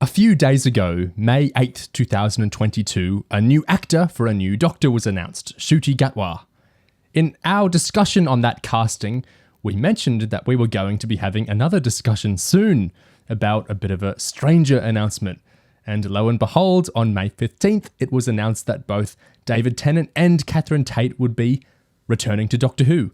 A few days ago, May 8th, 2022, a new actor for a new Doctor was announced, Ncuti Gatwa. In our discussion on that casting, we mentioned that we were going to be having another discussion soon about a bit of a stranger announcement. And lo and behold, on May 15th, it was announced that both David Tennant and Catherine Tate would be returning to Doctor Who.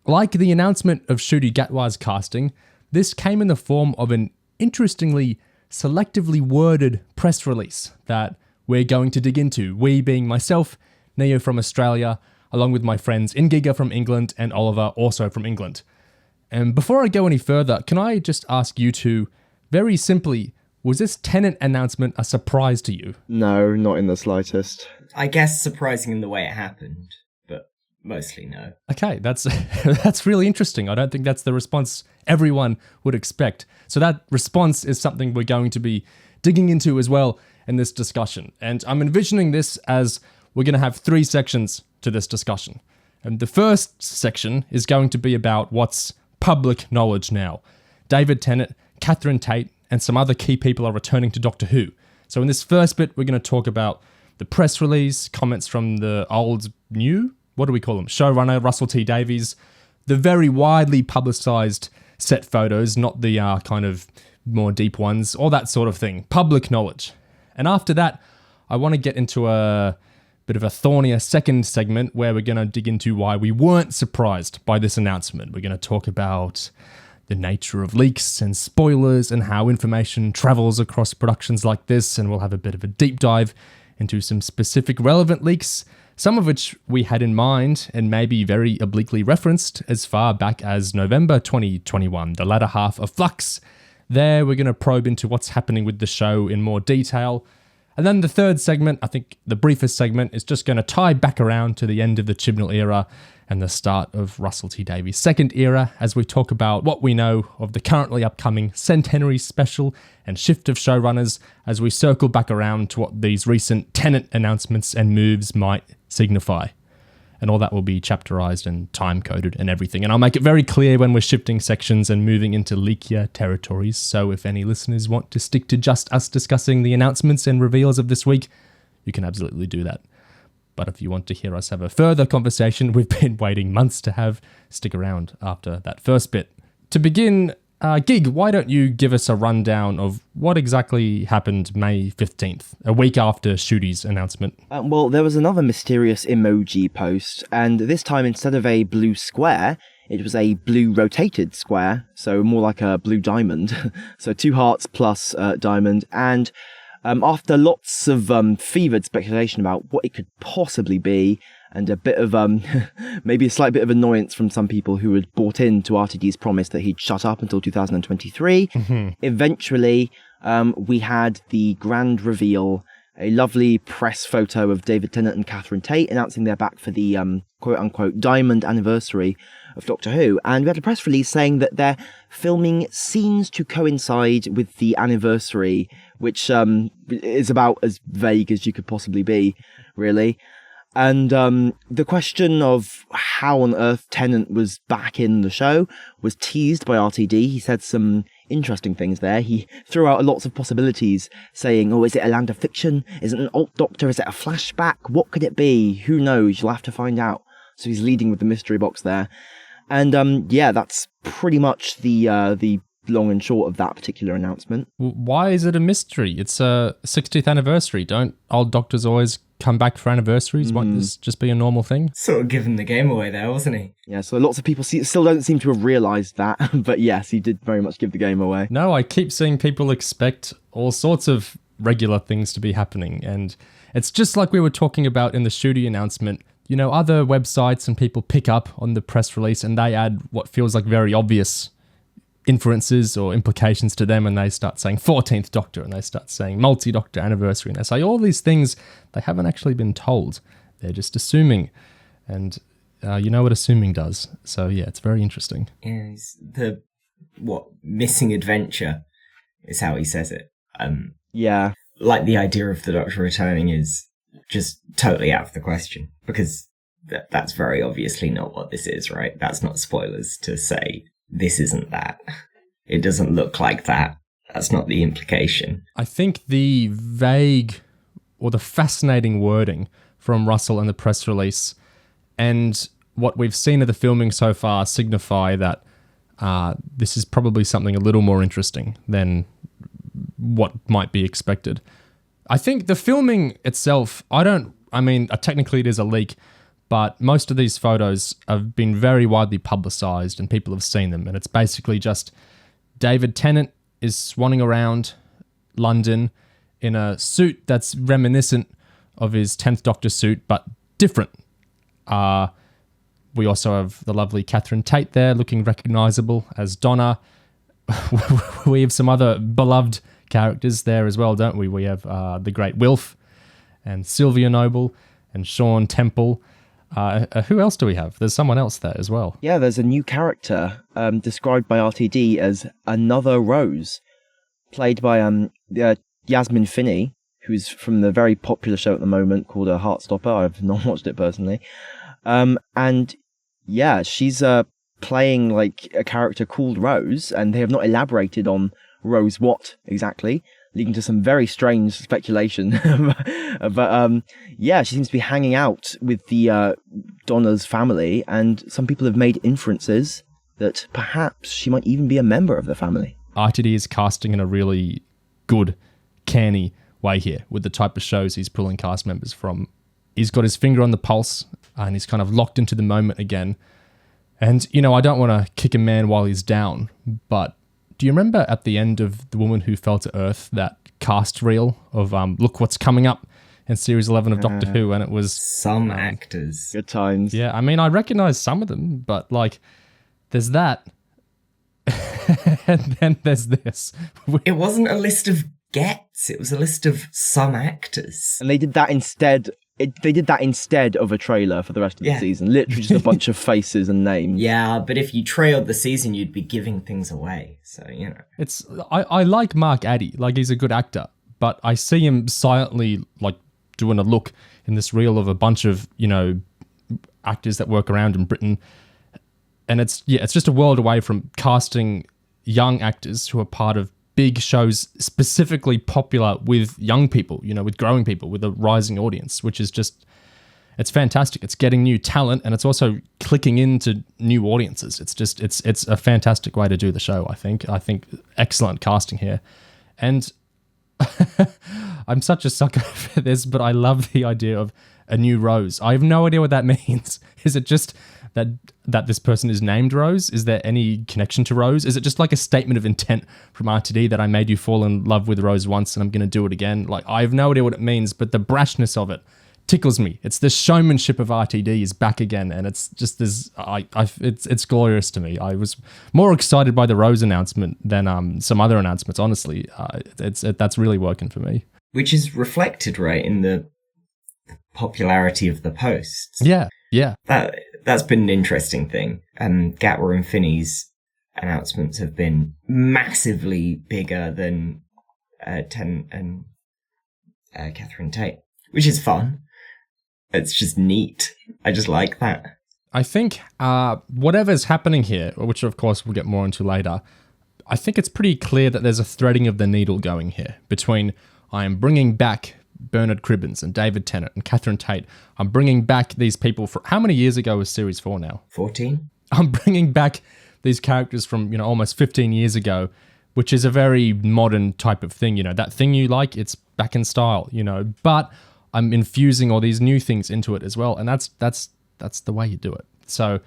Like the announcement of Ncuti Gatwa's casting, this came in the form of an interestingly selectively worded press release that we're going to dig into. We being myself, Neo from Australia, along with my friends Ingiga from England and Oliver also from England. And before I go any further, can I just ask you two, very simply, was this Tennant announcement a surprise to you? No, not in the slightest. I guess surprising in the way it happened, but mostly no. Okay, that's that's really interesting. I don't think that's the response everyone would expect. So that response is something we're going to be digging into as well in this discussion. And I'm envisioning this as we're going to have 3 sections to this discussion. And the first section is going to be about what's public knowledge now. David Tennant, Catherine Tate, and some other key people are returning to Doctor Who. So in this first bit, we're going to talk about the press release, comments from the new, what do we call them? Showrunner, Russell T Davies, the very widely publicised set photos, not the kind of more deep ones, all that sort of thing. Public knowledge. And after that, I want to get into a bit of a thornier second segment where we're going to dig into why we weren't surprised by this announcement. We're going to talk about the nature of leaks and spoilers and how information travels across productions like this, and we'll have a bit of a deep dive into some specific relevant leaks, some of which we had in mind and maybe very obliquely referenced as far back as November 2021, the latter half of Flux. There, we're going to probe into what's happening with the show in more detail. And then the third segment, I think the briefest segment, is just going to tie back around to the end of the Chibnall era and the start of Russell T Davies' second era as we talk about what we know of the currently upcoming Centenary special and shift of showrunners as we circle back around to what these recent Tennant announcements and moves might signify. And all that will be chapterized and time-coded and everything. And I'll make it very clear when we're shifting sections and moving into leakier territories. So if any listeners want to stick to just us discussing the announcements and reveals of this week, you can absolutely do that. But if you want to hear us have a further conversation we've been waiting months to have, stick around after that first bit. To begin, Gig, why don't you give us a rundown of what exactly happened May 15th, a week after Ncuti's announcement? Well, there was another mysterious emoji post, and this time instead of a blue square, it was a blue rotated square, so more like a blue diamond. So 2 hearts plus diamond, and after lots of fevered speculation about what it could possibly be, and a bit of, maybe a slight bit of annoyance from some people who had bought into RTD's promise that he'd shut up until 2023. Eventually, we had the grand reveal, a lovely press photo of David Tennant and Catherine Tate announcing they're back for the quote-unquote diamond anniversary of Doctor Who. And we had a press release saying that they're filming scenes to coincide with the anniversary, which is about as vague as you could possibly be, really. And the question of how on earth Tennant was back in the show was teased by RTD. He said some interesting things there. He threw out lots of possibilities, saying, oh, is it a land of fiction? Is it an alt Doctor? Is it a flashback? What could it be? Who knows? You'll have to find out. So he's leading with the mystery box there. And yeah, that's pretty much the long and short of that particular announcement. Why is it a mystery? It's a 60th anniversary. Don't old Doctors always come back for anniversaries? Won't this just be a normal thing? Sort of giving the game away there, wasn't he? Yeah, so lots of people still don't seem to have realised that, but yes, he did very much give the game away. No, I keep seeing people expect all sorts of regular things to be happening, and it's just like we were talking about in the Ncuti announcement. You know, other websites and people pick up on the press release and they add what feels like very obvious inferences or implications to them, and they start saying 14th Doctor, and they start saying multi-Doctor anniversary, and they say all these things they haven't actually been told. They're just assuming, and you know what assuming does. So yeah, it's very interesting. Yeah, missing adventure is how he says it. Yeah. Like the idea of the Doctor returning is just totally out of the question, because that's very obviously not what this is, right? That's not spoilers to say this isn't that. It doesn't look like that. That's not the implication. I think the vague or the fascinating wording from Russell in the press release and what we've seen of the filming so far signify that this is probably something a little more interesting than what might be expected. I think the filming itself, technically it is a leak, but most of these photos have been very widely publicized and people have seen them. And it's basically just David Tennant is swanning around London in a suit that's reminiscent of his 10th Doctor suit, but different. We also have the lovely Catherine Tate there looking recognizable as Donna. We have some other beloved characters there as well, don't we? We have the great Wilf and Sylvia Noble and Sean Temple. Who else do we have? There's someone else there as well. Yeah, there's a new character described by RTD as Another Rose, played by Yasmin Finney, who's from the very popular show at the moment called Heartstopper. I've not watched it personally. And yeah, she's playing like a character called Rose, and they have not elaborated on Rose what exactly, leading to some very strange speculation. But yeah, she seems to be hanging out with the Donna's family, and some people have made inferences that perhaps she might even be a member of the family. RTD is casting in a really good, canny way here with the type of shows he's pulling cast members from. He's got his finger on the pulse, and he's kind of locked into the moment again. And, you know, I don't want to kick a man while he's down, but do you remember at the end of The Woman Who Fell to Earth, that cast reel of look what's coming up in Series 11 of Doctor Who? And it was... Some actors. Good times. Yeah, I mean, I recognize some of them, but, like, there's that. And then there's this. It wasn't a list of gets, it was a list of some actors. And they did that instead... They did that instead of a trailer for the rest of the season. Literally just a bunch of faces and names. Yeah, but if you trailed the season, you'd be giving things away. So, you know. I like Mark Addy. Like, he's a good actor. But I see him silently, like, doing a look in this reel of a bunch of, you know, actors that work around in Britain. And it's just a world away from casting young actors who are part of big shows specifically popular with young people, you know, with growing people, with a rising audience, which is just, it's fantastic. It's getting new talent, and it's also clicking into new audiences. It's just, it's a fantastic way to do the show, I think. I think excellent casting here. And I'm such a sucker for this, but I love the idea of a new Rose. I have no idea what that means. Is it just that this person is named Rose? Is there any connection to Rose? Is it just like a statement of intent from RTD that I made you fall in love with Rose once and I'm going to do it again? Like, I have no idea what it means, but the brashness of it tickles me. It's the showmanship of RTD is back again, and it's just this. It's glorious to me. I was more excited by the Rose announcement than some other announcements. Honestly, that's really working for me. Which is reflected, right, in the popularity of the posts. Yeah. That's been an interesting thing. Gatwa and Finney's announcements have been massively bigger than Tennant and Catherine Tate, which is fun. It's just neat. I just like that. I think whatever's happening here, which of course we'll get more into later, I think it's pretty clear that there's a threading of the needle going here between I am bringing back Bernard Cribbins and David Tennant and Catherine Tate. I'm bringing back these people for... How many years ago was Series 4 now? 14. I'm bringing back these characters from, you know, almost 15 years ago, which is a very modern type of thing. You know, that thing you like, it's back in style, you know, but I'm infusing all these new things into it as well. And that's the way you do it. So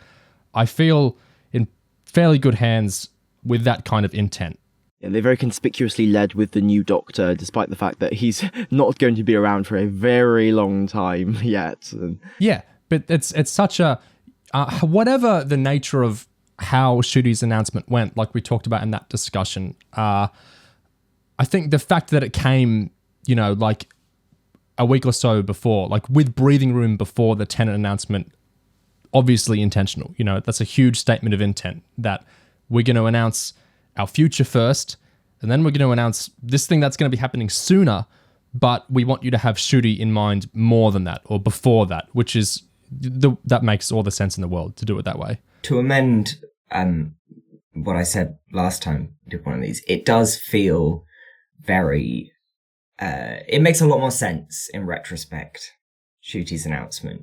I feel in fairly good hands with that kind of intent. Yeah, they very conspicuously led with the new Doctor, despite the fact that he's not going to be around for a very long time yet. Yeah, but it's such a... whatever the nature of how Ncuti's announcement went, like we talked about in that discussion, I think the fact that it came, you know, like a week or so before, like with breathing room before the Tennant announcement, obviously intentional. You know, that's a huge statement of intent that we're going to announce our future first, and then we're going to announce this thing that's going to be happening sooner, but we want you to have Ncuti in mind more than that, or before that, which is, that makes all the sense in the world to do it that way. To amend what I said last time we did one of these, it does feel very, it makes a lot more sense in retrospect, Ncuti's announcement,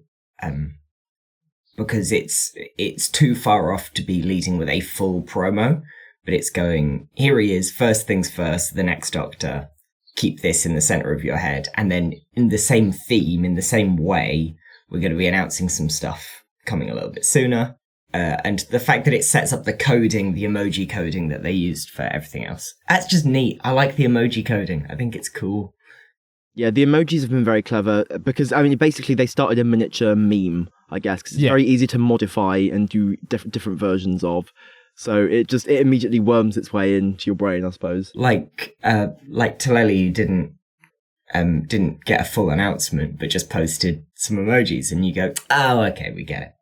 because it's too far off to be leading with a full promo, but it's going, here he is, first things first, the next Doctor, keep this in the center of your head. And then in the same theme, in the same way, we're going to be announcing some stuff coming a little bit sooner. And the fact that it sets up the coding, the emoji coding that they used for everything else. That's just neat. I like the emoji coding. I think it's cool. Yeah, the emojis have been very clever because, I mean, basically they started a miniature meme, I guess, because it's very easy to modify and do different versions of. So it immediately worms its way into your brain, I suppose. Like Taleli didn't get a full announcement, but just posted some emojis, and you go, oh, okay, we get it.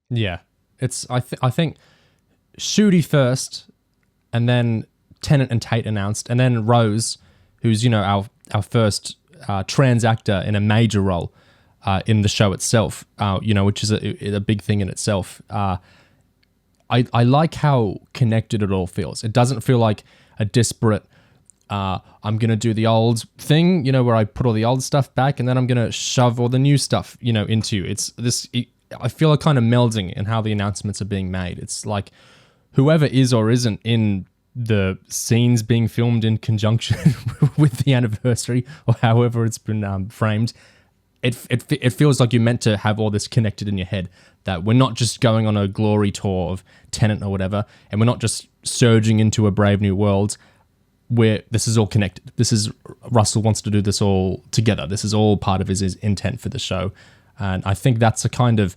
Yeah, it's I think Ncuti first, and then Tennant and Tate announced, and then Rose, who's our first trans actor in a major role in the show itself, which is a big thing in itself. I like how connected it all feels. It doesn't feel like a disparate, I'm going to do the old thing, where I put all the old stuff back and then I'm going to shove all the new stuff, into you. I feel a kind of melding in how the announcements are being made. It's like whoever is or isn't in the scenes being filmed in conjunction with the anniversary or however it's been framed, it feels like you're meant to have all this connected in your head, that we're not just going on a glory tour of Tennant or whatever, and we're not just surging into a brave new world where this is all connected. This is, Russell wants to do this all together. This is all part of his intent for the show. And I think that's a kind of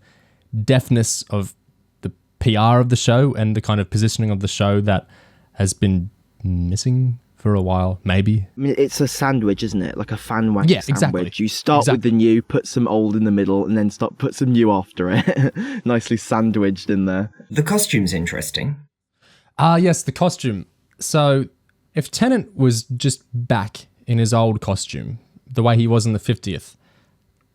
deftness of the PR of the show and the kind of positioning of the show that has been missing for a while, maybe. I mean, it's a sandwich, isn't it? Like a fan wax sandwich. Exactly. You start with the new, put some old in the middle, and then put some new after it. Nicely sandwiched in there. The costume's interesting. Yes, the costume. So if Tennant was just back in his old costume, the way he was in the 50th,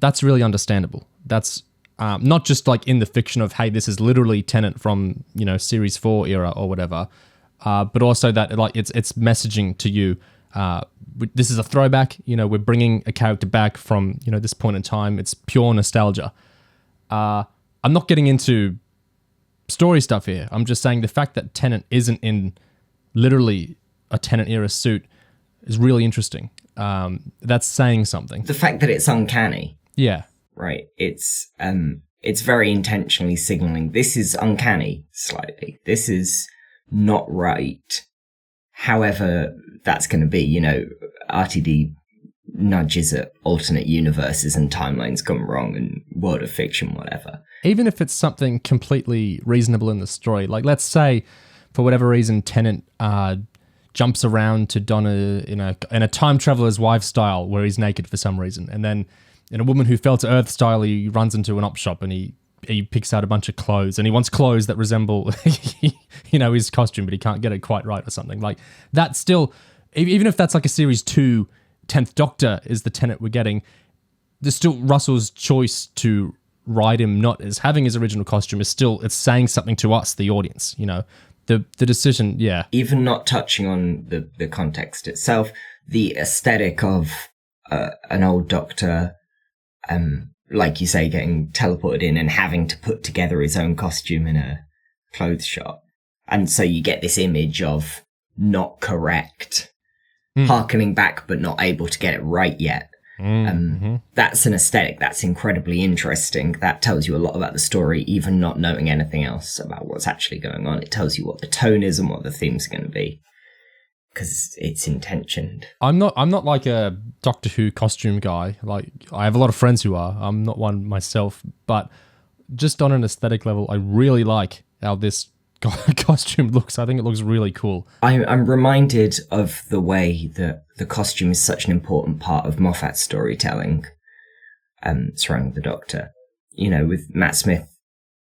that's really understandable. That's not just like in the fiction of, hey, this is literally Tennant from, series 4 era or whatever, but also that like it's messaging to you. This is a throwback. We're bringing a character back from this point in time. It's pure nostalgia. I'm not getting into story stuff here. I'm just saying the fact that Tennant isn't in literally a Tennant era suit is really interesting. That's saying something. The fact that it's uncanny. Yeah. Right. It's very intentionally signaling this is uncanny slightly. This is not right. However that's going to be, RTD nudges at alternate universes and timelines gone wrong and world of fiction, whatever. Even if it's something completely reasonable in the story, like let's say for whatever reason Tennant jumps around to Donna in a time traveler's wife style where he's naked for some reason, and then in a woman who fell to earth style he runs into an op shop and he picks out a bunch of clothes and he wants clothes that resemble his costume, but he can't get it quite right or something like that. Still, even if that's like a series 2 10th Doctor is the Tennant we're getting, there's still Russell's choice to write him not as having his original costume is still, it's saying something to us, the audience, the decision. Yeah, even not touching on the context itself, the aesthetic of an old Doctor, like you say, getting teleported in and having to put together his own costume in a clothes shop. And so you get this image of not correct, harkening back, but not able to get it right yet. That's an aesthetic that's incredibly interesting. That tells you a lot about the story, even not knowing anything else about what's actually going on. It tells you what the tone is and what the theme's going to be, because it's intentioned. I'm not like a Doctor Who costume guy. Like, I have a lot of friends who are. I'm not one myself, but just on an aesthetic level, I really like how this costume looks. I think it looks really cool. I'm reminded of the way that the costume is such an important part of Moffat's storytelling surrounding the Doctor. With Matt Smith.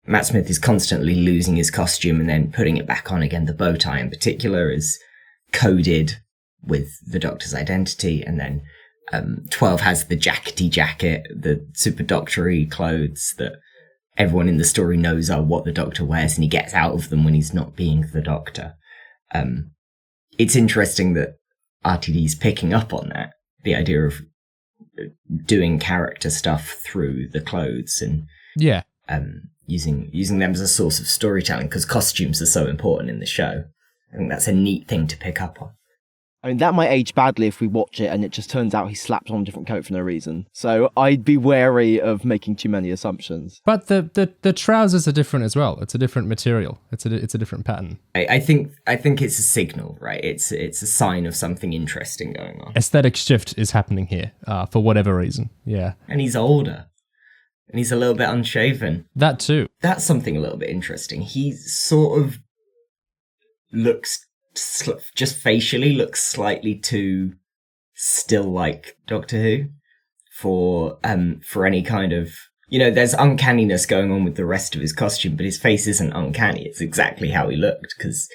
Matt Smith is constantly losing his costume and then putting it back on again. The bow tie in particular is coded with the Doctor's identity, and then 12 has the jackety jacket, the super doctory clothes that everyone in the story knows are what the Doctor wears, and he gets out of them when he's not being the Doctor. It's interesting that RTD's picking up on that. The idea of doing character stuff through the clothes and Yeah. using them as a source of storytelling, because costumes are so important in the show. I think that's a neat thing to pick up on. I mean, that might age badly if we watch it and it just turns out he slapped on a different coat for no reason. So I'd be wary of making too many assumptions. But the trousers are different as well. It's a different material. It's a different pattern. I think it's a signal, right? It's a sign of something interesting going on. Aesthetic shift is happening here for whatever reason. Yeah. And he's older. And he's a little bit unshaven. That too. That's something a little bit interesting. He sort of looks, just facially looks slightly too still like Doctor Who for any kind of, there's uncanniness going on with the rest of his costume, but his face isn't uncanny. It's exactly how he looked because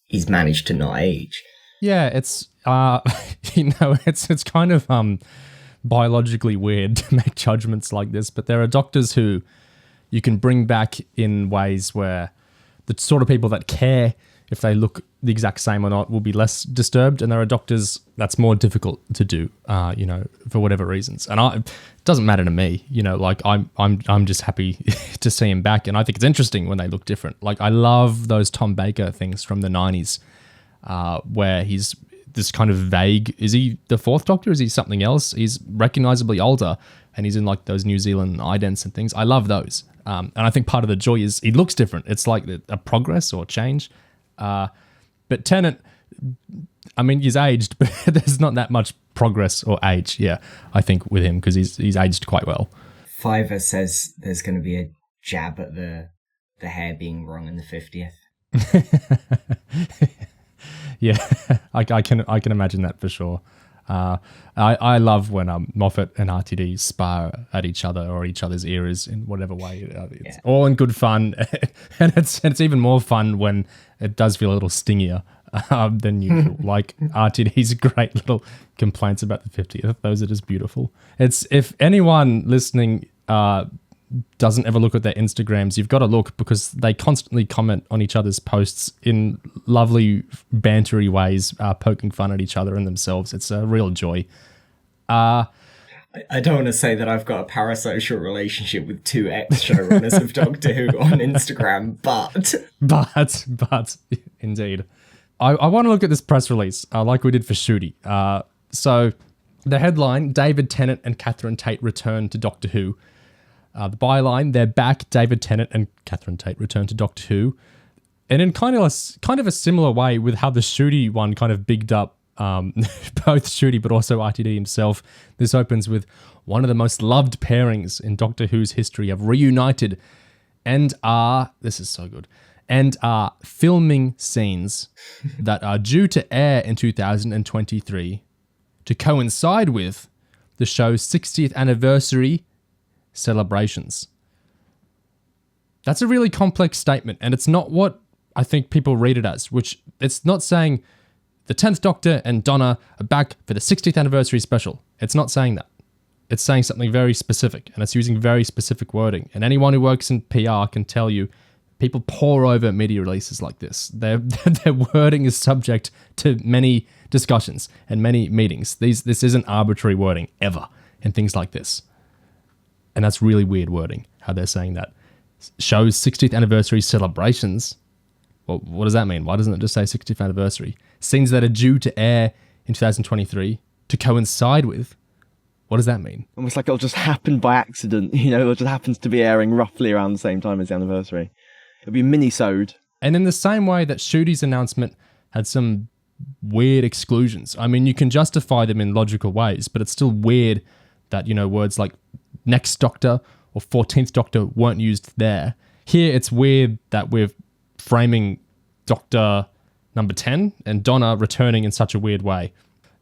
he's managed to not age. Yeah, it's it's kind of biologically weird to make judgments like this, but there are doctors who you can bring back in ways where the sort of people that care if they look the exact same or not will be less disturbed, and there are doctors that's more difficult to do, for whatever reasons. And it doesn't matter to me, I'm just happy to see him back, and I think it's interesting when they look different. Like I love those Tom Baker things from the 90s, where he's this kind of vague, is he the fourth Doctor? Is he something else? He's recognizably older and he's in like those New Zealand idents and things. I love those. And I think part of the joy is he looks different. It's like a progress or change. But Tennant, I mean, he's aged, but there's not that much progress or age, I think, with him because he's aged quite well. Fiverr says there's going to be a jab at the hair being wrong in the 50th. Yeah, I can imagine that for sure. I love when Moffat and RTD spar at each other or each other's eras in whatever way. It's all in good fun, and it's even more fun when it does feel a little stingier than usual. Like RTD's great little complaints about the 50th; those are just beautiful. It's if anyone listening doesn't ever look at their Instagrams, you've got to look because they constantly comment on each other's posts in lovely bantery ways, poking fun at each other and themselves. It's a real joy. I don't want to say that I've got a parasocial relationship with two ex-showrunners of Doctor Who on Instagram, but indeed. I want to look at this press release like we did for Shooty. So the headline, David Tennant and Catherine Tate return to Doctor Who. The byline, they're back. David Tennant and Catherine Tate return to Doctor Who. And in kind of a similar way with how the Shooty one kind of bigged up both Shooty but also RTD himself, this opens with one of the most loved pairings in Doctor Who's history have reunited and this is so good, and are filming scenes that are due to air in 2023 to coincide with the show's 60th anniversary celebrations. That's a really complex statement, and it's not what I think people read it as, which it's not saying the 10th Doctor and Donna are back for the 60th anniversary special. It's not saying that. It's saying something very specific, and it's using very specific wording. And anyone who works in PR can tell you people pore over media releases like this. Their wording is subject to many discussions and many meetings. This isn't arbitrary wording ever in things like this. And that's really weird wording, how they're saying that. Show's 60th anniversary celebrations. Well, what does that mean? Why doesn't it just say 60th anniversary? Scenes that are due to air in 2023 to coincide with. What does that mean? Almost like it'll just happen by accident. It just happens to be airing roughly around the same time as the anniversary. It'll be a mini-sode. And in the same way that Shooty's announcement had some weird exclusions. I mean, you can justify them in logical ways, but it's still weird that, words like Next Doctor or 14th Doctor weren't used there. Here, it's weird that we're framing Doctor number 10 and Donna returning in such a weird way.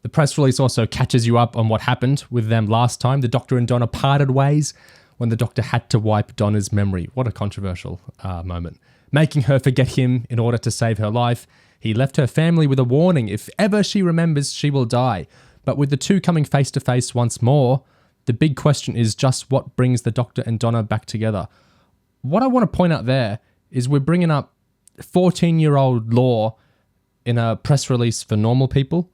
The press release also catches you up on what happened with them last time. The Doctor and Donna parted ways when the Doctor had to wipe Donna's memory. What a controversial moment. Making her forget him in order to save her life. He left her family with a warning. If ever she remembers, she will die. But with the two coming face to face once more, the big question is just what brings the Doctor and Donna back together. What I want to point out there is we're bringing up 14-year-old lore in a press release for normal people.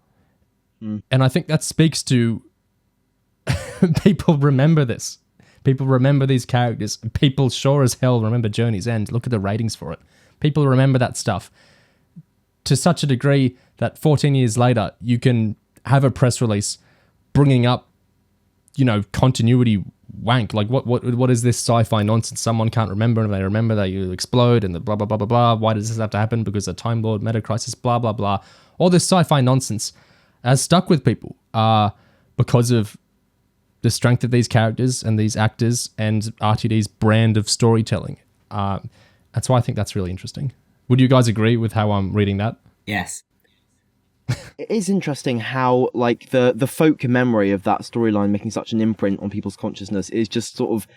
And I think that speaks to people remember this. People remember these characters. People sure as hell remember Journey's End. Look at the ratings for it. People remember that stuff to such a degree that 14 years later, you can have a press release bringing up, continuity wank. Like, what is this sci-fi nonsense? Someone can't remember, and they remember that you explode, and the blah, blah, blah, blah, blah. Why does this have to happen? Because a Time Lord meta crisis, blah, blah, blah. All this sci-fi nonsense has stuck with people because of the strength of these characters and these actors and RTD's brand of storytelling. That's why I think that's really interesting. Would you guys agree with how I'm reading that? Yes. It is interesting how, like, the folk memory of that storyline making such an imprint on people's consciousness is just sort of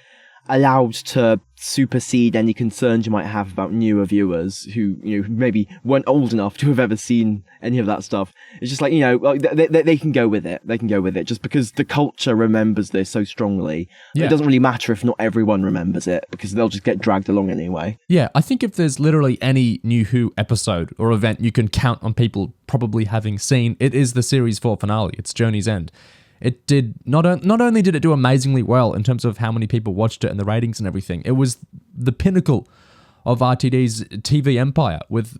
allowed to supersede any concerns you might have about newer viewers who, maybe weren't old enough to have ever seen any of that stuff. It's just like, they can go with it. They can go with it just because the culture remembers this so strongly. Yeah. It doesn't really matter if not everyone remembers it because they'll just get dragged along anyway. Yeah, I think if there's literally any New Who episode or event you can count on people probably having seen, it is the series 4 finale. It's Journey's End. It did not only did it do amazingly well in terms of how many people watched it and the ratings and everything, it was the pinnacle of RTD's TV empire with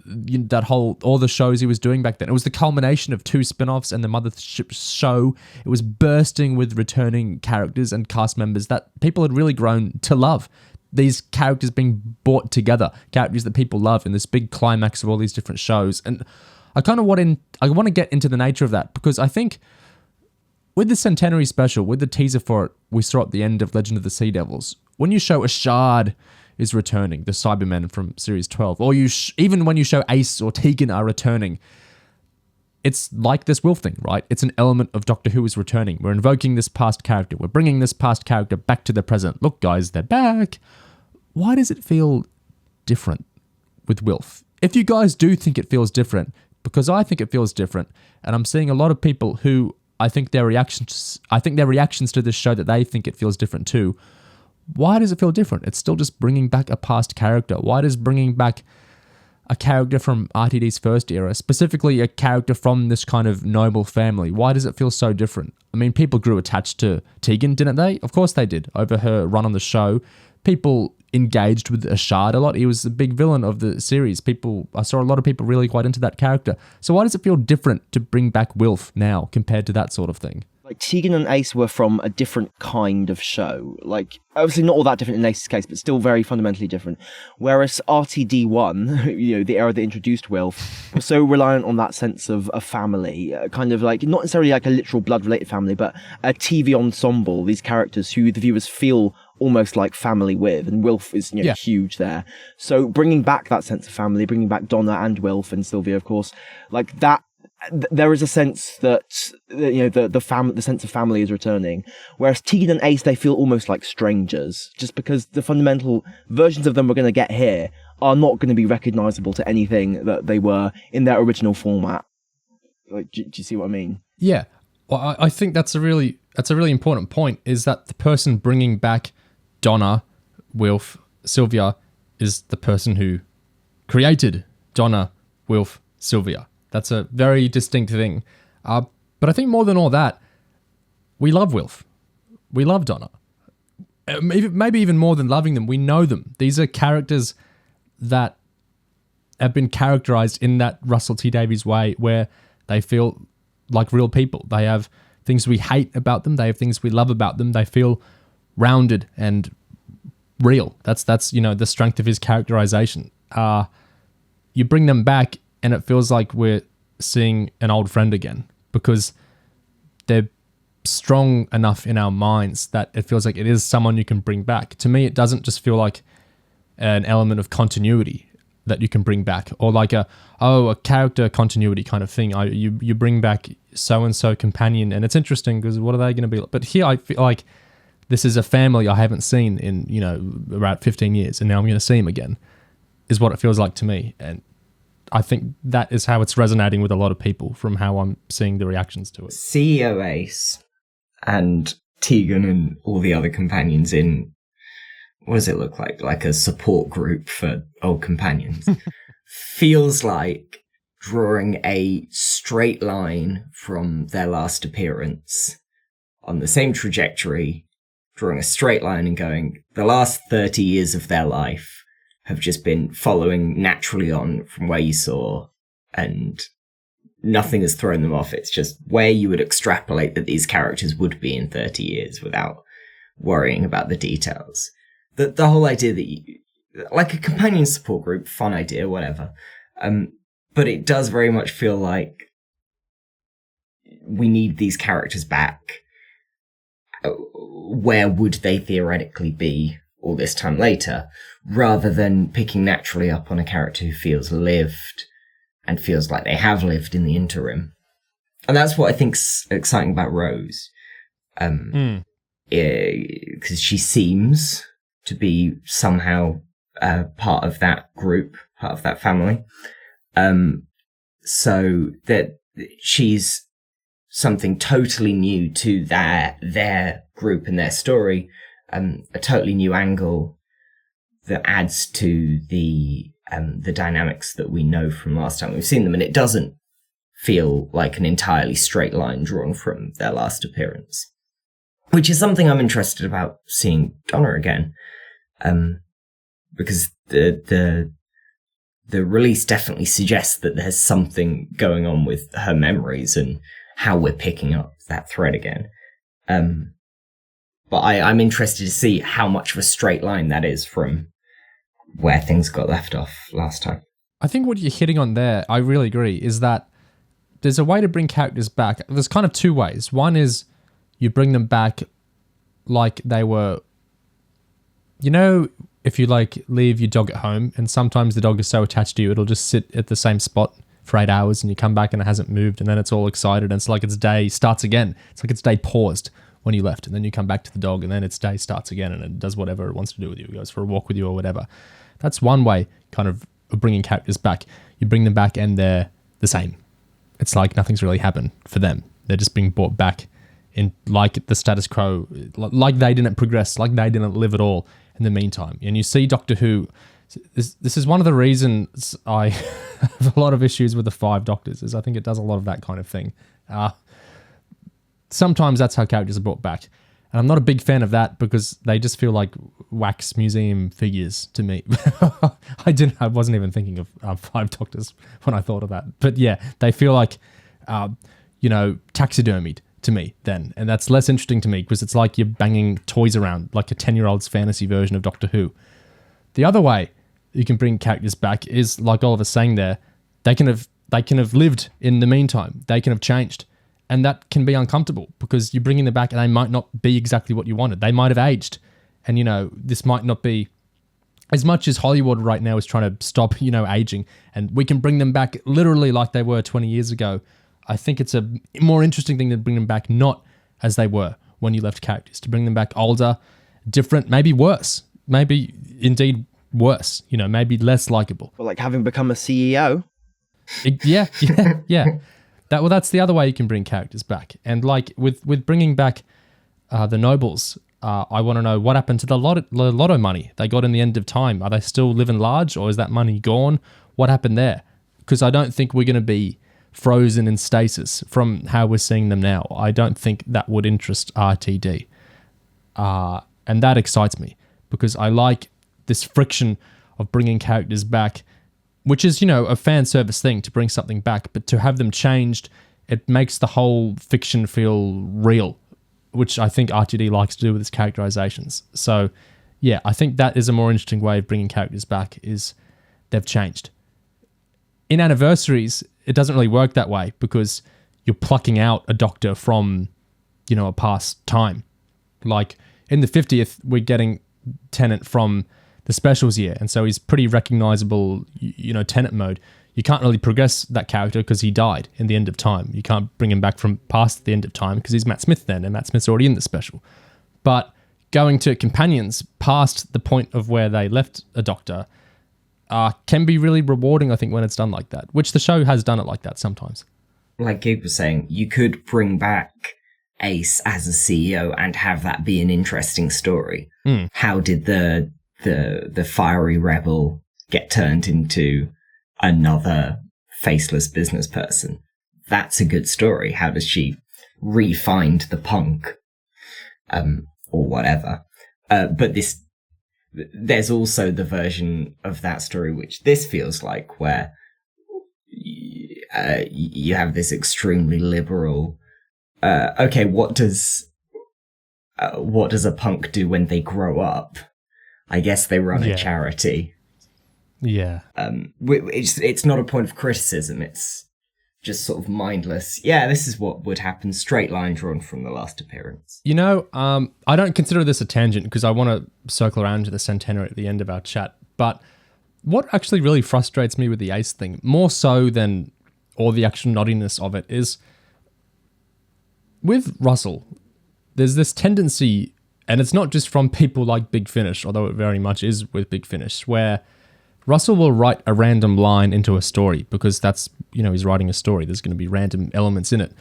all the shows he was doing back then. It was the culmination of 2 spin-offs and the mothership show. It was bursting with returning characters and cast members that people had really grown to love. These characters being brought together, characters that people love in this big climax of all these different shows. And I want to get into the nature of that because I think with the Centenary special, with the teaser for it, we saw at the end of Legend of the Sea Devils, when you show Ashard is returning, the Cybermen from Series 12, or even when you show Ace or Tegan are returning, it's like this Wilf thing, right? It's an element of Doctor Who is returning. We're invoking this past character. We're bringing this past character back to the present. Look, guys, they're back. Why does it feel different with Wilf? If you guys do think it feels different, because I think it feels different, and I'm seeing a lot of people who I think their reactions to this show that they think it feels different too. Why does it feel different? It's still just bringing back a past character. Why does bringing back a character from RTD's first era, specifically a character from this kind of noble family, why does it feel so different? I mean, people grew attached to Tegan, didn't they? Of course they did. Over her run on the show, people engaged with Ashard a lot. He was the big villain of the series. I saw a lot of people really quite into that character. So why does it feel different to bring back Wilf now compared to that sort of thing? Like, Tegan and Ace were from a different kind of show. Like, obviously not all that different in Ace's case, but still very fundamentally different. Whereas RTD1, the era that introduced Wilf, was so reliant on that sense of a family, kind of like, not necessarily like a literal blood-related family, but a TV ensemble, these characters who the viewers feel almost like family with, and Wilf is huge there. So bringing back that sense of family, bringing back Donna and Wilf and Sylvia, of course, like that, there is a sense that the sense of family is returning. Whereas Tegan and Ace, they feel almost like strangers, just because the fundamental versions of them we're going to get here are not going to be recognizable to anything that they were in their original format. Like, do you see what I mean? Yeah, well, I think that's a really important point. Is that the person bringing back Donna, Wilf, Sylvia is the person who created Donna, Wilf, Sylvia. That's a very distinct thing. But I think more than all that, we love Wilf. We love Donna. Maybe even more than loving them, we know them. These are characters that have been characterized in that Russell T Davies way where they feel like real people. They have things we hate about them. They have things we love about them. They feel rounded and real. That's the strength of his characterization. You bring them back and it feels like we're seeing an old friend again because they're strong enough in our minds that it feels like it is someone you can bring back. To me, it doesn't just feel like an element of continuity that you can bring back, or like a character continuity kind of thing. You bring back so-and-so companion, and it's interesting because what are they going to be like? But here I feel like this is a family I haven't seen in, about 15 years, and now I'm going to see him again, is what it feels like to me. And I think that is how it's resonating with a lot of people from how I'm seeing the reactions to it. CEO Ace and Tegan and all the other companions in, what does it look like? Like a support group for old companions. Feels like drawing a straight line from their last appearance on the same trajectory, drawing a straight line and going, the last 30 years of their life have just been following naturally on from where you saw, and nothing has thrown them off. It's just where you would extrapolate that these characters would be in 30 years without worrying about the details. The whole idea that you, like a companion support group, fun idea, whatever. But it does very much feel like we need these characters back. Where would they theoretically be all this time later, rather than picking naturally up on a character who feels lived and feels like they have lived in the interim. And that's what I think's exciting about Rose. Because she seems to be somehow part of that group, part of that family. So that she's something totally new to their group and their story, a totally new angle that adds to the dynamics that we know from last time we've seen them, and it doesn't feel like an entirely straight line drawn from their last appearance, which is something I'm interested about seeing Donna again, because the release definitely suggests that there's something going on with her memories and how we're picking up that thread again. But I'm interested to see how much of a straight line that is from where things got left off last time. I think what you're hitting on there, I really agree, is that there's a way to bring characters back. There's kind of two ways. One is you bring them back like they were, you know, if you like leave your dog at home and sometimes the dog is so attached to you, it'll just sit at the same spot for 8 hours and you come back and it hasn't moved and then it's all excited and it's like its day starts again. It's like its day paused when you left and then you come back to the dog and then its day starts again and it does whatever it wants to do with you. It goes for a walk with you or whatever. That's one way kind of bringing characters back. You bring them back and they're the same. It's like nothing's really happened for them. They're just being brought back in like the status quo, like they didn't progress, like they didn't live at all in the meantime. And you see Doctor Who, this is one of the reasons I have a lot of issues with the 5 Doctors, is I think it does a lot of that kind of thing. Sometimes that's how characters are brought back. And I'm not a big fan of that because they just feel like wax museum figures to me. I wasn't even thinking of 5 Doctors when I thought of that. But yeah, they feel like, taxidermied to me then. And that's less interesting to me because it's like you're banging toys around, like a 10-year-old's fantasy version of Doctor Who. The other way you can bring characters back is, like Oliver's saying there, they can have lived in the meantime. They can have changed. And that can be uncomfortable because you're bringing them back and they might not be exactly what you wanted. They might have aged. And, this might not be, as much as Hollywood right now is trying to stop, aging, and we can bring them back literally like they were 20 years ago. I think it's a more interesting thing to bring them back not as they were when you left characters, to bring them back older, different, maybe worse, maybe indeed worse, maybe less likable. Well, like having become a CEO. Yeah. That's the other way you can bring characters back. And like with bringing back the nobles, I want to know what happened to the lotto money they got in the end of time. Are they still living large, or is that money gone? What happened there? Because I don't think we're going to be frozen in stasis from how we're seeing them now. I don't think that would interest RTD. And that excites me because I like this friction of bringing characters back, which is, a fan service thing to bring something back, but to have them changed, it makes the whole fiction feel real, which I think RTD likes to do with its characterizations. So, yeah, I think that is a more interesting way of bringing characters back, is they've changed. In Anniversaries, it doesn't really work that way because you're plucking out a Doctor from, a past time. Like, in the 50th, we're getting Tennant from the specials year, and so he's pretty recognizable, Tennant mode. You can't really progress that character because he died in the end of time. You can't bring him back from past the end of time because he's Matt Smith then, and Matt Smith's already in the special. But going to companions past the point of where they left a Doctor can be really rewarding, I think, when it's done like that, which the show has done it like that sometimes. Like Gig was saying, you could bring back Ace as a CEO and have that be an interesting story. How did the fiery rebel get turned into another faceless business person that's a good story. How does she re-find the punk, or whatever? But there's also the version of that story which this feels like, where you have this extremely liberal. Okay, what does a punk do when they grow up? I guess they run a charity. Yeah. It's not a point of criticism. It's just sort of mindless. Yeah, this is what would happen. Straight line drawn from the last appearance. You know, I don't consider this a tangent because I want to circle around to the centenary at the end of our chat. But what actually really frustrates me with the Ace thing, more so than all the actual naughtiness of it, is with Russell, there's this tendency, and it's not just from people like Big Finish, although it very much is with Big Finish, where Russell will write a random line into a story because that's, he's writing a story. There's going to be random elements in it.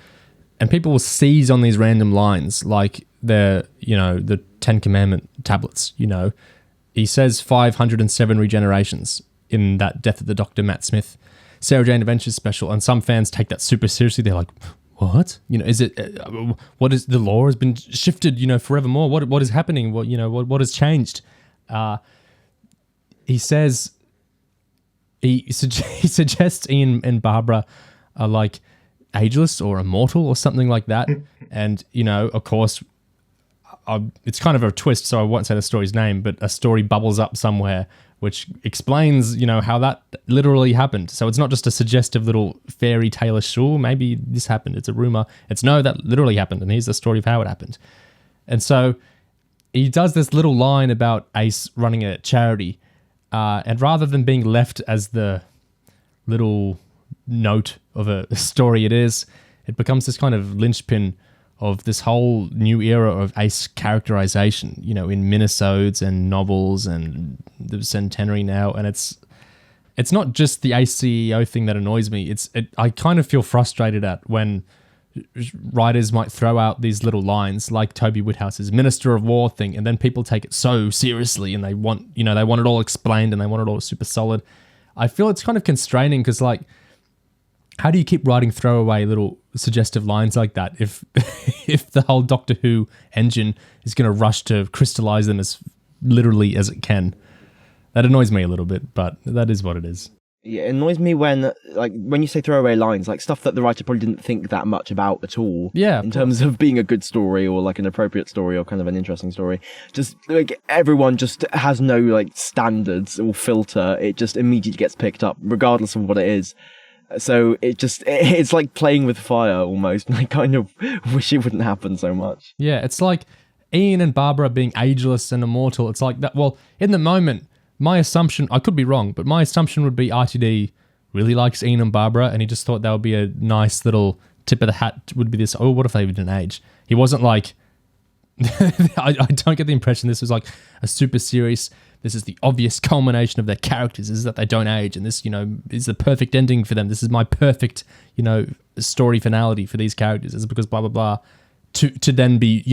And people will seize on these random lines like the 10 Commandment tablets, He says 507 regenerations in that Death of the Dr. Matt Smith Sarah Jane Adventures special, and some fans take that super seriously. They're like, what? Is it, what is, the law has been shifted, forevermore? What is happening? What has changed? He says, he suggests Ian and Barbara are like ageless or immortal or something like that. And, of course, it's kind of a twist, so I won't say the story's name, but a story bubbles up somewhere which explains, how that literally happened. So it's not just a suggestive little fairy tale-ish, sure, maybe this happened, it's a rumor. It's no, that literally happened, and here's the story of how it happened. And so he does this little line about Ace running a charity, and rather than being left as the little note of a story it is, it becomes this kind of linchpin of this whole new era of Ace characterization, in minisodes and novels and the centenary now. And it's not just the Ace CEO thing that annoys me. I kind of feel frustrated at when writers might throw out these little lines like Toby Whithouse's Minister of War thing, and then people take it so seriously and they want it all explained and they want it all super solid. I feel it's kind of constraining because, like, how do you keep writing throwaway little suggestive lines like that if if the whole Doctor Who engine is going to rush to crystallize them as literally as it can? That annoys me a little bit, but that is what it is. Yeah, it annoys me when you say throwaway lines, like stuff that the writer probably didn't think that much about at all. Yeah, in terms of being a good story or like an appropriate story or kind of an interesting story. Just like everyone just has no like standards or filter. It just immediately gets picked up, regardless of what it is. So it's like playing with fire almost. I kind of wish it wouldn't happen so much. Yeah, it's like Ian and Barbara being ageless and immortal. It's like that. Well, in the moment, my assumption, I could be wrong, but my assumption would be RTD really likes Ian and Barbara, and he just thought that would be a nice little tip of the hat, would be this, what if they didn't age? He wasn't like, I don't get the impression this was like a super serious, this is the obvious culmination of their characters, is that they don't age, and this, is the perfect ending for them. This is my perfect, story finality for these characters. It's because blah, blah, blah, to then be,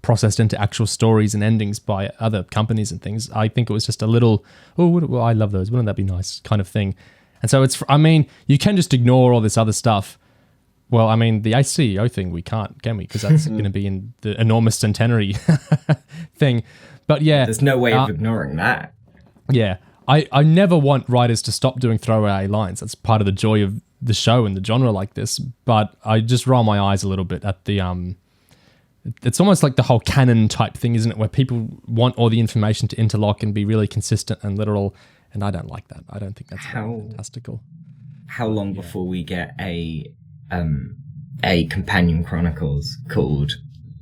processed into actual stories and endings by other companies and things. I think it was just a little, well, I love those, wouldn't that be nice kind of thing. And so you can just ignore all this other stuff. Well, the Ace CEO thing, we can't, can we? Because that's going to be in the enormous centenary thing. But yeah. There's no way of ignoring that. Yeah. I never want writers to stop doing throwaway lines. That's part of the joy of the show and the genre like this. But I just roll my eyes a little bit at the... It's almost like the whole canon type thing, isn't it? Where people want all the information to interlock and be really consistent and literal. And I don't like that. I don't think that's fantastical. How long before we get a companion chronicles called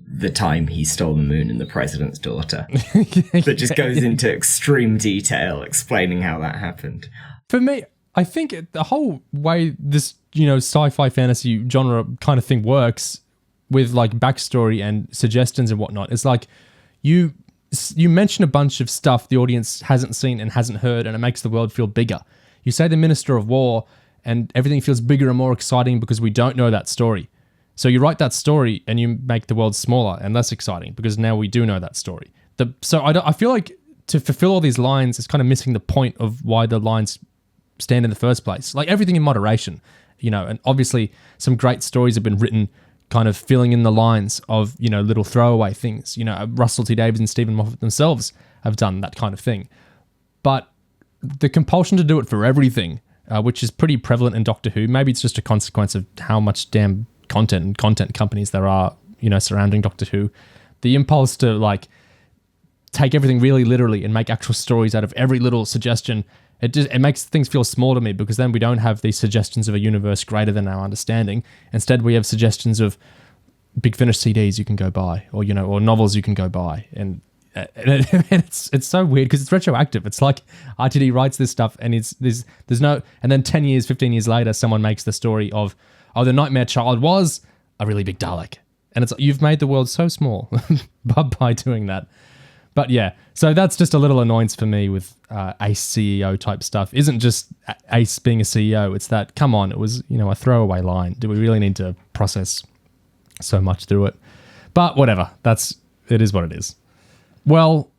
The Time He Stole the Moon and the President's Daughter that just goes into extreme detail explaining how that happened? For me, I think the whole way this, sci-fi fantasy genre kind of thing works with like backstory and suggestions and whatnot, it's like you mention a bunch of stuff the audience hasn't seen and hasn't heard, and it makes the world feel bigger. You say the Minister of War, and everything feels bigger and more exciting because we don't know that story. So you write that story and you make the world smaller and less exciting because now we do know that story. So I feel like to fulfill all these lines is kind of missing the point of why the lines stand in the first place. Like everything in moderation. And obviously some great stories have been written kind of filling in the lines of, little throwaway things. Russell T Davies and Stephen Moffat themselves have done that kind of thing. But the compulsion to do it for everything, which is pretty prevalent in Doctor Who, maybe it's just a consequence of how much damn content and content companies there are, surrounding Doctor Who. The impulse to take everything really literally and make actual stories out of every little suggestion, it makes things feel small to me, because then we don't have these suggestions of a universe greater than our understanding. Instead, we have suggestions of Big Finish CDs you can go buy, or or novels you can go buy, and it's so weird because it's retroactive. It's like RTD writes this stuff, and there's no, and then 10 years, 15 years later, someone makes the story of, the Nightmare Child was a really big Dalek, and it's you've made the world so small by doing that. But yeah, so that's just a little annoyance for me with Ace CEO type stuff. Isn't just Ace being a CEO, it's that, come on, it was, a throwaway line. Do we really need to process so much through it? But whatever, it is what it is. Well,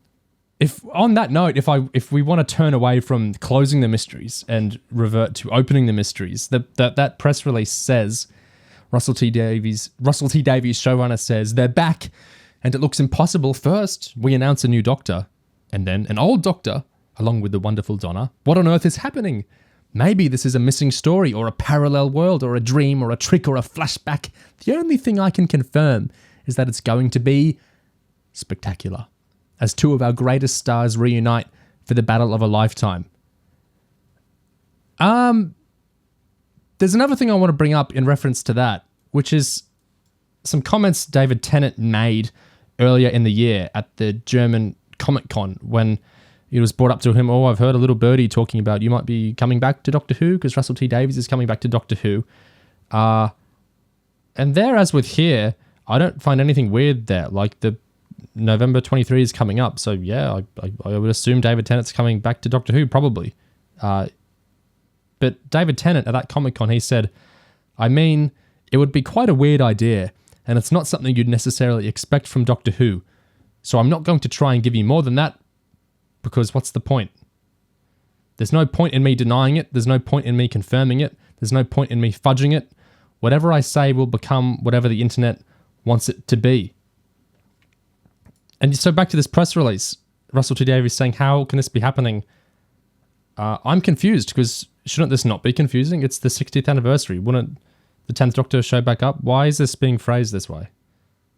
if on that note, if we want to turn away from closing the mysteries and revert to opening the mysteries, that press release says, Russell T Davies showrunner says, they're back. And it looks impossible. First, we announce a new Doctor, and then an old Doctor, along with the wonderful Donna. What on earth is happening? Maybe this is a missing story, or a parallel world, or a dream, or a trick, or a flashback. The only thing I can confirm is that it's going to be spectacular, as two of our greatest stars reunite for the battle of a lifetime. There's another thing I want to bring up in reference to that, which is some comments David Tennant made earlier in the year at the German Comic Con, when it was brought up to him, I've heard a little birdie talking about you might be coming back to Doctor Who, because Russell T Davies is coming back to Doctor Who. And there, as with here, I don't find anything weird there. Like, the November 23 is coming up, so yeah, I would assume David Tennant's coming back to Doctor Who, probably. But David Tennant at that Comic Con, he said, it would be quite a weird idea, and it's not something you'd necessarily expect from Doctor Who. So I'm not going to try and give you more than that, because what's the point? There's no point in me denying it. There's no point in me confirming it. There's no point in me fudging it. Whatever I say will become whatever the internet wants it to be. And so back to this press release, Russell T Davies saying, how can this be happening? I'm confused, because shouldn't this not be confusing? It's the 60th anniversary. Wouldn't the 10th Doctor show back up? Why is this being phrased this way?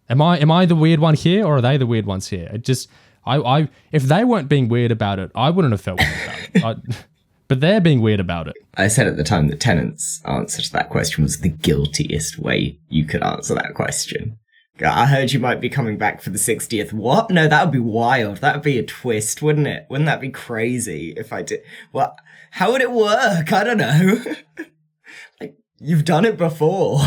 Am I the weird one here, or are they the weird ones here? If they weren't being weird about it, I wouldn't have felt weird about it. But they're being weird about it. I said at the time that Tennant's answer to that question was the guiltiest way you could answer that question. I heard you might be coming back for the 60th. What? No, that would be wild. That would be a twist, wouldn't it? Wouldn't that be crazy if I did? Well, how would it work? I don't know. You've done it before.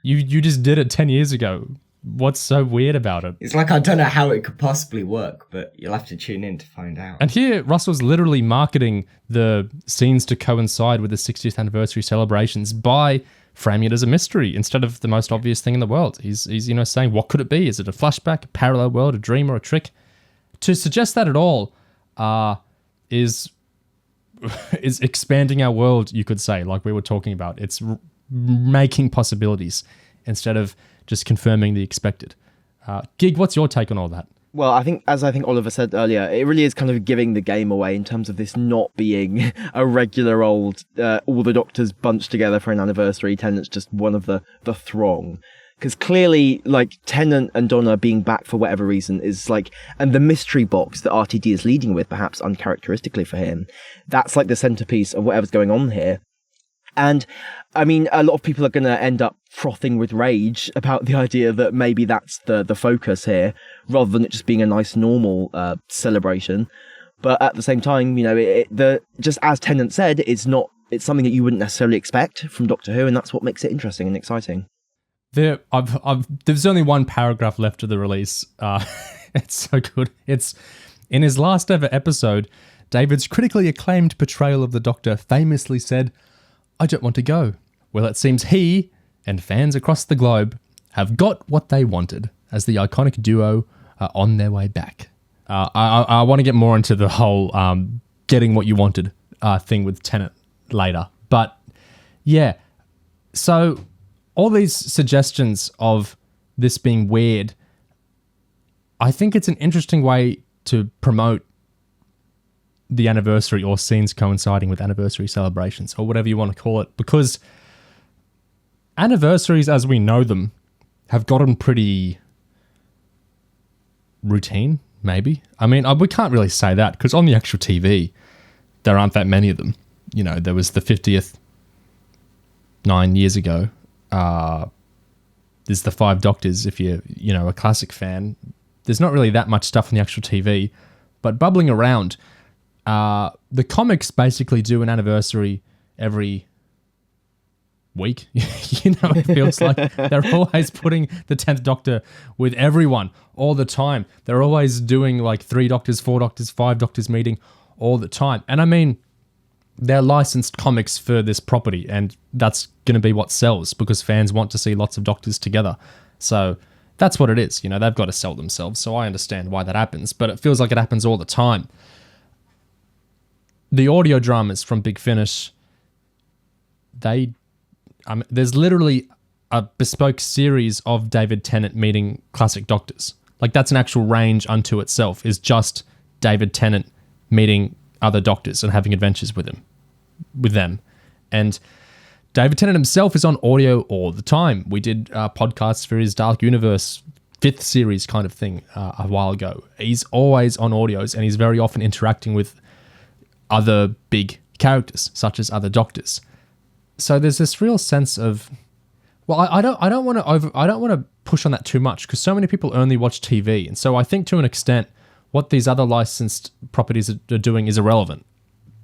You just did it 10 years ago. What's so weird about it? It's like, I don't know how it could possibly work, but you'll have to tune in to find out. And here, Russell's literally marketing the scenes to coincide with the 60th anniversary celebrations by framing it as a mystery instead of the most obvious thing in the world. He's saying, what could it be? Is it a flashback, a parallel world, a dream, or a trick? To suggest that at all is expanding our world, you could say, like we were talking about. It's making possibilities instead of just confirming the expected. Gig, what's your take on all that? Well, I think Oliver said earlier, it really is kind of giving the game away in terms of this not being a regular old, all the Doctors bunched together for an anniversary. Tennant's just one of the throng. Because clearly, Tennant and Donna being back for whatever reason is and the mystery box that RTD is leading with, perhaps uncharacteristically for him, that's the centerpiece of whatever's going on here. And, a lot of people are going to end up frothing with rage about the idea that maybe that's the focus here, rather than it just being a nice, normal celebration. But at the same time, just as Tennant said, it's something that you wouldn't necessarily expect from Doctor Who, and that's what makes it interesting and exciting. There's only one paragraph left of the release. It's so good. It's in his last ever episode, David's critically acclaimed portrayal of the Doctor famously said, "I don't want to go." Well, it seems he and fans across the globe have got what they wanted as the iconic duo are on their way back. I want to get more into the whole getting what you wanted thing with Tennant later. But yeah, So all these suggestions of this being weird, I think it's an interesting way to promote the anniversary or scenes coinciding with anniversary celebrations or whatever you want to call it, because anniversaries as we know them have gotten pretty routine, maybe. I mean, we can't really say that because on the actual TV, there aren't that many of them. You know, there was the 50th 9 years ago. There's the Five Doctors, if you're, a classic fan. There's not really that much stuff on the actual TV, but bubbling around, the comics basically do an anniversary every week. It feels like they're always putting the 10th Doctor with everyone all the time. They're always doing like 3 Doctors, 4 Doctors, 5 Doctors meeting all the time. And I mean, they're licensed comics for this property, and that's going to be what sells because fans want to see lots of Doctors together. So that's what it is. They've got to sell themselves. So I understand why that happens, but it feels like it happens all the time. The audio dramas from Big Finish, there's literally a bespoke series of David Tennant meeting classic Doctors. Like, that's an actual range unto itself, is just David Tennant meeting other Doctors and having adventures with them. And David Tennant himself is on audio all the time. We did podcasts for his Dark Universe 5th series kind of thing a while ago. He's always on audios, and he's very often interacting with other big characters, such as other Doctors. So there's this real sense of, well, I don't want to push on that too much because so many people only watch TV, and so I think to an extent what these other licensed properties are doing is irrelevant.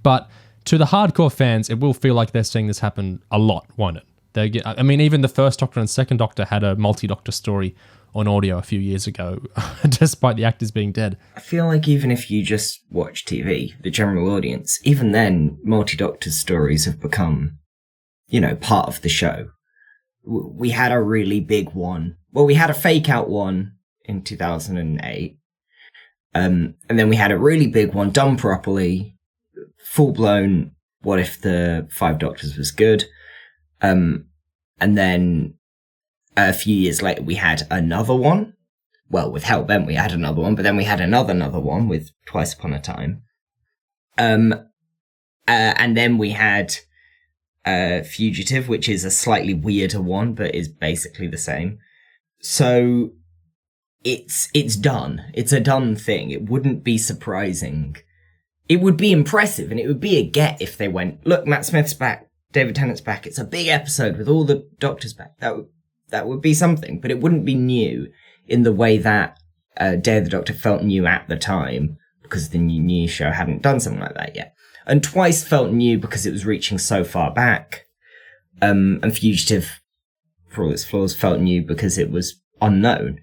But to the hardcore fans, it will feel like they're seeing this happen a lot, won't it? Even the first Doctor and second Doctor had a multi-Doctor story on audio a few years ago, despite the actors being dead. I feel like even if you just watch TV, the general audience, even then, multi-Doctor stories have become, part of the show. We had a really big one. Well, we had a fake-out one in 2008. And then we had a really big one done properly, full-blown, what if the 5 Doctors was good? And then a few years later, we had another one. Well, with Hellbent, we had another one, but then we had another one with Twice Upon a Time. And then we had Fugitive, which is a slightly weirder one, but is basically the same. So it's done. It's a done thing. It wouldn't be surprising. It would be impressive, and it would be a get if they went, look, Matt Smith's back, David Tennant's back. It's a big episode with all the Doctors back. That would be something, but it wouldn't be new in the way that Day of the Doctor felt new at the time, because the new show hadn't done something like that yet. And Twice felt new because it was reaching so far back. And Fugitive, for all its flaws, felt new because it was unknown.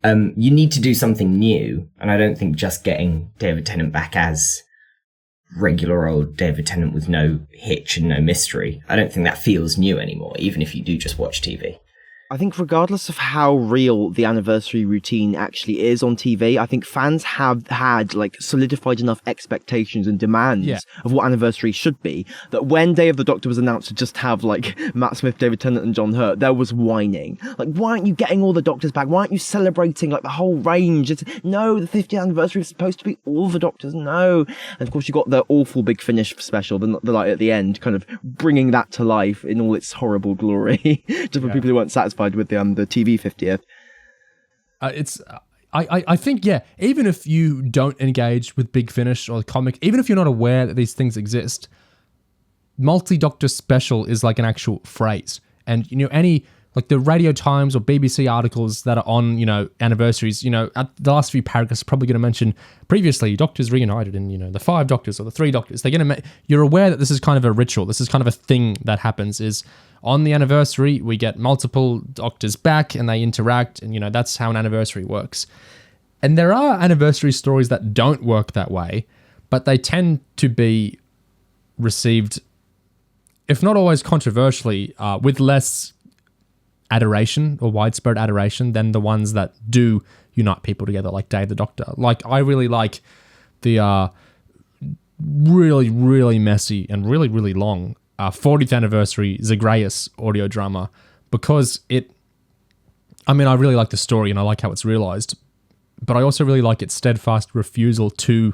You need to do something new, and I don't think just getting David Tennant back as regular old David Tennant with no hitch and no mystery, I don't think that feels new anymore, even if you do just watch TV. I think regardless of how real the anniversary routine actually is on TV, I think fans have had solidified enough expectations and demands of what anniversary should be that when Day of the Doctor was announced to just have Matt Smith, David Tennant and John Hurt, there was whining. Why aren't you getting all the Doctors back? Why aren't you celebrating the whole range? No, the 50th anniversary was supposed to be all the Doctors. No. And of course you got the awful Big Finish special, the light at the end, kind of bringing that to life in all its horrible glory, just for people who weren't satisfied with the TV 50th. I think, even if you don't engage with Big Finish or the comic, even if you're not aware that these things exist, multi-Doctor special is an actual phrase. And, any, the Radio Times or BBC articles that are on, anniversaries, at the last few paragraphs are probably going to mention previously Doctors reunited in, the 5 Doctors or the 3 Doctors. They're going to you're aware that this is kind of a ritual. This is kind of a thing that happens is on the anniversary, we get multiple Doctors back and they interact, and, that's how an anniversary works. And there are anniversary stories that don't work that way, but they tend to be received, if not always controversially, with less adoration or widespread adoration than the ones that do unite people together, like Day of the Doctor. I really like the really, really messy and really, really long 40th Anniversary Zagreus audio drama, because I really like the story and I like how it's realized, but I also really like its steadfast refusal to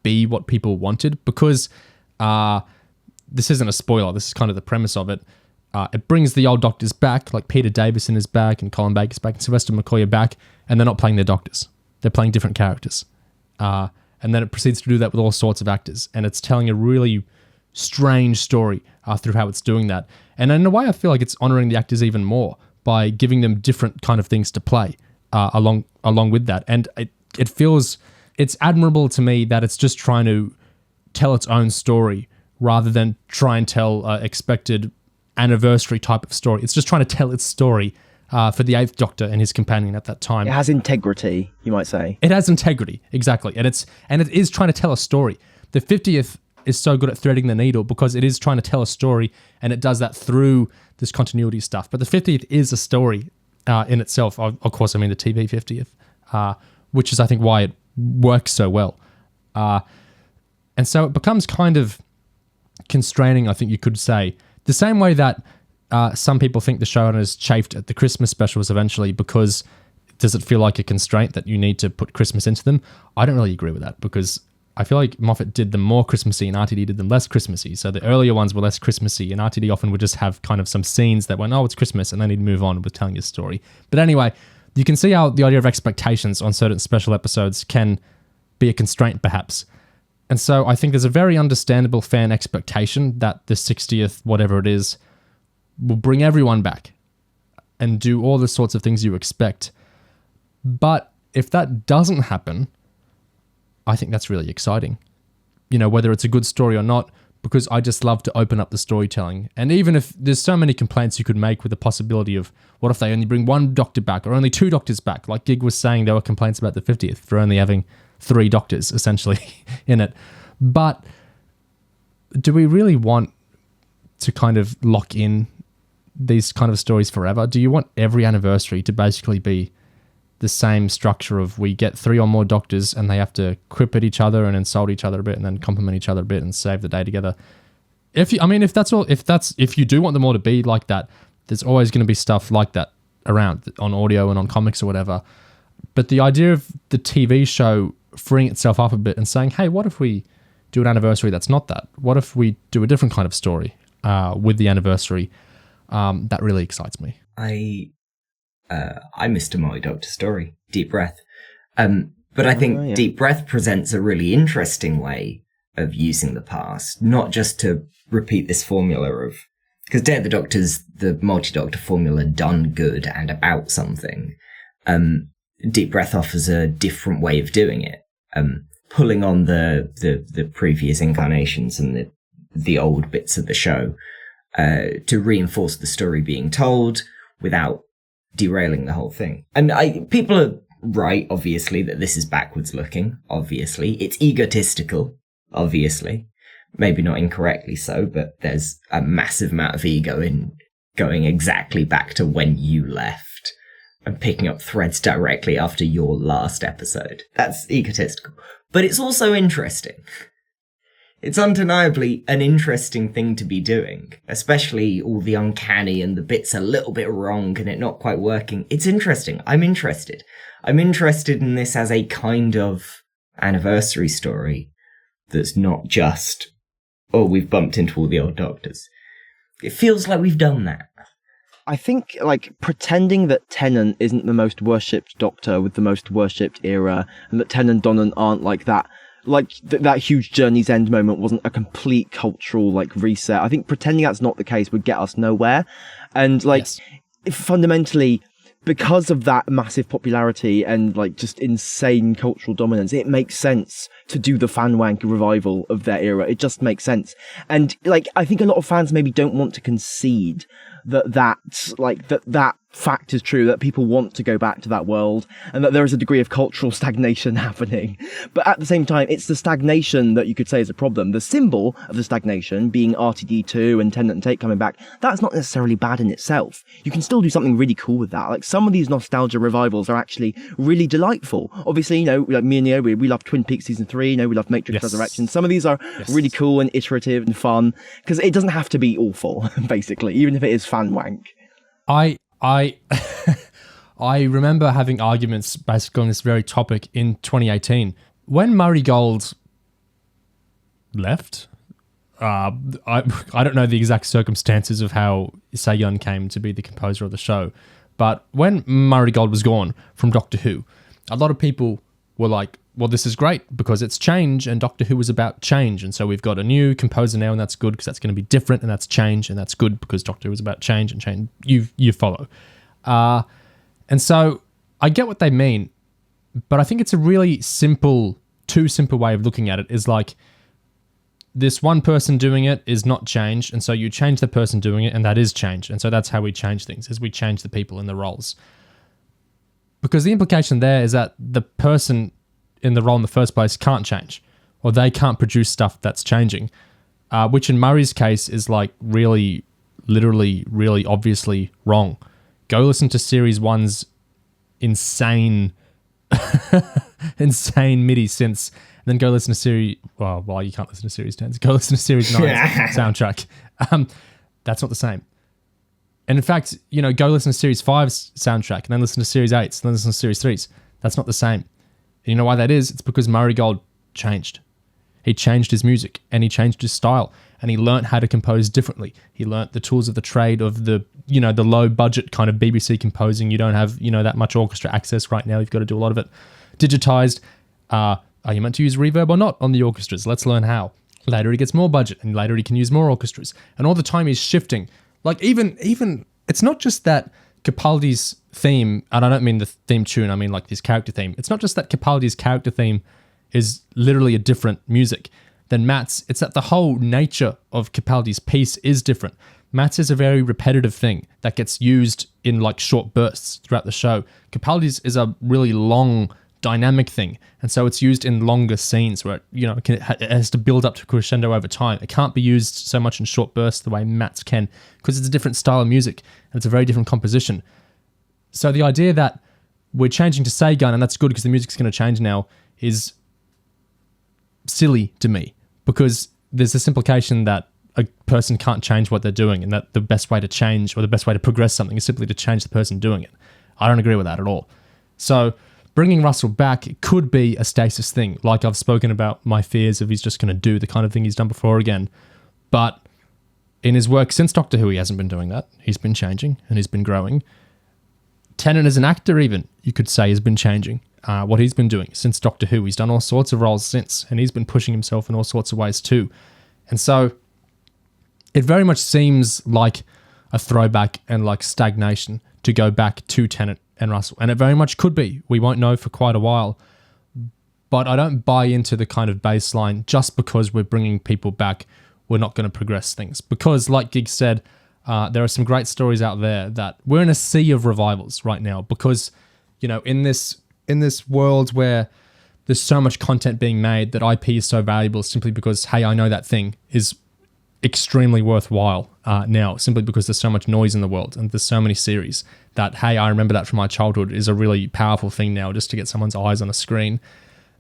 be what people wanted, because this isn't a spoiler, this is kind of the premise of it. It brings the old doctors back, like Peter Davison is back and Colin Baker's back and Sylvester McCoy are back, and they're not playing their doctors. They're playing different characters. And then it proceeds to do that with all sorts of actors, and it's telling a really strange story through how it's doing that. And in a way, I feel like it's honoring the actors even more by giving them different kind of things to play along with that. And it feels, it's admirable to me that it's just trying to tell its own story rather than try and tell expected anniversary type of story. It's just trying to tell its story for the Eighth Doctor and his companion at that time. It has integrity, you might say. It has integrity, exactly. And it is trying to tell a story. The 50th is so good at threading the needle because it is trying to tell a story, and it does that through this continuity stuff. But the 50th is a story in itself. Of course, I mean the TV 50th, which is, I think, why it works so well. And so it becomes kind of constraining, I think you could say. The same way that some people think the showrunners chafed at the Christmas specials eventually because does it feel like a constraint that you need to put Christmas into them? I don't really agree with that, because I feel like Moffat did them more Christmassy and RTD did them less Christmassy. So the earlier ones were less Christmassy, and RTD often would just have kind of some scenes that went, oh, it's Christmas, and then he'd move on with telling his story. But anyway, you can see how the idea of expectations on certain special episodes can be a constraint, perhaps. And so I think there's a very understandable fan expectation that the 60th, whatever it is, will bring everyone back and do all the sorts of things you expect. But if that doesn't happen, I think that's really exciting. You know, whether it's a good story or not, because I just love to open up the storytelling. And even if there's so many complaints you could make with the possibility of what if they only bring one doctor back or only two doctors back? Like Gig was saying, there were complaints about the 50th for only having 3 doctors essentially in it. But do we really want to kind of lock in these kind of stories forever? Do you want every anniversary to basically be the same structure of we get 3 or more doctors and they have to quip at each other and insult each other a bit and then compliment each other a bit and save the day together? If you do want them all to be like that, there's always going to be stuff like that around on audio and on comics or whatever. But the idea of the TV show freeing itself up a bit and saying, hey, what if we do an anniversary that's not that? What if we do a different kind of story with the anniversary? That really excites me. I missed a Molly Doctor story, Deep Breath. But I think Deep Breath presents a really interesting way of using the past, not just to repeat this formula of, because Day of the Doctor's the multi-doctor formula done good and about something. Deep Breath offers a different way of doing it, pulling on the previous incarnations and the old bits of the show to reinforce the story being told without derailing the whole thing. And people are right, obviously, that this is backwards looking, obviously. It's egotistical, obviously. Maybe not incorrectly so, but there's a massive amount of ego in going exactly back to when you left and picking up threads directly after your last episode. That's egotistical. But it's also interesting. It's undeniably an interesting thing to be doing, especially all the uncanny and the bits a little bit wrong and it not quite working. It's interesting. I'm interested. I'm interested in this as a kind of anniversary story that's not just, oh, we've bumped into all the old doctors. It feels like we've done that. I think, like, pretending that Tennant isn't the most worshipped Doctor with the most worshipped era, and that Tennant and Donna aren't like that, like, that huge Journey's End moment wasn't a complete cultural, like, reset. I think pretending that's not the case would get us nowhere. And, like, fundamentally, because of that massive popularity and, like, just insane cultural dominance, it makes sense to do the fan wank revival of their era. It just makes sense. And, like, I think a lot of fans maybe don't want to concede that fact is true, that people want to go back to that world, and that there is a degree of cultural stagnation happening. But at the same time, it's the stagnation that you could say is a problem. The symbol of the stagnation being RTD2 and Tennant and Tate coming back, that's not necessarily bad in itself. You can still do something really cool with that. Like, some of these nostalgia revivals are actually really delightful. Obviously, like me and Neo, we love Twin Peaks Season 3, we love Matrix Resurrection. Some of these are really cool and iterative and fun, because it doesn't have to be awful, basically, even if it is fan wank. I remember having arguments basically on this very topic in 2018. When Murray Gold left, I don't know the exact circumstances of how Se-Yeon came to be the composer of the show, but when Murray Gold was gone from Doctor Who, a lot of people were like, well, this is great because it's change, and Doctor Who was about change, and so we've got a new composer now, and that's good because that's going to be different, and that's change, and that's good because Doctor Who was about change, and change. You follow. And so I get what they mean, but I think it's a really too simple way of looking at it, is like, this one person doing it is not change, and so you change the person doing it, and that is change, and so that's how we change things, is we change the people in the roles. Because the implication there is that the person in the role in the first place can't change, or they can't produce stuff that's changing, which in Murray's case is like really, literally, really obviously wrong. Go listen to Series 1's insane MIDI synths, and then go listen to Series... Well, you can't listen to Series 10's. Go listen to Series 9's soundtrack. That's not the same. And in fact, go listen to Series 5's soundtrack, and then listen to Series 8's, and then listen to Series 3's. That's not the same. And you know why that is? It's because Murray Gold changed. He changed his music, and he changed his style, and he learnt how to compose differently. He learnt the tools of the trade of the low budget kind of BBC composing. You don't have, that much orchestra access right now. You've got to do a lot of it digitized. Are you meant to use reverb or not on the orchestras? Let's learn how. Later he gets more budget, and later he can use more orchestras. And all the time he's shifting. Like, even it's not just that Capaldi's theme, and I don't mean the theme tune, I mean like his character theme. It's not just that Capaldi's character theme is literally a different music than Matt's. It's that the whole nature of Capaldi's piece is different. Matt's is a very repetitive thing that gets used in like short bursts throughout the show. Capaldi's is a really long, dynamic thing, and so it's used in longer scenes where it has to build up to crescendo over time. It can't be used so much in short bursts the way Matt's can, because it's a different style of music and it's a very different composition. So the idea that we're changing to Se-Yeon, and that's good because the music's going to change now, is silly to me, because there's this implication that a person can't change what they're doing, and that the best way to change or the best way to progress something is simply to change the person doing it. I don't agree with that at all. So bringing Russell back, it could be a stasis thing. Like I've spoken about my fears of he's just going to do the kind of thing he's done before again. But in his work since Doctor Who, he hasn't been doing that. He's been changing and he's been growing. Tennant as an actor even, you could say, has been changing. What he's been doing since Doctor Who. He's done all sorts of roles since, and he's been pushing himself in all sorts of ways too. And so it very much seems like a throwback and like stagnation to go back to Tennant and Russell. And it very much could be. We won't know for quite a while. But I don't buy into the kind of baseline just because we're bringing people back, we're not going to progress things. Because like Gig said, there are some great stories out there that we're in a sea of revivals right now, because, in this world where there's so much content being made, that IP is so valuable simply because, hey, I know that thing is extremely worthwhile now, simply because there's so much noise in the world and there's so many series that, hey, I remember that from my childhood, is a really powerful thing now just to get someone's eyes on a screen.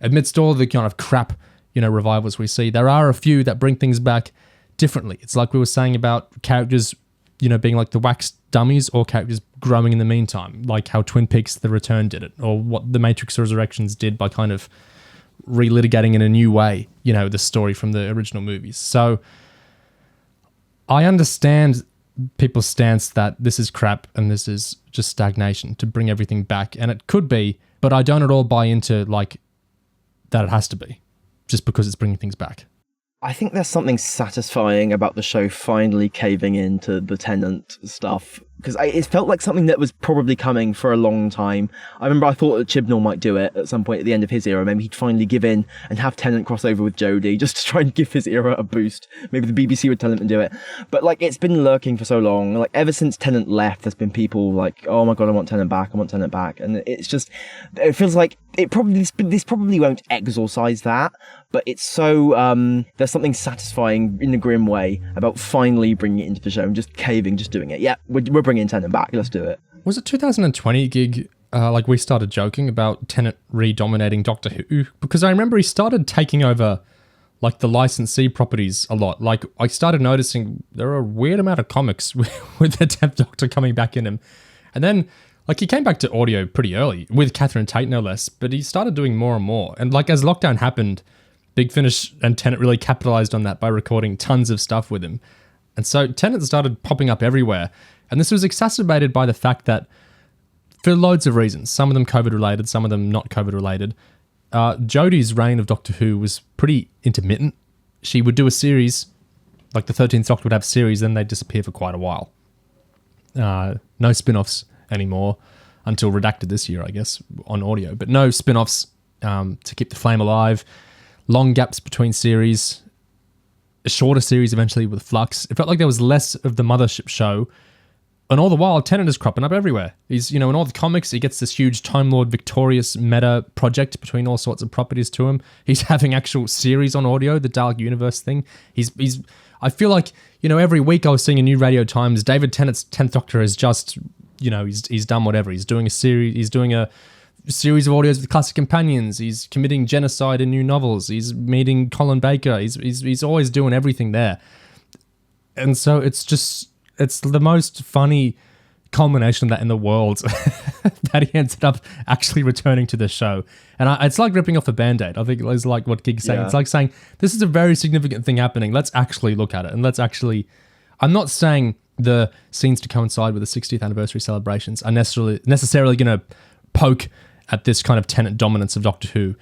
Amidst all the kind of crap, revivals we see, there are a few that bring things back differently. It's like we were saying about characters, being like the wax dummies, or characters growing in the meantime, like how Twin Peaks The Return did it, or what the Matrix Resurrections did by kind of relitigating in a new way, the story from the original movies. So I understand people's stance that this is crap and this is just stagnation to bring everything back, and it could be, but I don't at all buy into like that it has to be just because it's bringing things back. I think there's something satisfying about the show finally caving into the Tennant stuff, because it felt like something that was probably coming for a long time. I remember I thought that Chibnall might do it at some point at the end of his era. Maybe he'd finally give in and have Tennant cross over with Jodie, just to try and give his era a boost. Maybe the BBC would tell him to do it. But like, it's been lurking for so long. Like, ever since Tennant left, there's been people like, oh my god, I want Tennant back, I want Tennant back. And it's just, it feels like this probably won't exorcise that, but it's so, there's something satisfying in a grim way about finally bringing it into the show and just caving, just doing it. Yeah, we're bringing Tennant back, let's do it. Was it 2020 gig, like we started joking about Tennant re-dominating Doctor Who? Because I remember he started taking over like the licensee properties a lot. Like, I started noticing there are a weird amount of comics with the 10th Doctor coming back in him. And then, like, he came back to audio pretty early, with Catherine Tate no less, but he started doing more and more. And like, as lockdown happened, Big Finish and Tennant really capitalized on that by recording tons of stuff with him. And so Tennant started popping up everywhere. And this was exacerbated by the fact that, for loads of reasons, some of them COVID-related, some of them not COVID-related, Jodie's reign of Doctor Who was pretty intermittent. She would do a series, like the 13th Doctor would have a series, then they'd disappear for quite a while. No spin-offs anymore, until Redacted this year, I guess, on audio. But no spin-offs to keep the flame alive. Long gaps between series. A shorter series eventually with Flux. It felt like there was less of the mothership show. And all the while, Tennant is cropping up everywhere. He's, in all the comics, he gets this huge Time Lord Victorious meta project between all sorts of properties to him. He's having actual series on audio, the Dark Universe thing. I feel like, every week I was seeing a new Radio Times, David Tennant's 10th Doctor is just, he's done whatever. He's doing a series of audios with classic companions. He's committing genocide in new novels. He's meeting Colin Baker. He's always doing everything there. And so it's the most funny culmination of that in the world that he ended up actually returning to the show. And it's like ripping off a Band-Aid. I think it's like what Gig's saying. Yeah. It's like saying, this is a very significant thing happening. Let's actually look at it. And I'm not saying the scenes to coincide with the 60th anniversary celebrations are necessarily going to poke at this kind of Tennant dominance of Doctor Who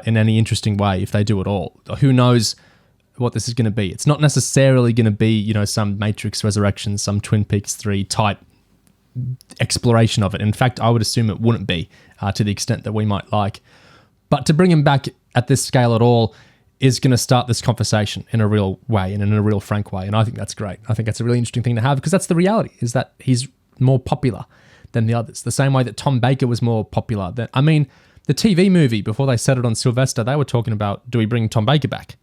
in any interesting way, if they do at all. Who knows what this is going to be? It's not necessarily going to be, some Matrix Resurrection, some Twin Peaks 3 type exploration of it. In fact, I would assume it wouldn't be to the extent that we might like. But to bring him back at this scale at all is going to start this conversation in a real way and in a real frank way. And I think that's great. I think that's a really interesting thing to have, because that's the reality, is that he's more popular than the others. The same way that Tom Baker was more popular. The TV movie, before they set it on Sylvester, they were talking about, do we bring Tom Baker back?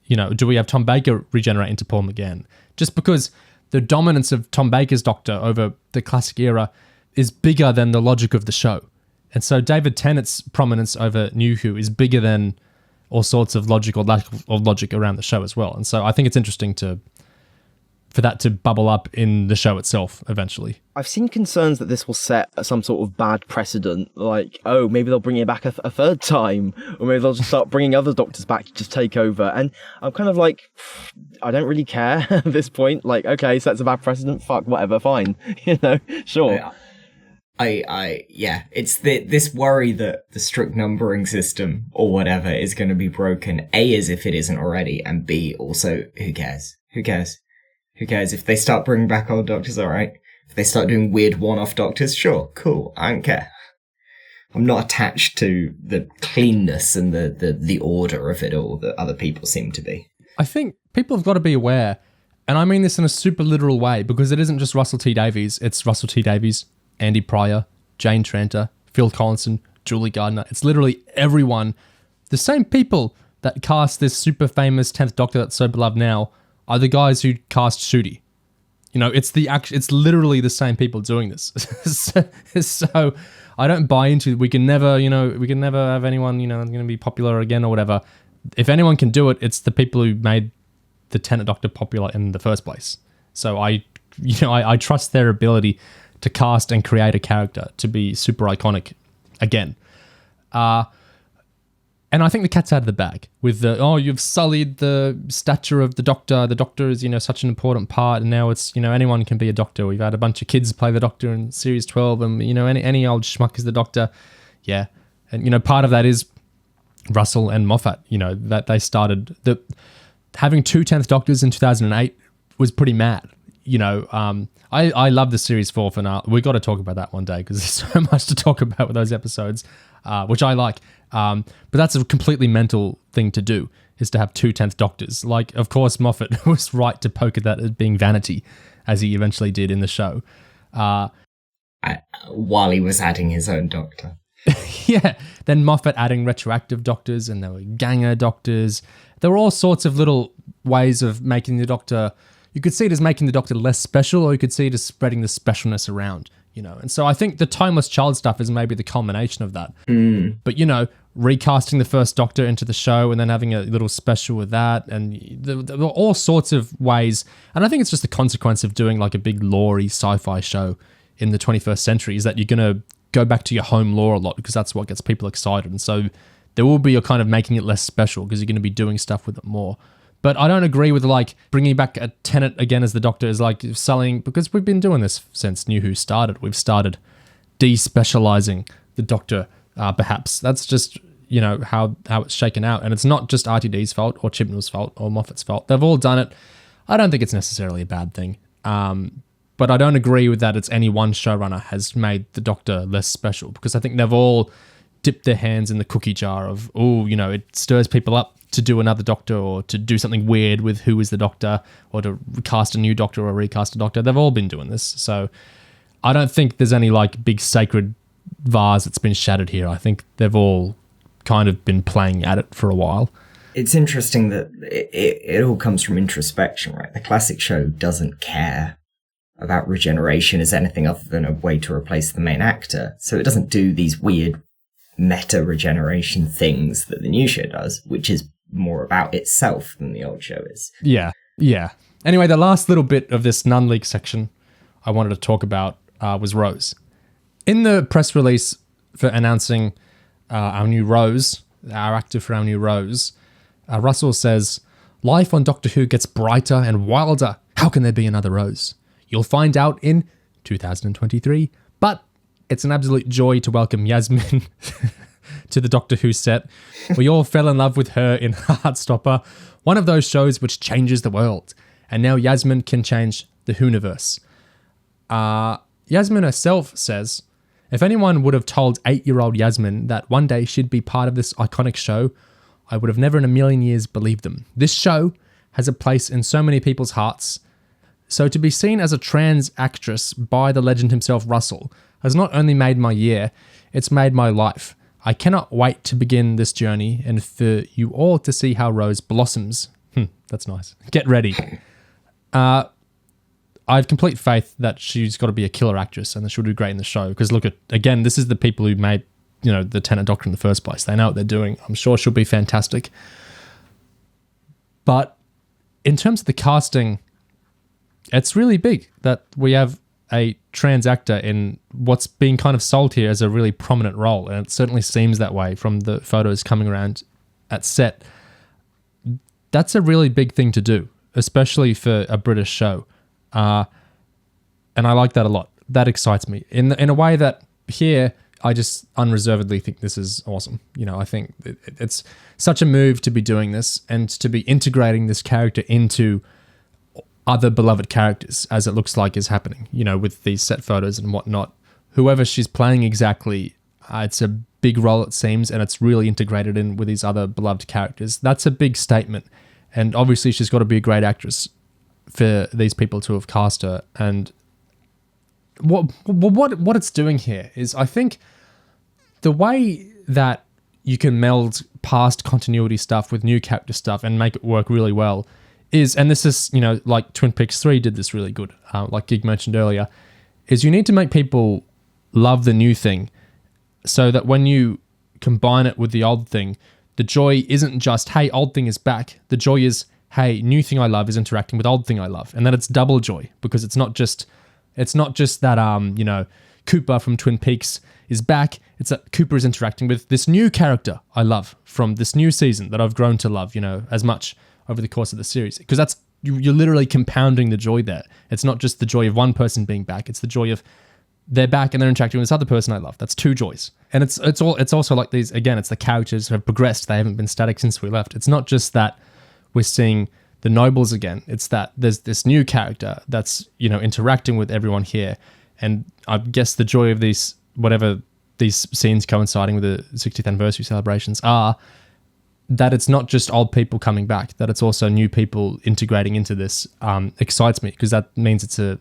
Do we have Tom Baker regenerate into Paul McGann? Just because the dominance of Tom Baker's Doctor over the classic era is bigger than the logic of the show. And so David Tennant's prominence over New Who is bigger than all sorts of logic or lack of logic around the show as well. And so I think it's interesting for that to bubble up in the show itself eventually. I've seen concerns that this will set some sort of bad precedent, like, oh, maybe they'll bring it back a third time, or maybe they'll just start bringing other Doctors back to just take over. And I'm kind of like, I don't really care at this point. Like, okay, so that's a bad precedent, fuck, whatever, fine. Sure. Yeah, it's this worry that the strict numbering system or whatever is going to be broken, A, as if it isn't already, and B, also, who cares? Who cares? Who cares? If they start bringing back old Doctors, all right. If they start doing weird one-off Doctors, sure, cool, I don't care. I'm not attached to the cleanness and the order of it all that other people seem to be. I think people have got to be aware, and I mean this in a super literal way, because it isn't just Russell T Davies, it's Russell T Davies, Andy Pryor, Jane Tranter, Phil Collinson, Julie Gardner. It's literally everyone. The same people that cast this super famous 10th Doctor that's so beloved now are the guys who cast Shooty. It's literally the same people doing this. So I don't buy into we can never have anyone, going to be popular again or whatever. If anyone can do it, it's the people who made the Tennant Doctor popular in the first place. So I trust their ability to cast and create a character to be super iconic again. And I think the cat's out of the bag with you've sullied the stature of the Doctor. The Doctor is, such an important part, and now it's, anyone can be a Doctor. We've had a bunch of kids play the Doctor in Series 12, and, any old schmuck is the Doctor. Yeah. And, part of that is Russell and Moffat, that they started having two 10th Doctors in 2008 was pretty mad. You know, I love the series 4 finale. We got to talk about that one day because there's so much to talk about with those episodes, which I like. But that's a completely mental thing to do, is to have two 10th Doctors. Like, of course, Moffat was right to poke at that as being vanity, as he eventually did in the show. While he was adding his own Doctor. Yeah. Then Moffat adding retroactive Doctors, and there were ganger Doctors. There were all sorts of little ways of making the Doctor... You could see it as making the Doctor less special, or you could see it as spreading the specialness around, you know. And so I think the Timeless Child stuff is maybe the culmination of that. But, you know, recasting the first Doctor into the show and then having a little special with that, and there were all sorts of ways. And I think it's just the consequence of doing like a big lore-y sci-fi show in the 21st century, is that you're going to go back to your home lore a lot because that's what gets people excited. And so there will be a kind of making it less special because you're going to be doing stuff with it more. But I don't agree with like bringing back a Tennant again as the Doctor is like selling, because we've been doing this since New Who started. We've started despecializing the Doctor, perhaps. That's just, you know, how it's shaken out. And it's not just RTD's fault or Chibnall's fault or Moffat's fault. They've all done it. I don't think it's necessarily a bad thing. But I don't agree with that it's any one showrunner has made the Doctor less special, because I think they've all dipped their hands in the cookie jar of, oh, you know, it stirs people up to do another Doctor or to do something weird with who is the Doctor or to cast a new Doctor or recast a Doctor. They've all been doing this. So I don't think there's any like big sacred vase that's been shattered here. I think they've all kind of been playing at it for a while. It's interesting that it all comes from introspection, right? The classic show doesn't care about regeneration as anything other than a way to replace the main actor. So it doesn't do these weird meta regeneration things that the new show does, which is more about itself than the old show is. Yeah. Anyway, the last little bit of this non-leak section I wanted to talk about was Rose. In the press release for announcing our new Rose, our actor for our new Rose, Russell says, "Life on Doctor Who gets brighter and wilder. How can there be another Rose? You'll find out in 2023, but it's an absolute joy to welcome Yasmin to the Doctor Who set. We all fell in love with her in Heartstopper, one of those shows which changes the world. And now Yasmin can change the Whoniverse." Yasmin herself says, "If anyone would have told 8-year-old Yasmin that one day she'd be part of this iconic show, I would have never in a million years believed them. This show has a place in so many people's hearts. So to be seen as a trans actress by the legend himself, Russell, has not only made my year, it's made my life. I cannot wait to begin this journey and for you all to see how Rose blossoms." That's nice. Get ready. I have complete faith that she's got to be a killer actress and that she'll do great in the show. Because look at, again, this is the people who made, you know, the Tennant Doctor in the first place. They know what they're doing. I'm sure she'll be fantastic. But in terms of the casting, it's really big that we have a trans actor in what's being kind of sold here as a really prominent role. And it certainly seems that way from the photos coming around at set. That's a really big thing to do, especially for a British show. And I like that a lot. That excites me in a way that here, I just unreservedly think this is awesome. You know, I think it's such a move to be doing this and to be integrating this character into other beloved characters, as it looks like is happening, you know, with these set photos and whatnot. Whoever she's playing exactly, it's a big role, it seems, and it's really integrated in with these other beloved characters. That's a big statement. And obviously she's got to be a great actress for these people to have cast her. And what it's doing here is, I think the way that you can meld past continuity stuff with new character stuff and make it work really well is, and this is, you know, like Twin Peaks 3 did this really good, like Gig mentioned earlier, is you need to make people love the new thing so that when you combine it with the old thing, the joy isn't just, hey, old thing is back. The joy is, hey, new thing I love is interacting with old thing I love. And then it's double joy, because it's not just that, you know, Cooper from Twin Peaks is back. It's that Cooper is interacting with this new character I love from this new season that I've grown to love, you know, as much over the course of the series. Because that's, you're literally compounding the joy there. It's not just the joy of one person being back. It's the joy of they're back and they're interacting with this other person I love. That's two joys. And it's also like these, again, it's the characters have progressed. They haven't been static since we left. It's not just that we're seeing the nobles again. It's that there's this new character that's, you know, interacting with everyone here. And I guess the joy of these, whatever these scenes coinciding with the 60th anniversary celebrations are, that it's not just old people coming back, that it's also new people integrating into this, excites me, because that means it's a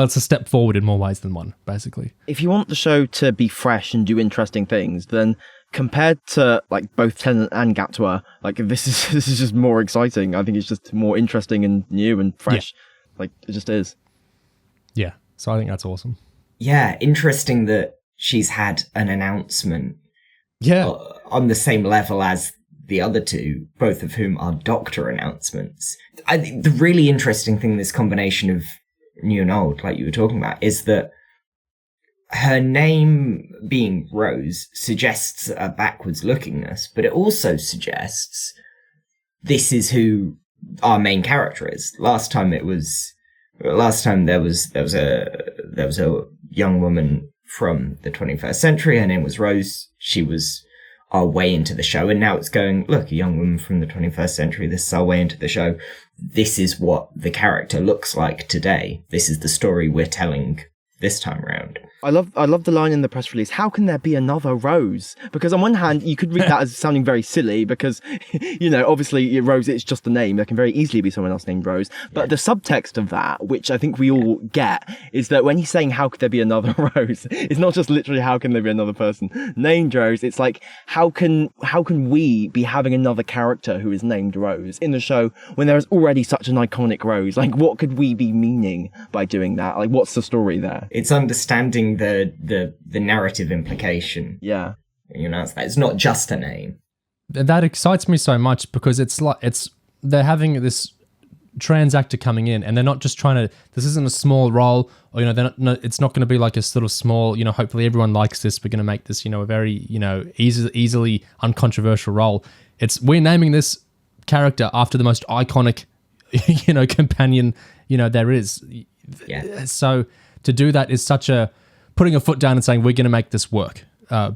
step forward in more ways than one, basically. If you want the show to be fresh and do interesting things, then compared to like both Tennant and Gatwa, like this is just more exciting. I think it's just more interesting and new and fresh. Yeah. Like it just is. Yeah. So I think that's awesome. Yeah, interesting that she's had an announcement. Yeah. On the same level as the other two, both of whom are Doctor announcements. I think the really interesting thing, this combination of new and old, like you were talking about, is that her name being Rose suggests a backwards lookingness, but it also suggests this is who our main character is. Last time there was a young woman from the 21st century. Her name was Rose. She was our way into the show, and now it's going, look, a young woman from the 21st century. This is our way into the show. This is what the character looks like today. This is the story we're telling this time around. I love the line in the press release, how can there be another Rose? Because on one hand, you could read that as sounding very silly because, you know, obviously Rose, it's just a name. There can very easily be someone else named Rose. But the subtext of that, which I think we all get, is that when he's saying, how could there be another Rose? It's not just literally, how can there be another person named Rose? It's like, how can we be having another character who is named Rose in the show when there is already such an iconic Rose? Like, what could we be meaning by doing that? Like, what's the story there? It's understanding the narrative implication. Yeah. You know, it's not just a name. That excites me so much because they're having this trans actor coming in, and they're not just trying to, this isn't a small role, or, you know, it's not going to be like a sort of small, you know, hopefully everyone likes this, we're going to make this, you know, a very, you know, easily uncontroversial role. We're naming this character after the most iconic, you know, companion, you know, there is. Yeah. So to do that is such a putting a foot down and saying, we're going to make this work.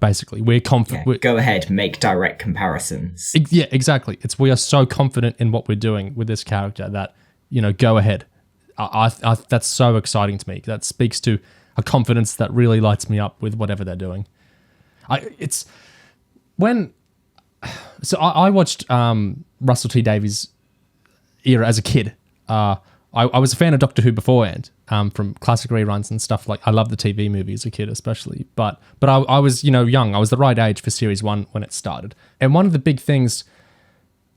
Basically, we're confident. Yeah, go ahead, make direct comparisons. Yeah, exactly. We are so confident in what we're doing with this character that, you know, go ahead. I that's so exciting to me. That speaks to a confidence that really lights me up with whatever they're doing. I watched Russell T Davies' era as a kid. I was a fan of Doctor Who beforehand, from classic reruns and stuff. Like, I love the TV movie as a kid, especially. But I was, you know, young. I was the right age for Series 1 when it started. And one of the big things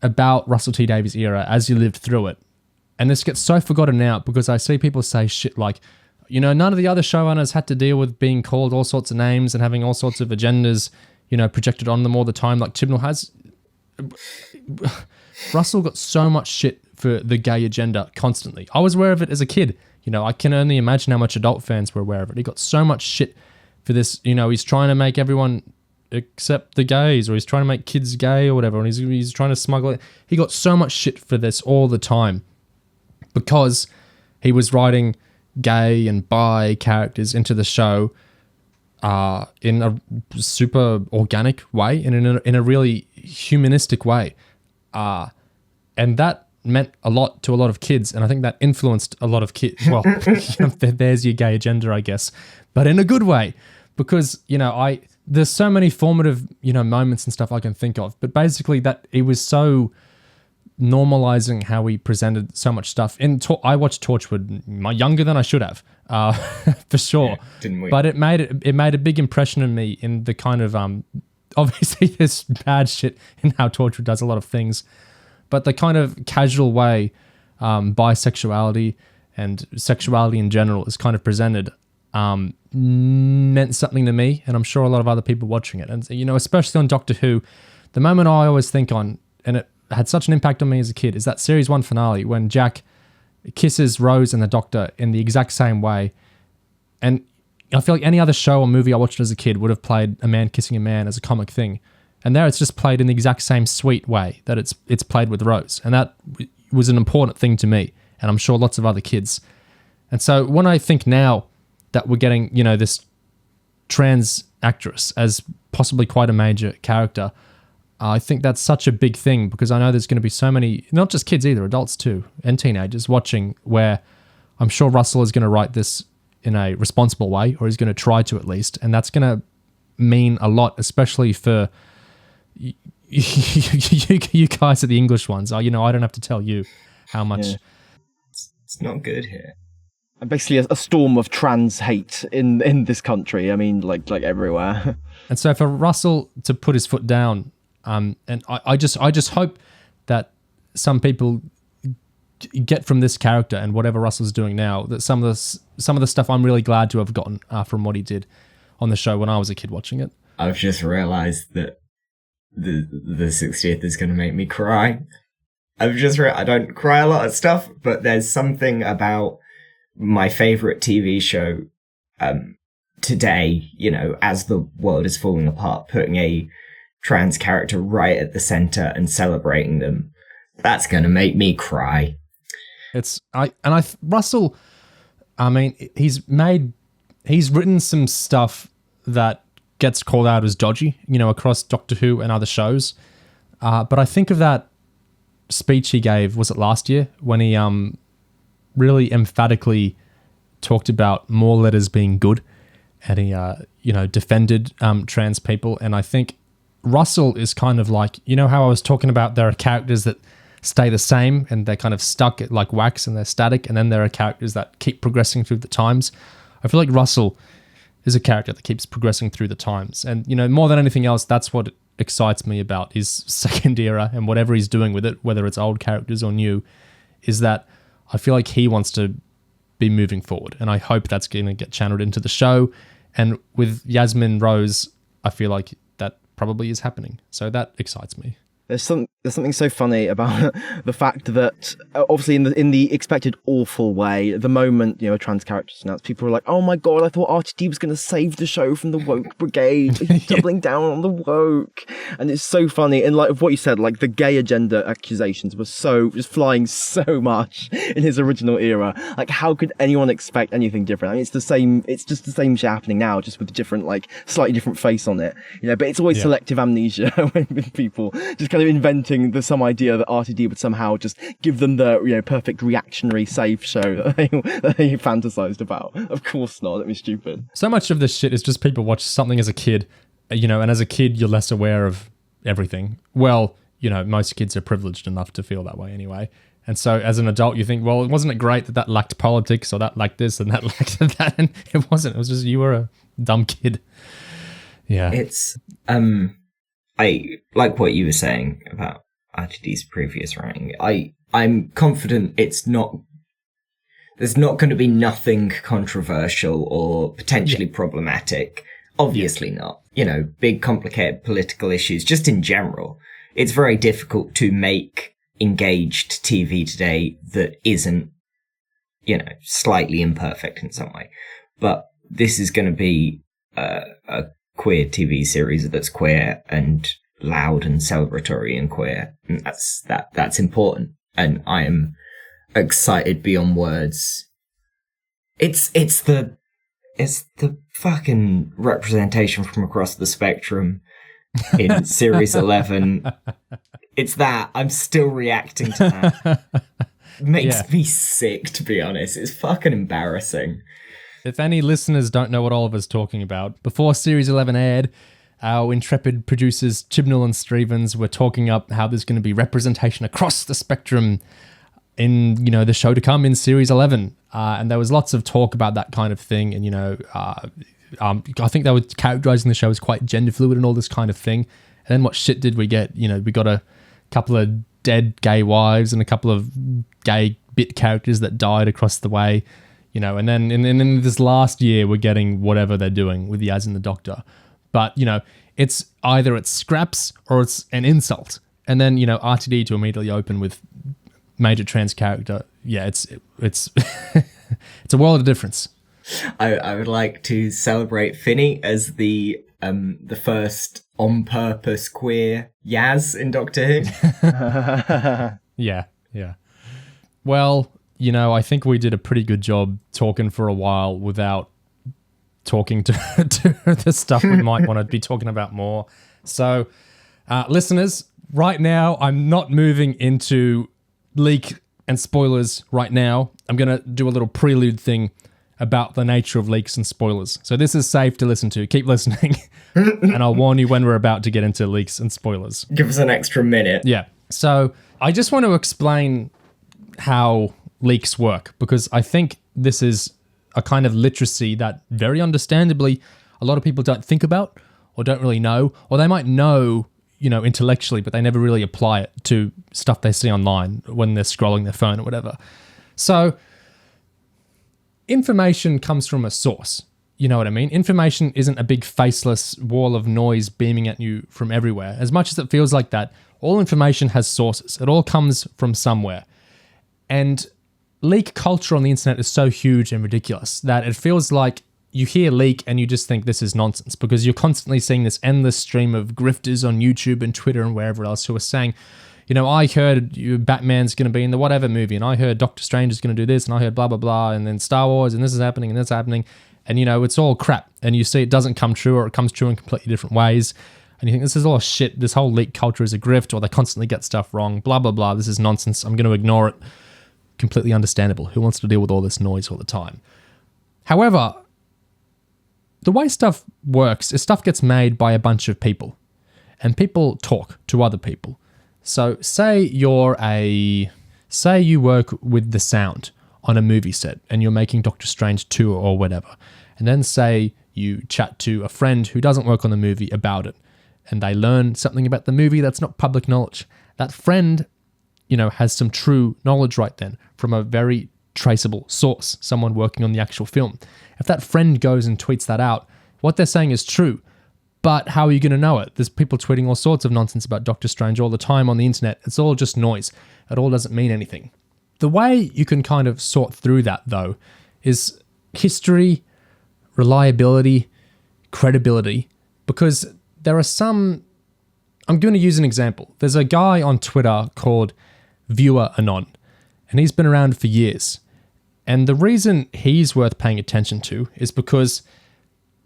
about Russell T Davies' era, as you lived through it, and this gets so forgotten now because I see people say shit like, you know, none of the other showrunners had to deal with being called all sorts of names and having all sorts of agendas, you know, projected on them all the time like Chibnall has. Russell got so much shit for the gay agenda constantly. I was aware of it as a kid. You know, I can only imagine how much adult fans were aware of it. He got so much shit for this. You know, he's trying to make everyone accept the gays, or he's trying to make kids gay or whatever, and he's trying to smuggle it. He got so much shit for this all the time because he was writing gay and bi characters into the show in a super organic way and in a really humanistic way. And that meant a lot to a lot of kids, and I think that influenced a lot of kids. Well, you know, there's your gay agenda, I guess, but in a good way, because, you know, there's so many formative, you know, moments and stuff I can think of, but basically that it was so normalizing how he presented so much stuff. I watched Torchwood younger than I should have, for sure. Yeah, didn't we? But it made a big impression on me in the kind of obviously there's bad shit in how Torchwood does a lot of things, but the kind of casual way bisexuality and sexuality in general is kind of presented meant something to me, and I'm sure a lot of other people watching it. And, you know, especially on Doctor Who, the moment I always think on, and it had such an impact on me as a kid, is that Series 1 finale when Jack kisses Rose and the Doctor in the exact same way. And I feel like any other show or movie I watched as a kid would have played a man kissing a man as a comic thing. And there it's just played in the exact same sweet way that it's played with Rose. And that was an important thing to me, and I'm sure lots of other kids. And so when I think now that we're getting, you know, this trans actress as possibly quite a major character, I think that's such a big thing because I know there's going to be so many, not just kids either, adults too, and teenagers watching, where I'm sure Russell is going to write this in a responsible way, or he's going to try to at least, and that's going to mean a lot, especially for you guys are the English ones. I don't have to tell you how much. Yeah. It's not good here. And basically a storm of trans hate in this country. I mean, like everywhere. And so for Russell to put his foot down, and I just hope that some people get from this character and whatever Russell's doing now, that some of the stuff I'm really glad to have gotten from what he did on the show when I was a kid watching it. I've just realised that the 60th is going to make me cry. I don't cry a lot at stuff, but there's something about my favourite TV show today, as the world is falling apart, putting a trans character right at the centre and celebrating them. That's going to make me cry. Russell, I mean, he's written some stuff that gets called out as dodgy, across Doctor Who and other shows. But I think of that speech he gave, was it last year, when he really emphatically talked about more letters being good, and he defended trans people. And I think Russell is kind of like, how I was talking about there are characters that stay the same and they're kind of stuck like wax and they're static, and then there are characters that keep progressing through the times. I feel like Russell is a character that keeps progressing through the times, and more than anything else, that's what excites me about his second era and whatever he's doing with it, whether it's old characters or new, is that I feel like he wants to be moving forward, and I hope that's going to get channeled into the show. And with Yasmin Rose, I feel like that probably is happening, so that excites me. There's something so funny about the fact that obviously in the expected awful way, the moment a trans character is announced, people are like, "Oh my god, I thought RTD was going to save the show from the woke brigade. He's doubling down on the woke," and it's so funny. And like of what you said, like the gay agenda accusations were just flying so much in his original era. Like, how could anyone expect anything different? I mean, it's the same. It's just the same shit happening now, just with a different, slightly different face on it. But it's always selective amnesia with people just kind of inventing some idea that RTD would somehow just give them the perfect reactionary safe show that they fantasized about. Of course not. That'd be stupid. So much of this shit is just people watch something as a kid, and as a kid you're less aware of everything. Well, most kids are privileged enough to feel that way anyway. And so as an adult you think, well, wasn't it great that lacked politics, or that lacked this and that lacked that? And it wasn't. It was just you were a dumb kid. Yeah. It's I like what you were saying about RTD's previous writing. I'm confident there's not going to be nothing controversial or potentially problematic. Obviously not. Big complicated political issues, just in general. It's very difficult to make engaged TV today that isn't, slightly imperfect in some way. But this is going to be a queer TV series that's queer and loud and celebratory and queer, and that's important, and I am excited beyond words. It's the fucking representation from across the spectrum in series 11. It's that. I'm still reacting to that. It makes me sick, to be honest. It's fucking embarrassing. If any listeners don't know what Oliver's talking about, before Series 11 aired, our intrepid producers Chibnall and Stevens were talking up how there's going to be representation across the spectrum in, the show to come in Series 11. And there was lots of talk about that kind of thing. And, I think they were characterizing the show as quite gender fluid and all this kind of thing. And then what shit did we get? We got a couple of dead gay wives and a couple of gay bit characters that died across the way. And then in this last year, we're getting whatever they're doing with Yaz and the Doctor. But, it's either it's scraps or it's an insult. And then, RTD to immediately open with major trans character. Yeah, it's it's a world of difference. I would like to celebrate Finney as the first on-purpose queer Yaz in Doctor Who. Yeah. Well, I think we did a pretty good job talking for a while without talking to the stuff we might want to be talking about more. So Listeners, right now, I'm not moving into leak and spoilers right now. I'm going to do a little prelude thing about the nature of leaks and spoilers. So this is safe to listen to. Keep listening. And I'll warn you when we're about to get into leaks and spoilers. Give us an extra minute. Yeah. So I just want to explain how leaks work, because I think this is a kind of literacy that very understandably a lot of people don't think about or don't really know, or they might know, intellectually, but they never really apply it to stuff they see online when they're scrolling their phone or whatever. So information comes from a source. You know what I mean? Information isn't a big faceless wall of noise beaming at you from everywhere. As much as it feels like that, all information has sources. It all comes from somewhere. And leak culture on the internet is so huge and ridiculous that it feels like you hear leak and you just think this is nonsense, because you're constantly seeing this endless stream of grifters on YouTube and Twitter and wherever else who are saying, I heard Batman's going to be in the whatever movie, and I heard Doctor Strange is going to do this, and I heard blah, blah, blah, and then Star Wars, and this is happening, and that's happening. And, it's all crap. And you see it doesn't come true, or it comes true in completely different ways. And you think, this is all shit. This whole leak culture is a grift, or they constantly get stuff wrong, blah, blah, blah. This is nonsense. I'm going to ignore it. Completely understandable. Who wants to deal with all this noise all the time? However, the way stuff works is stuff gets made by a bunch of people, and people talk to other people. So say you work with the sound on a movie set and you're making Doctor Strange 2 or whatever. And then say you chat to a friend who doesn't work on the movie about it, and they learn something about the movie that's not public knowledge. That friend, has some true knowledge right then from a very traceable source, someone working on the actual film. If that friend goes and tweets that out, what they're saying is true. But how are you going to know it? There's people tweeting all sorts of nonsense about Doctor Strange all the time on the internet. It's all just noise. It all doesn't mean anything. The way you can kind of sort through that, though, is history, reliability, credibility, because there are some... I'm going to use an example. There's a guy on Twitter called Viewer Anon, and he's been around for years. And the reason he's worth paying attention to is because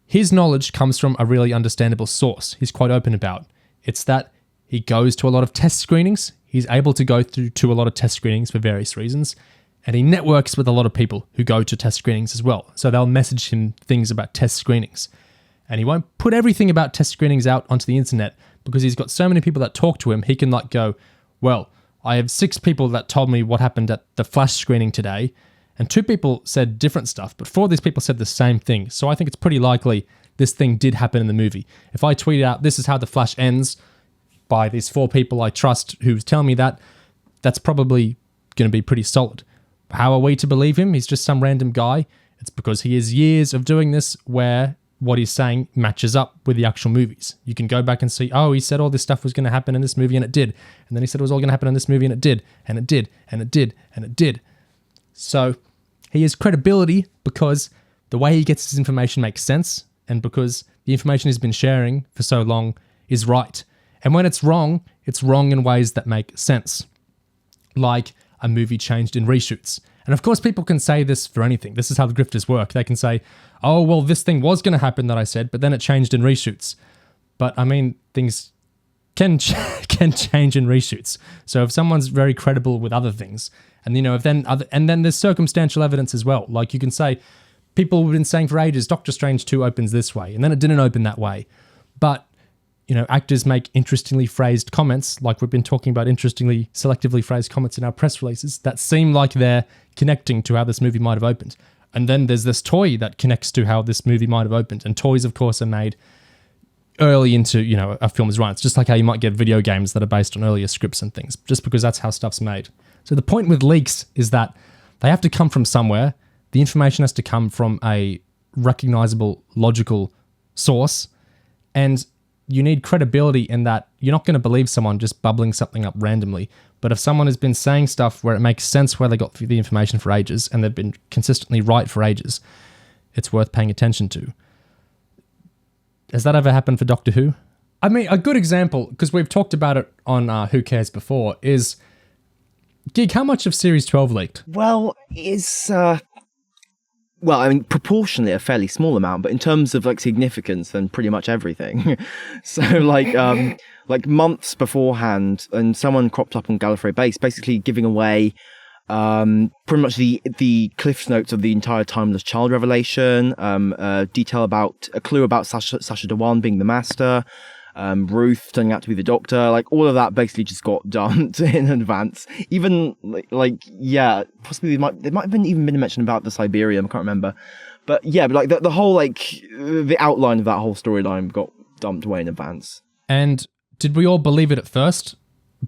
his knowledge comes from a really understandable source he's quite open about. It's that he goes to a lot of test screenings. He's able to go through to a lot of test screenings for various reasons. And he networks with a lot of people who go to test screenings as well. So they'll message him things about test screenings. And he won't put everything about test screenings out onto the internet, because he's got so many people that talk to him. He can go, well, I have 6 people that told me what happened at the Flash screening today, and 2 people said different stuff, but 4 of these people said the same thing. So I think it's pretty likely this thing did happen in the movie. If I tweet out, this is how the Flash ends, by these 4 people I trust who's telling me that, that's probably going to be pretty solid. How are we to believe him? He's just some random guy. It's because he has years of doing this where what he's saying matches up with the actual movies. You can go back and see, he said all this stuff was going to happen in this movie and it did. And then he said it was all going to happen in this movie and it did. And it did. And it did. And it did. So he has credibility because the way he gets his information makes sense, and because the information he's been sharing for so long is right. And when it's wrong in ways that make sense. Like a movie changed in reshoots. And of course, people can say this for anything. This is how the grifters work. They can say, this thing was going to happen that I said, but then it changed in reshoots. But things can change in reshoots. So if someone's very credible with other things, and then there's circumstantial evidence as well. Like you can say, people have been saying for ages, Doctor Strange 2 opens this way, and then it didn't open that way. But actors make interestingly phrased comments, like we've been talking about interestingly, selectively phrased comments in our press releases that seem like they're connecting to how this movie might have opened. And then there's this toy that connects to how this movie might have opened. And toys, of course, are made early into, a film's run. It's just like how you might get video games that are based on earlier scripts and things, just because that's how stuff's made. So the point with leaks is that they have to come from somewhere. The information has to come from a recognizable, logical source. And you need credibility in that you're not going to believe someone just bubbling something up randomly. But if someone has been saying stuff where it makes sense where they got the information for ages, and they've been consistently right for ages, it's worth paying attention to. Has that ever happened for Doctor Who? I mean, a good example, because we've talked about it on Who Cares before, is... Gig, how much of Series 12 leaked? Well, it's well, I mean, proportionally a fairly small amount, but in terms of like significance, then pretty much everything. So like months beforehand, and someone cropped up on Gallifrey Base, basically giving away pretty much the cliff notes of the entire Timeless Child revelation, detail about a clue about Sacha Dhawan being the Master, Ruth turning out to be the Doctor, like all of that basically just got dumped in advance. Even possibly they might have even been mentioned about the Siberium, I can't remember, but yeah, but like the whole like the outline of that whole storyline got dumped away in advance. And did we all believe it at first,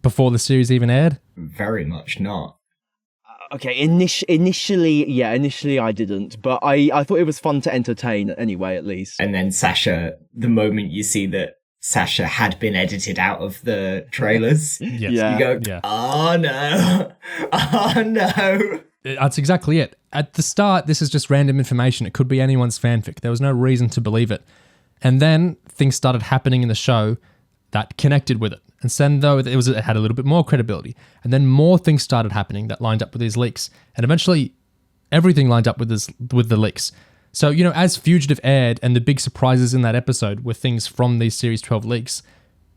before the series even aired? Very much not. Okay, initially I didn't, but I thought it was fun to entertain anyway, at least. And then Sacha, the moment you see that Sacha had been edited out of the trailers, Yes. you go, oh no, oh no. That's exactly it. At the start, this is just random information. It could be anyone's fanfic. There was no reason to believe it. And then things started happening in the show that connected with it. And then, though, it had a little bit more credibility. And then more things started happening that lined up with these leaks. And eventually, everything lined up with the leaks. So, as Fugitive aired and the big surprises in that episode were things from these Series 12 leaks,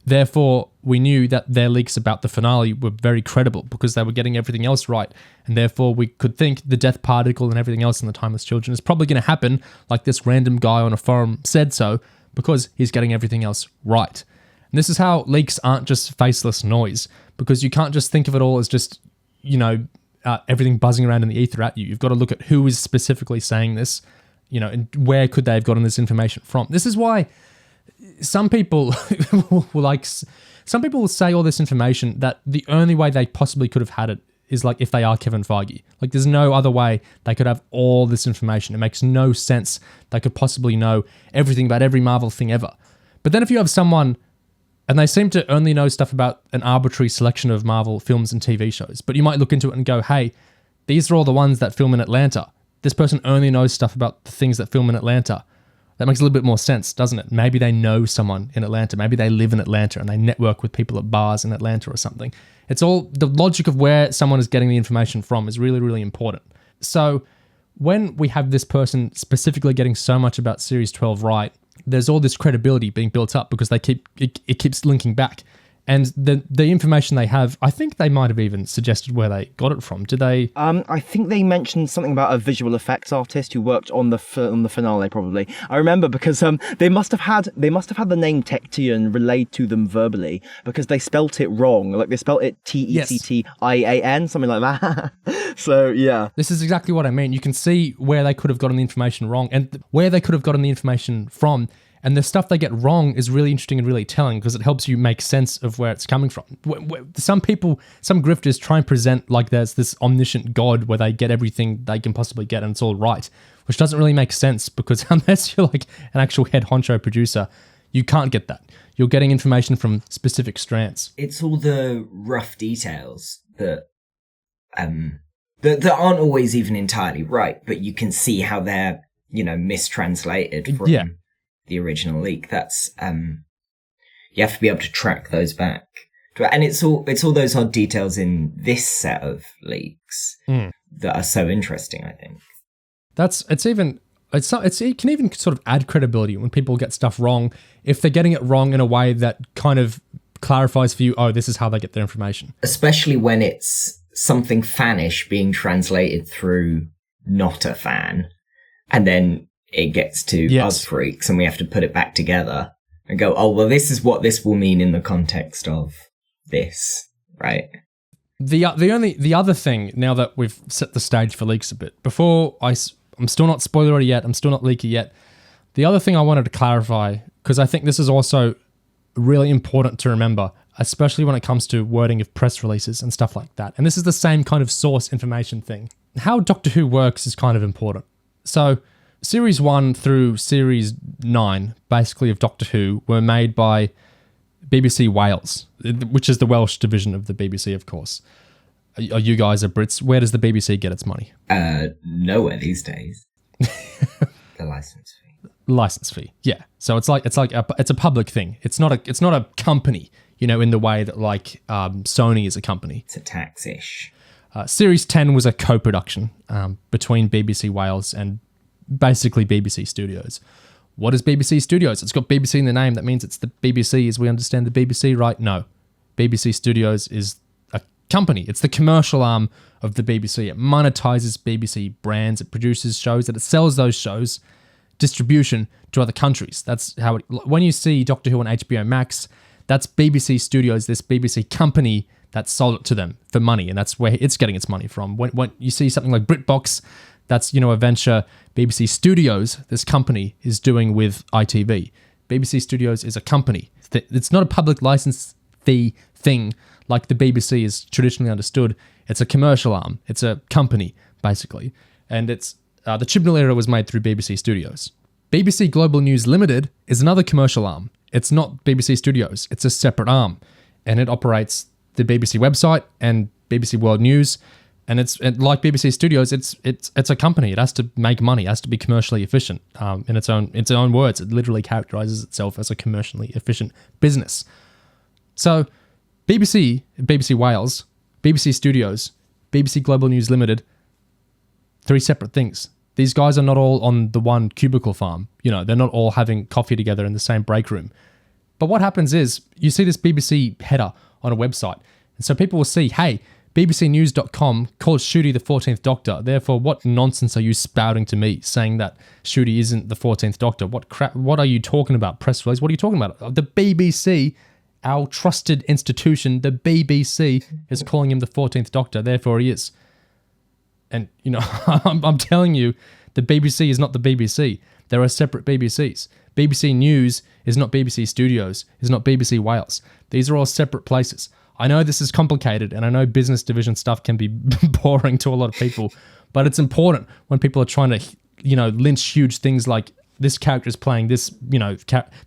therefore, we knew that their leaks about the finale were very credible because they were getting everything else right. And therefore, we could think the death particle and everything else in the Timeless Children is probably going to happen like this random guy on a forum said so because he's getting everything else right. And this is how leaks aren't just faceless noise, because you can't just think of it all as just, everything buzzing around in the ether at you. You've got to look at who is specifically saying this, and where could they have gotten this information from. This is why some people will say all this information that the only way they possibly could have had it is like if they are Kevin Feige. Like there's no other way they could have all this information. It makes no sense they could possibly know everything about every Marvel thing ever. But then if you have someone, and they seem to only know stuff about an arbitrary selection of Marvel films and TV shows, but you might look into it and go, hey, these are all the ones that film in Atlanta. This person only knows stuff about the things that film in Atlanta. That makes a little bit more sense, doesn't it? Maybe they know someone in Atlanta. Maybe they live in Atlanta and they network with people at bars in Atlanta or something. It's all the logic of where someone is getting the information from is really, really important. So when we have this person specifically getting so much about Series 12 right, there's all this credibility being built up because it keeps linking back. And the information they have, I think they might have even suggested where they got it from. Did they? I think they mentioned something about a visual effects artist who worked on the finale. Probably, I remember because they must have had the name Tectian relayed to them verbally because they spelt it wrong. Like they spelt it Tectian, something like that. So yeah, this is exactly what I mean. You can see where they could have gotten the information wrong and where they could have gotten the information from. And the stuff they get wrong is really interesting and really telling because it helps you make sense of where it's coming from. Some grifters try and present like there's this omniscient God where they get everything they can possibly get and it's all right, which doesn't really make sense because unless you're like an actual head honcho producer, you can't get that. You're getting information from specific strands. It's all the rough details that aren't always even entirely right, but you can see how they're, mistranslated from the original leak. That's you have to be able to track those back, and it's all those odd details in this set of leaks that are so interesting. I think it can even sort of add credibility when people get stuff wrong if they're getting it wrong in a way that kind of clarifies for you. Oh, this is how they get their information. Especially when it's something fanish being translated through not a fan, and then it gets to us freaks and we have to put it back together and go, oh, well, this is what this will mean in the context of this, right? The other thing, now that we've set the stage for leaks a bit, I'm still not spoilery yet, I'm still not leaky yet. The other thing I wanted to clarify, because I think this is also really important to remember, especially when it comes to wording of press releases and stuff like that. And this is the same kind of source information thing. How Doctor Who works is kind of important. So Series 1 through Series 9, basically, of Doctor Who, were made by BBC Wales, which is the Welsh division of the BBC, of course. You guys are Brits. Where does the BBC get its money? Nowhere these days. The license fee. License fee, yeah. So it's a public thing. It's not a company, in the way that like Sony is a company. It's a tax-ish. Series 10 was a co-production between BBC Wales and basically BBC Studios. What is BBC Studios? It's got BBC in the name. That means it's the BBC as we understand the BBC, right? No. BBC Studios is a company. It's the commercial arm of the BBC. It monetizes BBC brands. It produces shows, and it sells those shows distribution to other countries. That's how it, when you see Doctor Who on HBO Max, that's BBC Studios, this BBC company that sold it to them for money, and that's where it's getting its money from. When you see something like BritBox, that's, a venture BBC Studios, this company, is doing with ITV. BBC Studios is a company. It's not a public license fee thing like the BBC is traditionally understood. It's a commercial arm. It's a company, basically. And it's the Chibnall era was made through BBC Studios. BBC Global News Limited is another commercial arm. It's not BBC Studios. It's a separate arm. And it operates the BBC website and BBC World News. And like BBC Studios, it's a company. It has to make money. It has to be commercially efficient. In its own words, it literally characterizes itself as a commercially efficient business. So BBC Wales, BBC Studios, BBC Global News Limited, 3 separate things. These guys are not all on the one cubicle farm. They're not all having coffee together in the same break room. But what happens is you see this BBC header on a website. And so people will see, hey, bbcnews.com called Ncuti the 14th Doctor. Therefore, what nonsense are you spouting to me saying that Ncuti isn't the 14th Doctor? What crap? What are you talking about? Press release? What are you talking about? The BBC, our trusted institution, the BBC, is calling him the 14th Doctor. Therefore, he is. And, I'm telling you, the BBC is not the BBC. There are separate BBCs. BBC News is not BBC Studios, is not BBC Wales. These are all separate places. I know this is complicated, and I know business division stuff can be boring to a lot of people, but it's important when people are trying to, lynch huge things like this character is playing this,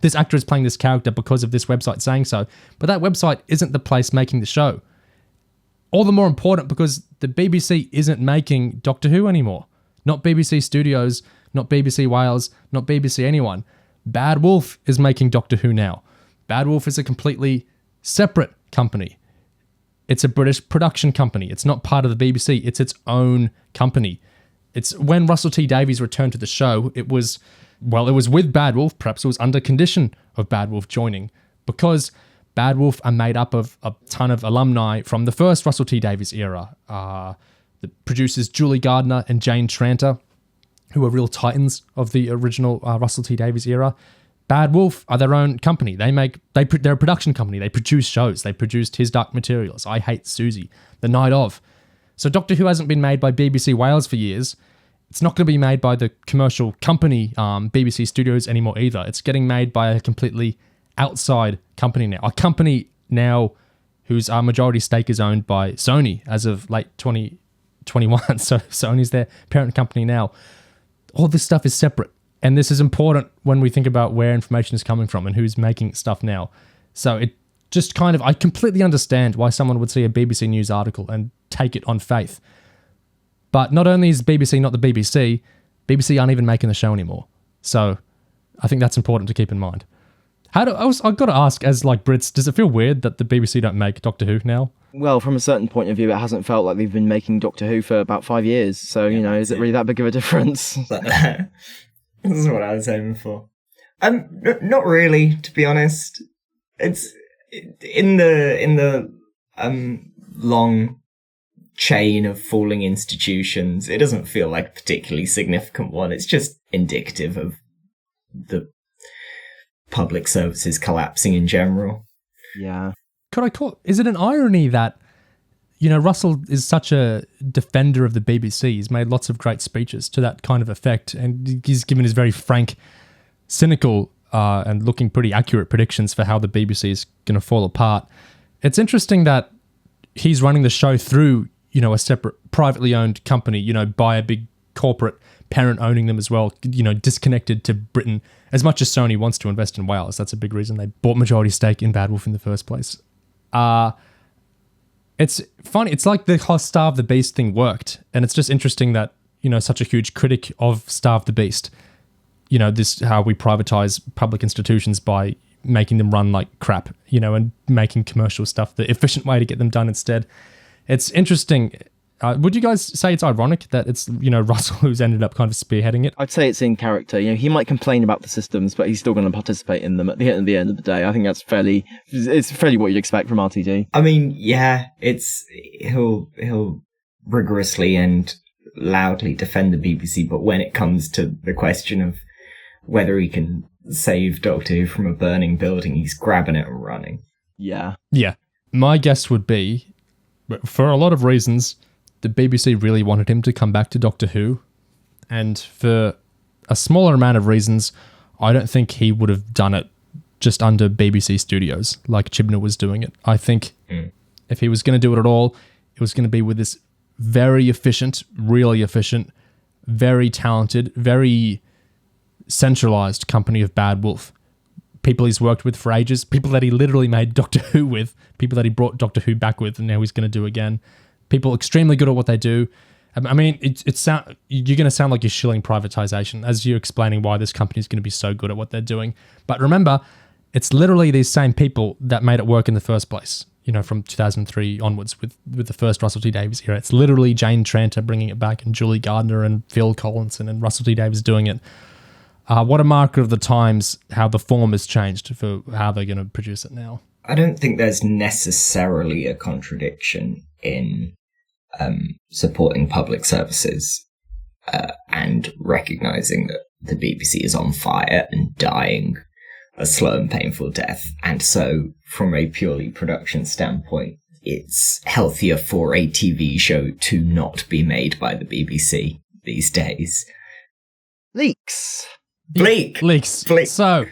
this actor is playing this character because of this website saying so. But that website isn't the place making the show. All the more important because the BBC isn't making Doctor Who anymore. Not BBC Studios, not BBC Wales, not BBC anyone. Bad Wolf is making Doctor Who now. Bad Wolf is a completely separate company. It's a British production company. It's not part of the BBC. It's its own company. It's when Russell T Davies returned to the show, it was with Bad Wolf. Perhaps it was under condition of Bad Wolf joining, because Bad Wolf are made up of a ton of alumni from the first Russell T Davies era. The producers Julie Gardner and Jane Tranter, who are real titans of the original Russell T Davies era. Bad Wolf are their own company. They're a production company. They produce shows. They produced His Dark Materials, I Hate Susie, The Night Of. So Doctor Who hasn't been made by BBC Wales for years. It's not going to be made by the commercial company BBC Studios anymore either. It's getting made by a completely outside company now. A company now whose majority stake is owned by Sony as of late 2021. So Sony's their parent company now. All this stuff is separate. And this is important when we think about where information is coming from and who's making stuff now. So it just I completely understand why someone would see a BBC News article and take it on faith. But not only is BBC not the BBC, BBC aren't even making the show anymore. So I think that's important to keep in mind. I've got to ask, as Brits, does it feel weird that the BBC don't make Doctor Who now? Well, from a certain point of view, it hasn't felt like they've been making Doctor Who for about 5 years. So, is it really that big of a difference? This is what I was aiming for. Not really, to be honest. It's in the long chain of falling institutions. It doesn't feel like a particularly significant one. It's just indicative of the public services collapsing in general. Yeah. Is it an irony that, Russell is such a defender of the BBC? He's made lots of great speeches to that kind of effect, and he's given his very frank, cynical, and looking pretty accurate predictions for how the BBC is going to fall apart. It's interesting that he's running the show through, a separate privately owned company, by a big corporate parent owning them as well, disconnected to Britain. As much as Sony wants to invest in Wales, that's a big reason they bought majority stake in Bad Wolf in the first place. It's funny. It's like the whole Starve the Beast thing worked. And it's just interesting that, such a huge critic of Starve the Beast, this how we privatize public institutions by making them run like crap, and making commercial stuff the efficient way to get them done instead. It's interesting Would you guys say it's ironic that it's, Russell who's ended up kind of spearheading it? I'd say it's in character. He might complain about the systems, but he's still going to participate in them at the end of the day. I think it's fairly what you'd expect from RTD. I mean, yeah, he'll rigorously and loudly defend the BBC, but when it comes to the question of whether he can save Doctor Who from a burning building, he's grabbing it and running. Yeah. Yeah. My guess would be, for a lot of reasons, the BBC really wanted him to come back to Doctor Who, and for a smaller amount of reasons, I don't think he would have done it just under BBC Studios like Chibnall was doing it. I think if he was going to do it at all, it was going to be with this very efficient, really efficient, very talented, very centralized company of Bad Wolf. People he's worked with for ages, people that he literally made Doctor Who with, people that he brought Doctor Who back with, and now he's going to do again. People extremely good at what they do. I mean, you're going to sound like you're shilling privatization as you're explaining why this company is going to be so good at what they're doing. But remember, it's literally these same people that made it work in the first place, from 2003 onwards with the first Russell T Davies era. It's literally Jane Tranter bringing it back, and Julie Gardner and Phil Collinson and Russell T Davies doing it. What a marker of the times, how the form has changed for how they're going to produce it now. I don't think there's necessarily a contradiction in supporting public services and recognising that the BBC is on fire and dying a slow and painful death. And so, from a purely production standpoint, it's healthier for a TV show to not be made by the BBC these days. Leaks. Leaks. So,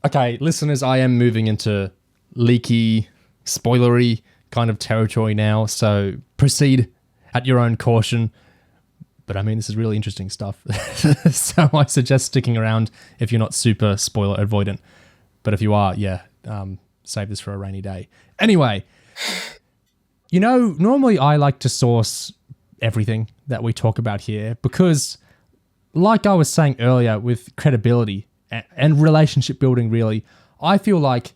okay, listeners, I am moving into leaky, spoilery kind of territory now, so proceed at your own caution. But I mean, this is really interesting stuff. So I suggest sticking around if you're not super spoiler avoidant. But if you are, save this for a rainy day. Anyway, normally I like to source everything that we talk about here because, like I was saying earlier, with credibility and relationship building, really, I feel like,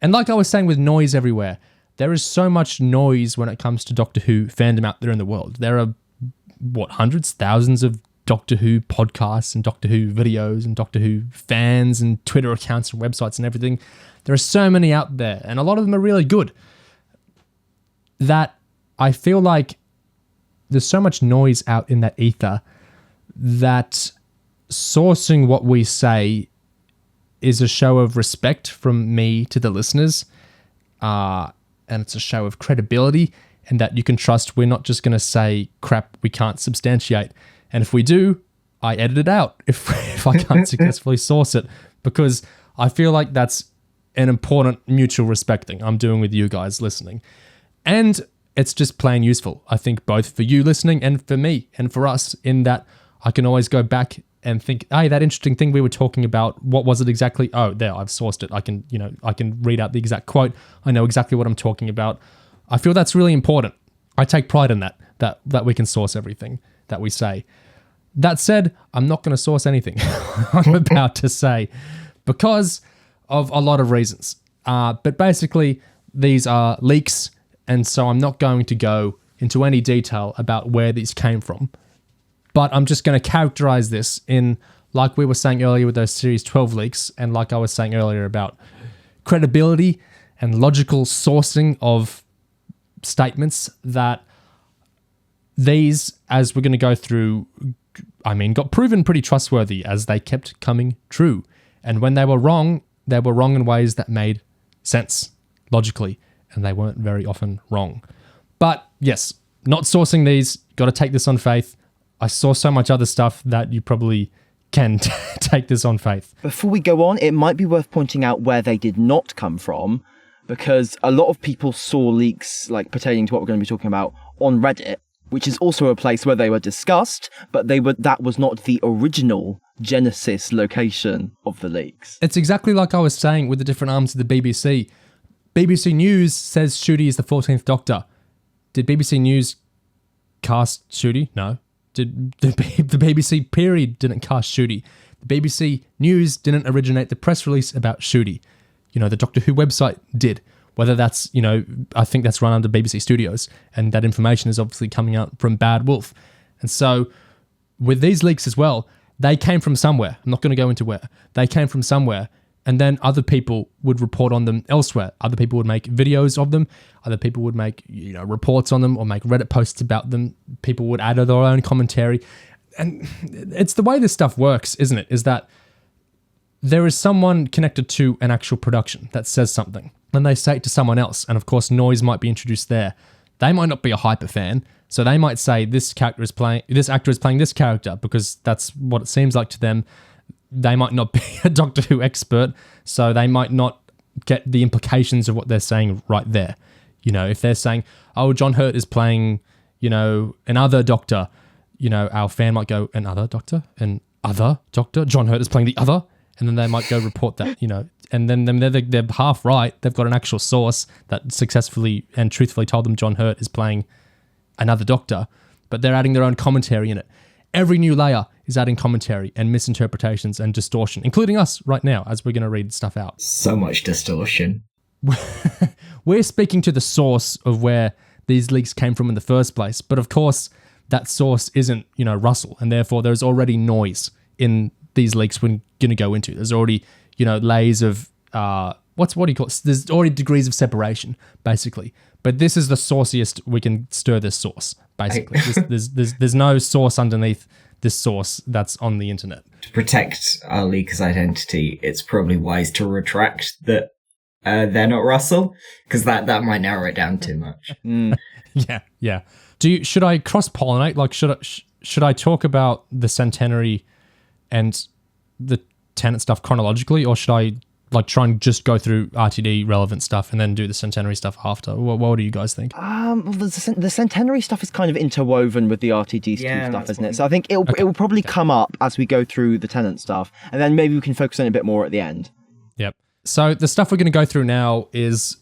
and like I was saying with noise everywhere, there is so much noise when it comes to Doctor Who fandom out there in the world. There are, hundreds, thousands of Doctor Who podcasts and Doctor Who videos and Doctor Who fans and Twitter accounts and websites and everything. There are so many out there, and a lot of them are really good, that I feel like there's so much noise out in that ether that sourcing what we say is a show of respect from me to the listeners, and it's a show of credibility, and that you can trust we're not just going to say crap we can't substantiate. And if we do, I edit it out if I can't successfully source it, because I feel like that's an important mutual respect thing I'm doing with you guys listening. And it's just plain useful, I think, both for you listening and for me and for us, in that I can always go back and think, hey, that interesting thing we were talking about, what was it exactly? Oh, there, I've sourced it. I can read out the exact quote. I know exactly what I'm talking about. I feel that's really important. I take pride in that we can source everything that we say. That said, I'm not going to source anything I'm about to say because of a lot of reasons. But basically, these are leaks, and so I'm not going to go into any detail about where these came from. But I'm just going to characterize this in, like we were saying earlier with those Series 12 leaks, and like I was saying earlier about credibility and logical sourcing of statements, that these, as we're going to go through, got proven pretty trustworthy as they kept coming true. And when they were wrong in ways that made sense logically, and they weren't very often wrong. But yes, not sourcing these, got to take this on faith. I saw so much other stuff that you probably can take this on faith. Before we go on, it might be worth pointing out where they did not come from, because a lot of people saw leaks pertaining to what we're going to be talking about on Reddit, which is also a place where they were discussed, but that was not the original genesis location of the leaks. It's exactly like I was saying with the different arms of the BBC. BBC News says Ncuti is the 14th Doctor. Did BBC News cast Ncuti? No. Did the BBC period didn't cast Ncuti. The BBC News didn't originate the press release about Ncuti. The Doctor Who website did. whether that's, I think that's run under BBC Studios, and that information is obviously coming out from Bad Wolf. And so with these leaks as well, they came from somewhere. I'm not going to go into where. They came from somewhere, and then other people would report on them elsewhere. Other people would make videos of them. Other people would make reports on them or make Reddit posts about them. People would add their own commentary. And it's the way this stuff works, isn't it? Is that there is someone connected to an actual production that says something. Then they say it to someone else, and of course noise might be introduced there. They might not be a hyper fan, so they might say this actor is playing this character because that's what it seems like to them. They might not be a Doctor Who expert, so they might not get the implications of what they're saying right there. If they're saying, oh, John Hurt is playing, another Doctor, our fan might go, another Doctor? John Hurt is playing the other? And then they might go report that, and then they're half right. They've got an actual source that successfully and truthfully told them John Hurt is playing another Doctor, but they're adding their own commentary in it. Every new layer is adding commentary and misinterpretations and distortion, including us right now as we're going to read stuff out. So much distortion. We're speaking to the source of where these leaks came from in the first place, but of course that source isn't, Russell, and therefore there's already noise in these leaks we're going to go into. There's already, layers of, what do you call it? There's already degrees of separation, basically. But this is the sauciest we can stir this sauce, basically. There's no sauce underneath this sauce that's on the internet. To protect our leaker's identity, it's probably wise to retract that they're not Russell, because that might narrow it down too much. Yeah. Should I cross-pollinate? Like, should I talk about the centenary and the Tennant stuff chronologically, or should I try and just go through RTD relevant stuff and then do the centenary stuff after? What do you guys think? The centenary stuff is kind of interwoven with the RTD stuff, isn't it? So I think it will probably come up as we go through the Tennant stuff, and then maybe we can focus on it a bit more at the end. Yep. So the stuff we're going to go through now is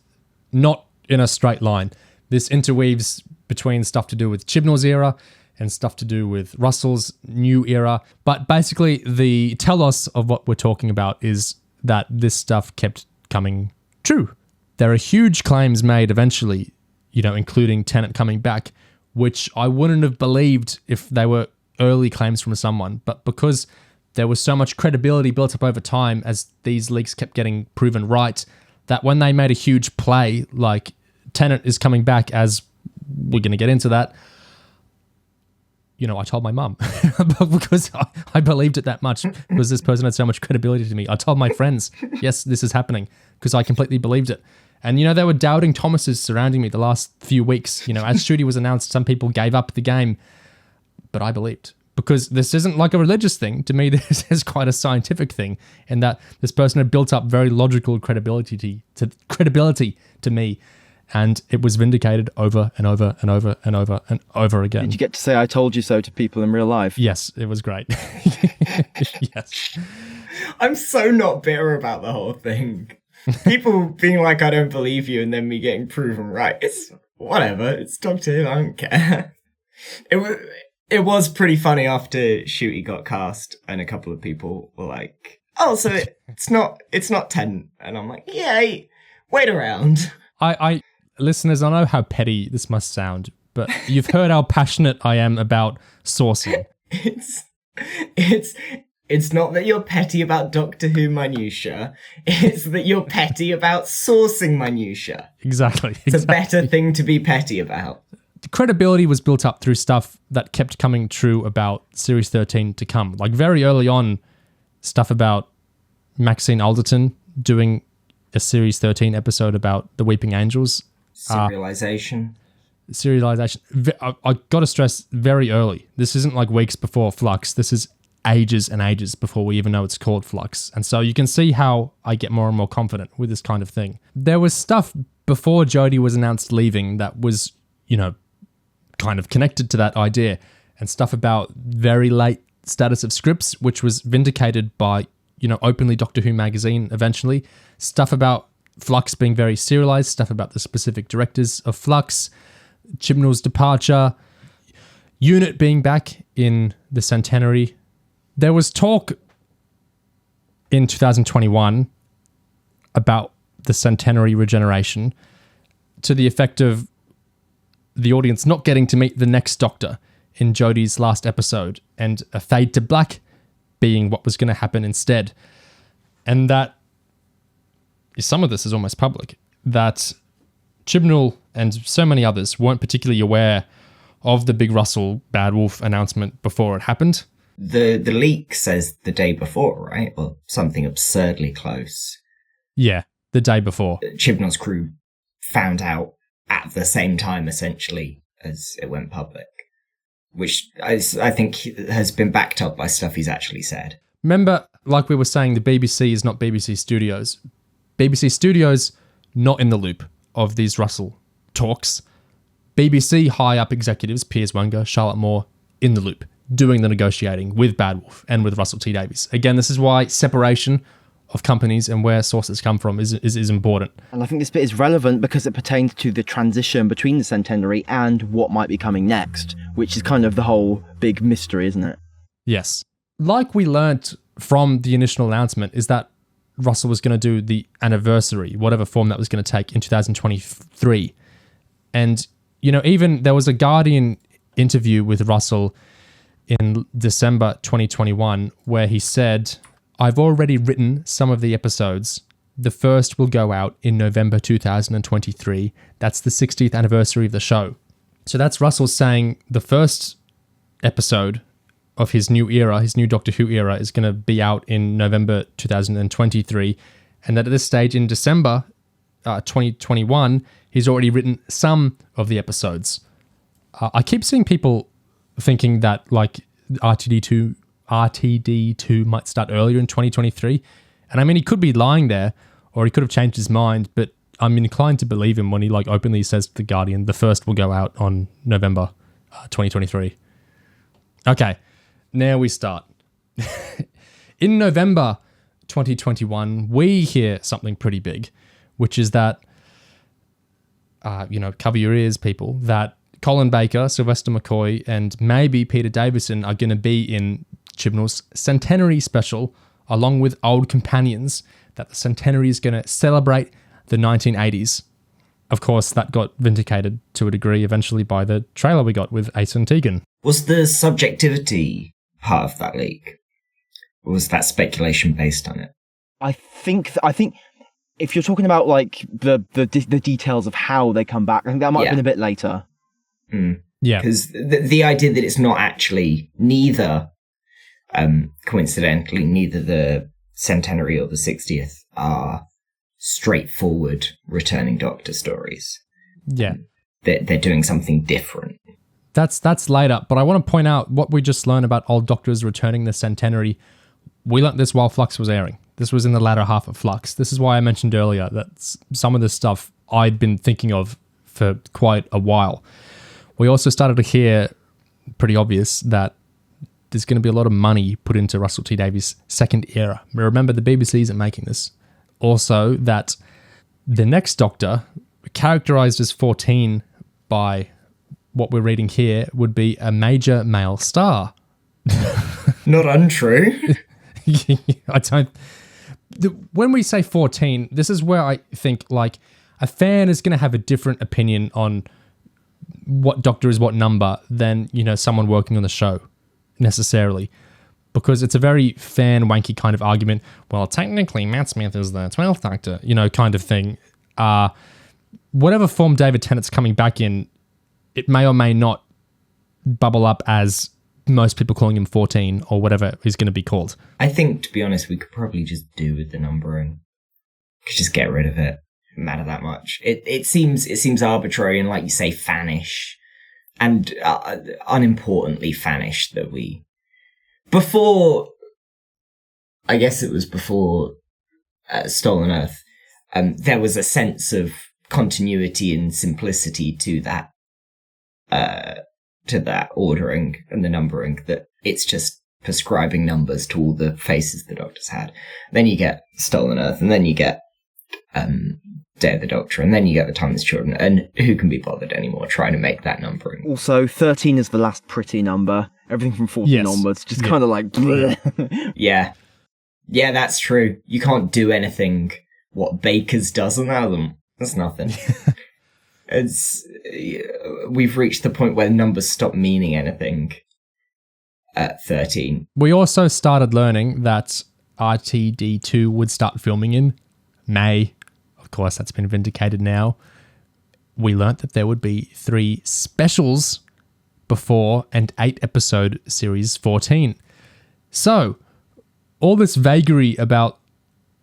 not in a straight line. This interweaves between stuff to do with Chibnall's era and stuff to do with Russell's new era. But basically, the telos of what we're talking about is that this stuff kept coming true. There are huge claims made eventually, including Tennant coming back, which I wouldn't have believed if they were early claims from someone. But because there was so much credibility built up over time as these leaks kept getting proven right, that when they made a huge play, like Tennant is coming back, as we're going to get into that, I told my mum because I believed it that much, because this person had so much credibility to me. I told my friends, yes, this is happening, because I completely believed it. And, there were doubting Thomases surrounding me the last few weeks. As Shooty was announced, some people gave up the game, but I believed, because this isn't like a religious thing. To me, this is quite a scientific thing, in that this person had built up very logical credibility to me. And it was vindicated over and over and over and over and over again. Did you get to say "I told you so" to people in real life? Yes, it was great. Yes. I'm so not bitter about the whole thing. People being like, I don't believe you, and then me getting proven right. It's whatever. It's Doctor Who. I don't care. It was pretty funny after Shooty got cast, and a couple of people were like, "Oh, so it's not Tennant," and I'm like, "Yay, wait around." Listeners, I know how petty this must sound, but you've heard how passionate I am about sourcing. It's not that you're petty about Doctor Who minutiae. It's that you're petty about sourcing minutiae. Exactly. It's a better thing to be petty about. The credibility was built up through stuff that kept coming true about Series 13 to come. Like very early on, stuff about Maxine Alderton doing a Series 13 episode about the Weeping Angels. Serialization. I got to stress, very early. This isn't like weeks before Flux. This is ages and ages before we even know it's called Flux. And so you can see how I get more and more confident with this kind of thing. There was stuff before Jodie was announced leaving that was, kind of connected to that idea, and stuff about very late status of scripts, which was vindicated by, openly Doctor Who magazine eventually. Stuff about Flux being very serialized, stuff about the specific directors of Flux, Chibnall's departure, Unit being back in the centenary. There was talk in 2021 about the centenary regeneration, to the effect of the audience not getting to meet the next Doctor in Jodie's last episode, and a fade to black being what was going to happen instead. And that some of this is almost public, that Chibnall and so many others weren't particularly aware of the big Russell Bad Wolf announcement before it happened. The leak says the day before, right? Or something absurdly close. Yeah, the day before. Chibnall's crew found out at the same time, essentially, as it went public, which I think has been backed up by stuff he's actually said. Remember, like we were saying, the BBC is not BBC Studios. BBC Studios not in the loop of these Russell talks. BBC high-up executives, Piers Wenger, Charlotte Moore, in the loop, doing the negotiating with Bad Wolf and with Russell T Davies. Again, this is why separation of companies and where sources come from is important. And I think this bit is relevant because it pertains to the transition between the centenary and what might be coming next, which is kind of the whole big mystery, isn't it? Yes. Like we learnt from the initial announcement is that Russell was going to do the anniversary, whatever form that was going to take, in 2023. And, you know, even there was a Guardian interview with Russell in December 2021 where he said, "I've already written some of the episodes. The first will go out in November 2023. That's the 60th anniversary of the show." So that's Russell saying the first episode of his new era, his new Doctor Who era, is going to be out in November 2023. And that at this stage in December 2021, he's already written some of the episodes. I keep seeing people thinking that like RTD2 might start earlier in 2023. And I mean, he could be lying there, or he could have changed his mind, but I'm inclined to believe him when he like openly says to The Guardian, the first will go out on November 2023. Okay, now we start. In November 2021, we hear something pretty big, which is that, cover your ears, people, that Colin Baker, Sylvester McCoy, and maybe Peter Davison are going to be in Chibnall's centenary special, along with old companions, that the centenary is going to celebrate the 1980s. Of course, that got vindicated to a degree eventually by the trailer we got with Ace and Tegan. Was the subjectivity part of that leak? Or was that speculation based on it? I think if you're talking about like the details of how they come back, I think that might have been a bit later. Mm. Yeah. Because the idea that it's not actually coincidentally, neither the centenary or the 60th are straightforward returning Doctor stories. Yeah. They're doing something different. That's later, but I want to point out what we just learned about old Doctors returning the centenary. We learnt this while Flux was airing. This was in the latter half of Flux. This is why I mentioned earlier that some of this stuff I'd been thinking of for quite a while. We also started to hear, pretty obvious, that there's going to be a lot of money put into Russell T Davies' second era. Remember, the BBC isn't making this. Also, that the next Doctor, characterized as 14 by what we're reading here, would be a major male star. Not untrue. I don't... When we say 14, this is where I think, like, a fan is going to have a different opinion on what Doctor is what number than, someone working on the show, necessarily. Because it's a very fan-wanky kind of argument. Well, technically, Matt Smith is the 12th Doctor, kind of thing. Whatever form David Tennant's coming back in, it may or may not bubble up as most people calling him 14 or whatever he's going to be called. I think, to be honest, we could probably just do with the numbering. Could just get rid of it. Doesn't matter that much. It seems arbitrary and, like you say, fannish. And unimportantly fannish that we... Before... I guess it was before Stolen Earth, there was a sense of continuity and simplicity to that ordering and the numbering, that it's just prescribing numbers to all the faces the Doctor's had. Then you get Stolen Earth, and then you get Day of the Doctor, and then you get The Timeless Children, and who can be bothered anymore trying to make that numbering? Also, 13 is the last pretty number. Everything from 14 onwards, just kind of like... Yeah, that's true. You can't do anything what Baker's does on album. That's nothing. We've reached the point where numbers stop meaning anything at 13. We also started learning that RTD2 would start filming in May. Of course, that's been vindicated now. We learnt that there would be 3 specials before and 8-episode series 14. So, all this vagary about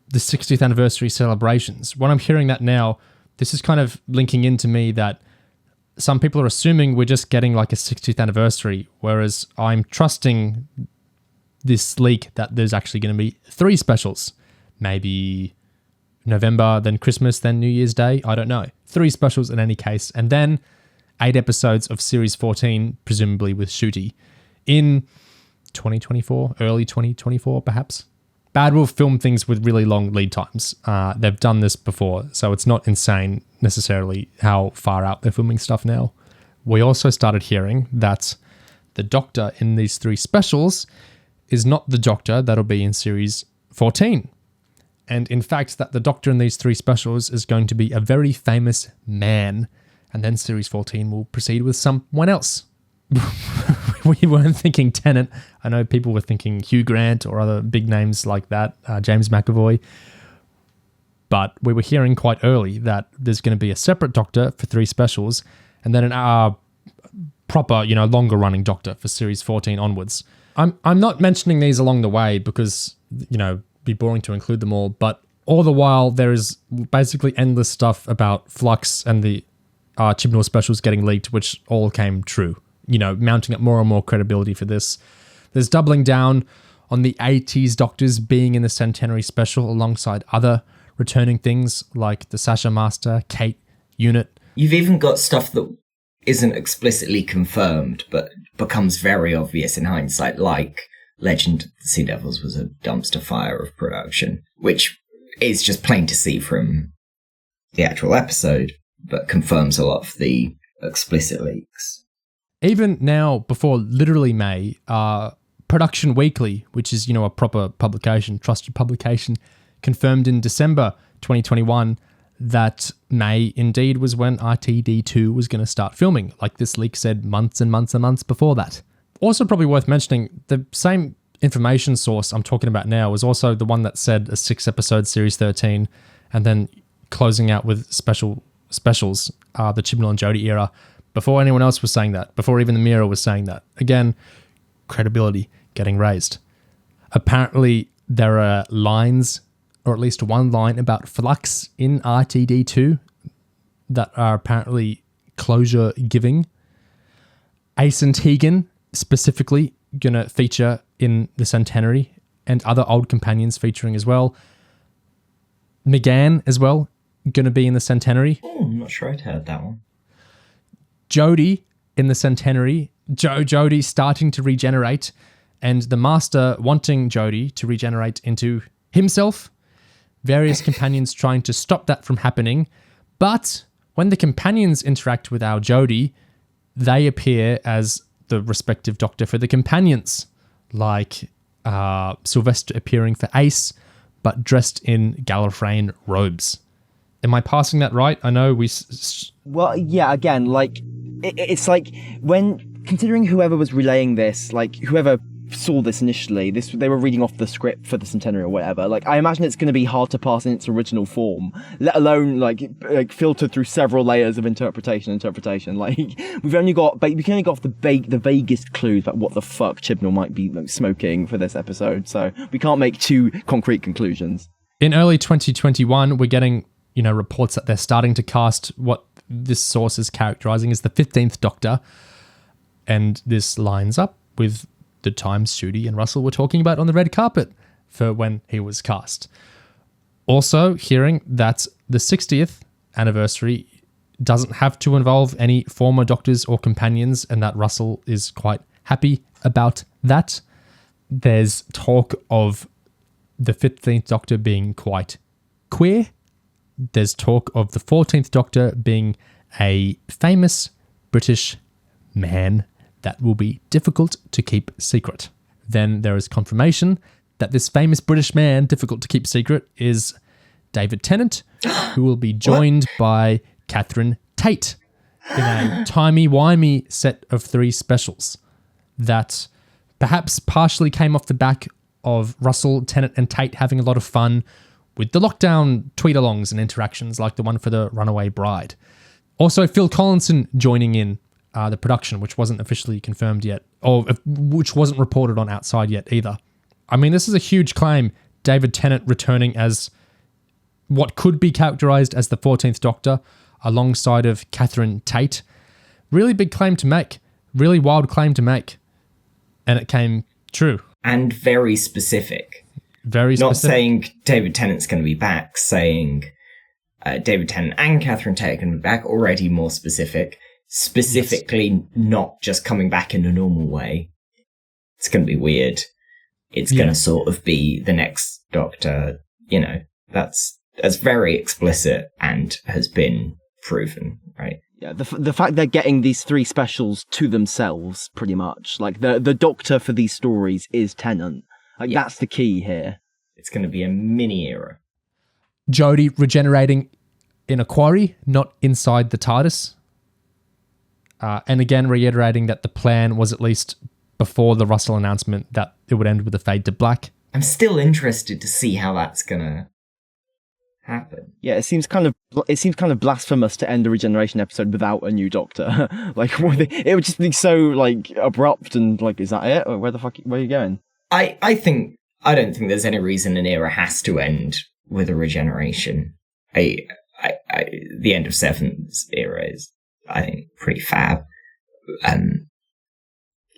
the 60th anniversary celebrations, when I'm hearing that now, this is kind of linking into me that some people are assuming we're just getting like a 60th anniversary, whereas I'm trusting this leak that there's actually going to be 3 specials. Maybe November, then Christmas, then New Year's Day. I don't know. 3 specials in any case. And then 8 episodes of Series 14, presumably with Shooty, in 2024, early 2024 perhaps. Bad Wolf film things with really long lead times. They've done this before, so it's not insane necessarily how far out they're filming stuff now. We also started hearing that the Doctor in these 3 specials is not the Doctor that'll be in Series 14. And in fact, that the Doctor in these 3 specials is going to be a very famous man. And then Series 14 will proceed with someone else. We weren't thinking Tennant. I know people were thinking Hugh Grant or other big names like that, James McAvoy. But we were hearing quite early that there's going to be a separate Doctor for 3 specials, and then an proper, longer running Doctor for Series 14 onwards. I'm not mentioning these along the way because, be boring to include them all, but all the while there is basically endless stuff about Flux and the Chibnall specials getting leaked, which all came true. Mounting up more and more credibility for this. There's doubling down on the 80s Doctors being in the Centenary special alongside other returning things like the Sasha Master, Kate unit. You've even got stuff that isn't explicitly confirmed, but becomes very obvious in hindsight, like Legend of the Sea Devils was a dumpster fire of production, which is just plain to see from the actual episode, but confirms a lot of the explicit leaks. Even now, before literally May, Production Weekly, which is, a proper publication, trusted publication, confirmed in December 2021 that May indeed was when RTD2 was going to start filming. Like this leak said months and months and months before that. Also probably worth mentioning, the same information source I'm talking about now was also the one that said a 6-episode Series 13 and then closing out with specials, the Chibnall and Jodie era, before anyone else was saying that, before even the Mirror was saying that. Again, credibility getting raised. Apparently, there are lines, or at least one line about Flux in RTD2 that are apparently closure giving. Ace and Tegan, specifically, going to feature in the Centenary, and other old companions featuring as well. McGann as well, going to be in the Centenary. I'm not sure I'd heard that one. Jodie in the Centenary, Jodie starting to regenerate, and the Master wanting Jodie to regenerate into himself. Various companions trying to stop that from happening. But when the companions interact with our Jodie, they appear as the respective Doctor for the companions, like Sylvester appearing for Ace, but dressed in Gallifreyan robes. Am I passing that right? I know we... Well, yeah, again, like, it's like, when, considering whoever was relaying this, like, whoever saw this initially, they were reading off the script for the Centenary or whatever, like, I imagine it's going to be hard to pass in its original form, let alone, like filtered through several layers of interpretation, like, we can only go off the vaguest clues about what the fuck Chibnall might be like, smoking for this episode, so we can't make too concrete conclusions. In early 2021, we're getting reports that they're starting to cast what this source is characterizing as the 15th Doctor. And this lines up with the times Shooty and Russell were talking about on the red carpet for when he was cast. Also hearing that the 60th anniversary doesn't have to involve any former Doctors or companions, and that Russell is quite happy about that. There's talk of the 15th Doctor being quite queer. There's talk of the 14th Doctor being a famous British man that will be difficult to keep secret. Then there is confirmation that this famous British man, difficult to keep secret, is David Tennant, who will be joined by Catherine Tate. Tate in a timey-wimey set of 3 specials that perhaps partially came off the back of Russell, Tennant and Tate having a lot of fun with the lockdown tweet-alongs and interactions like the one for the Runaway Bride. Also, Phil Collinson joining in the production, which wasn't officially confirmed yet, or which wasn't reported on outside yet either. I mean, this is a huge claim. David Tennant returning as what could be characterized as the 14th Doctor alongside of Catherine Tate. Really big claim to make. Really wild claim to make. And it came true. And very specific. Very specific. Not saying David Tennant's going to be back, saying David Tennant and Catherine Tate are going to be back, already more specific. Specifically not just coming back in a normal way. It's going to be weird. It's going to sort of be the next Doctor, you know, that's very explicit and has been proven, right? Yeah, the fact they're getting these 3 specials to themselves, pretty much. Like, the Doctor for these stories is Tennant. Like, that's the key here. It's going to be a mini era. Jodie regenerating in a quarry, not inside the TARDIS. And again, reiterating that the plan was, at least before the Russell announcement, that it would end with a fade to black. I'm still interested to see how that's going to happen. Yeah, it seems kind of blasphemous to end a regeneration episode without a new Doctor. Like, it would just be so, like, abrupt and, like, is that it? Or where are you going? I don't think there's any reason an era has to end with a regeneration. The end of Seven's era is, I think, pretty fab.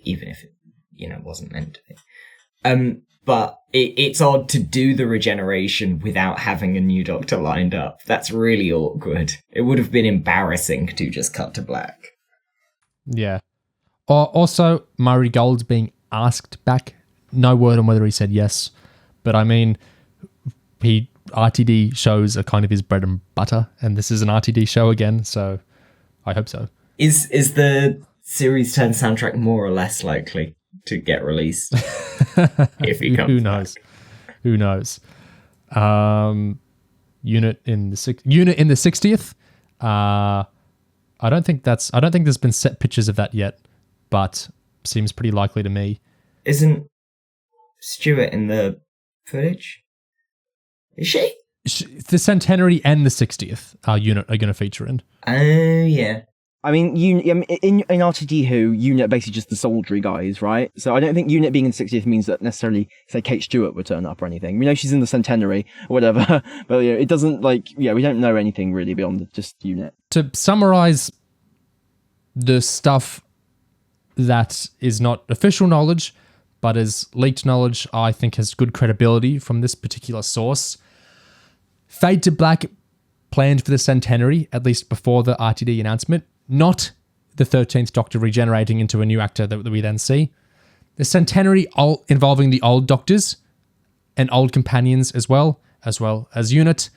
Even if it, you know, wasn't meant to be. But it's odd to do the regeneration without having a new Doctor lined up. That's really awkward. It would have been embarrassing to just cut to black. Yeah. Also, Murray Gold being asked back. No word on whether he said yes. But I mean, RTD shows are kind of his bread and butter. And this is an RTD show again, so I hope so. Is the Series 10 soundtrack more or less likely to get released? If he comes Who knows? back. Who knows? Unit in the 60th. I don't think there's been set pictures of that yet, but seems pretty likely to me. Isn't Stewart in the footage? Is she? The centenary and the 60th unit are going to feature in. Oh, yeah. I mean, in RTD Who, Unit basically just the soldiery guys, right? So I don't think Unit being in 60th means that necessarily, say, Kate Stewart would turn up or anything. We know she's in the centenary or whatever, but yeah, it doesn't, like, yeah, we don't know anything really beyond just Unit. To summarize the stuff that is not official knowledge, but is leaked knowledge, I think has good credibility from this particular source. Fade to Black planned for the centenary, at least before the RTD announcement. Not the 13th Doctor regenerating into a new actor that we then see. The centenary involving the old Doctors and old companions as well as Unit,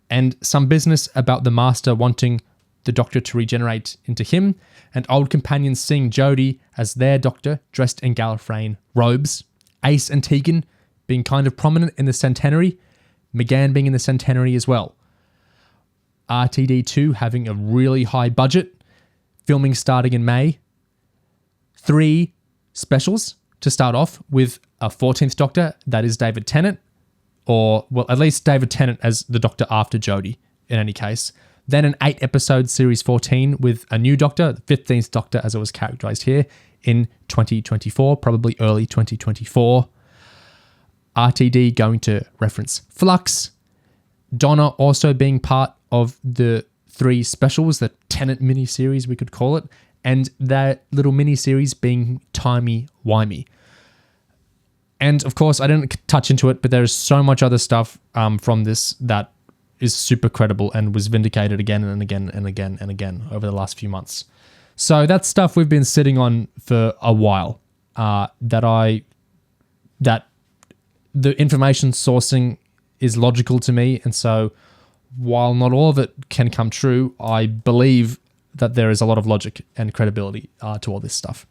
and some business about the Master wanting the Doctor to regenerate into him, and old companions seeing Jodie as their Doctor dressed in Gallifreyan robes, Ace and Tegan being kind of prominent in the centenary, McGann being in the centenary as well. RTD2 having a really high budget, filming starting in May. 3 specials to start off with a 14th Doctor, that is David Tennant, or, well, at least David Tennant as the Doctor after Jodie, in any case. Then an 8-episode Series 14 with a new Doctor, the 15th Doctor as it was characterized here, in 2024, probably early 2024. RTD going to reference Flux. Donna also being part of the 3 specials, the Tennant miniseries, we could call it, and that little miniseries being timey-wimey. And of course, I didn't touch into it, but there is so much other stuff from this that is super credible and was vindicated again and again and again and again over the last few months. So that's stuff we've been sitting on for a while. That the information sourcing is logical to me, and so while not all of it can come true, I believe that there is a lot of logic and credibility to all this stuff.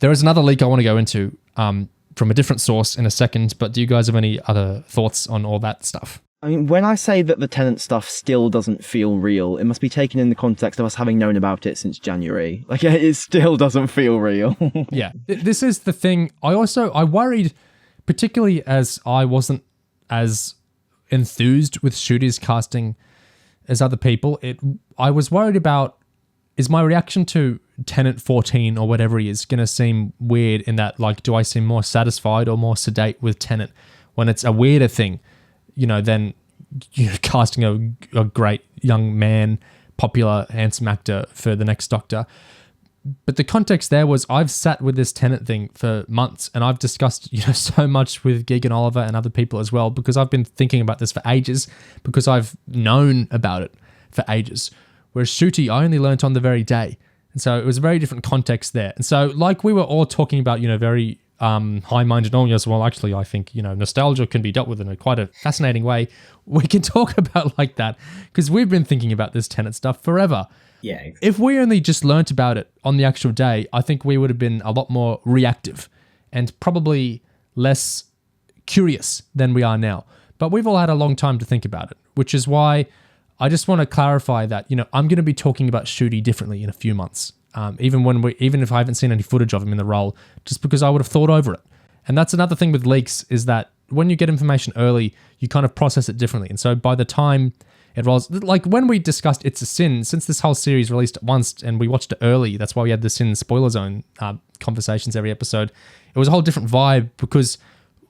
There is another leak I want to go into from a different source in a second, but do you guys have any other thoughts on all that stuff? I mean, when I say that the Tennant stuff still doesn't feel real, it must be taken in the context of us having known about it since January. Like, it still doesn't feel real. Yeah, this is the thing. I worried, particularly as I wasn't as enthused with Shooty's casting as other people. I was worried about, is my reaction to Tennant 14 or whatever he is going to seem weird in that, like, do I seem more satisfied or more sedate with Tennant when it's a weirder thing, than casting a great young man, popular, handsome actor for the next Doctor. But the context there was I've sat with this Tennant thing for months, and I've discussed, so much with Gig and Oliver and other people as well, because I've been thinking about this for ages, because I've known about it for ages. Whereas Shooty, I only learnt on the very day. And so it was a very different context there. And so, like we were all talking about, very high-minded, well, actually, I think, nostalgia can be dealt with in quite a fascinating way. We can talk about like that, because we've been thinking about this Tennant stuff forever. Yeah, exactly. If we only just learnt about it on the actual day, I think we would have been a lot more reactive and probably less curious than we are now. But we've all had a long time to think about it, which is why I just want to clarify that, I'm going to be talking about Shooty differently in a few months, even if I haven't seen any footage of him in the role, just because I would have thought over it. And that's another thing with leaks, is that when you get information early, you kind of process it differently. And so by the time it rolls, like when we discussed It's a Sin, since this whole series released at once and we watched it early, that's why we had the Sin spoiler zone conversations every episode. It was a whole different vibe because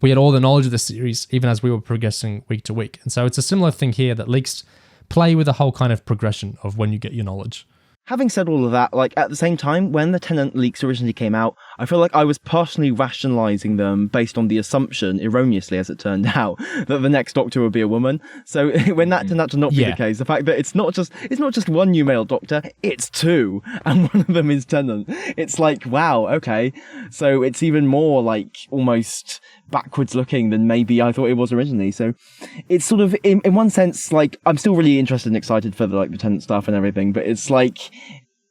we had all the knowledge of the series, even as we were progressing week to week. And so it's a similar thing here, that leaks play with the whole kind of progression of when you get your knowledge. Having said all of that, like, at the same time, when the Tennant leaks originally came out, I feel like I was personally rationalising them based on the assumption, erroneously as it turned out, that the next Doctor would be a woman. So when that turned out to not be the case, the fact that it's not just one new male Doctor, it's two, and one of them is Tennant. It's like, wow, okay. So it's even more, like, almost backwards looking than maybe I thought it was originally. So it's sort of, in one sense, like, I'm still really interested and excited for the Tennant stuff and everything, but it's like,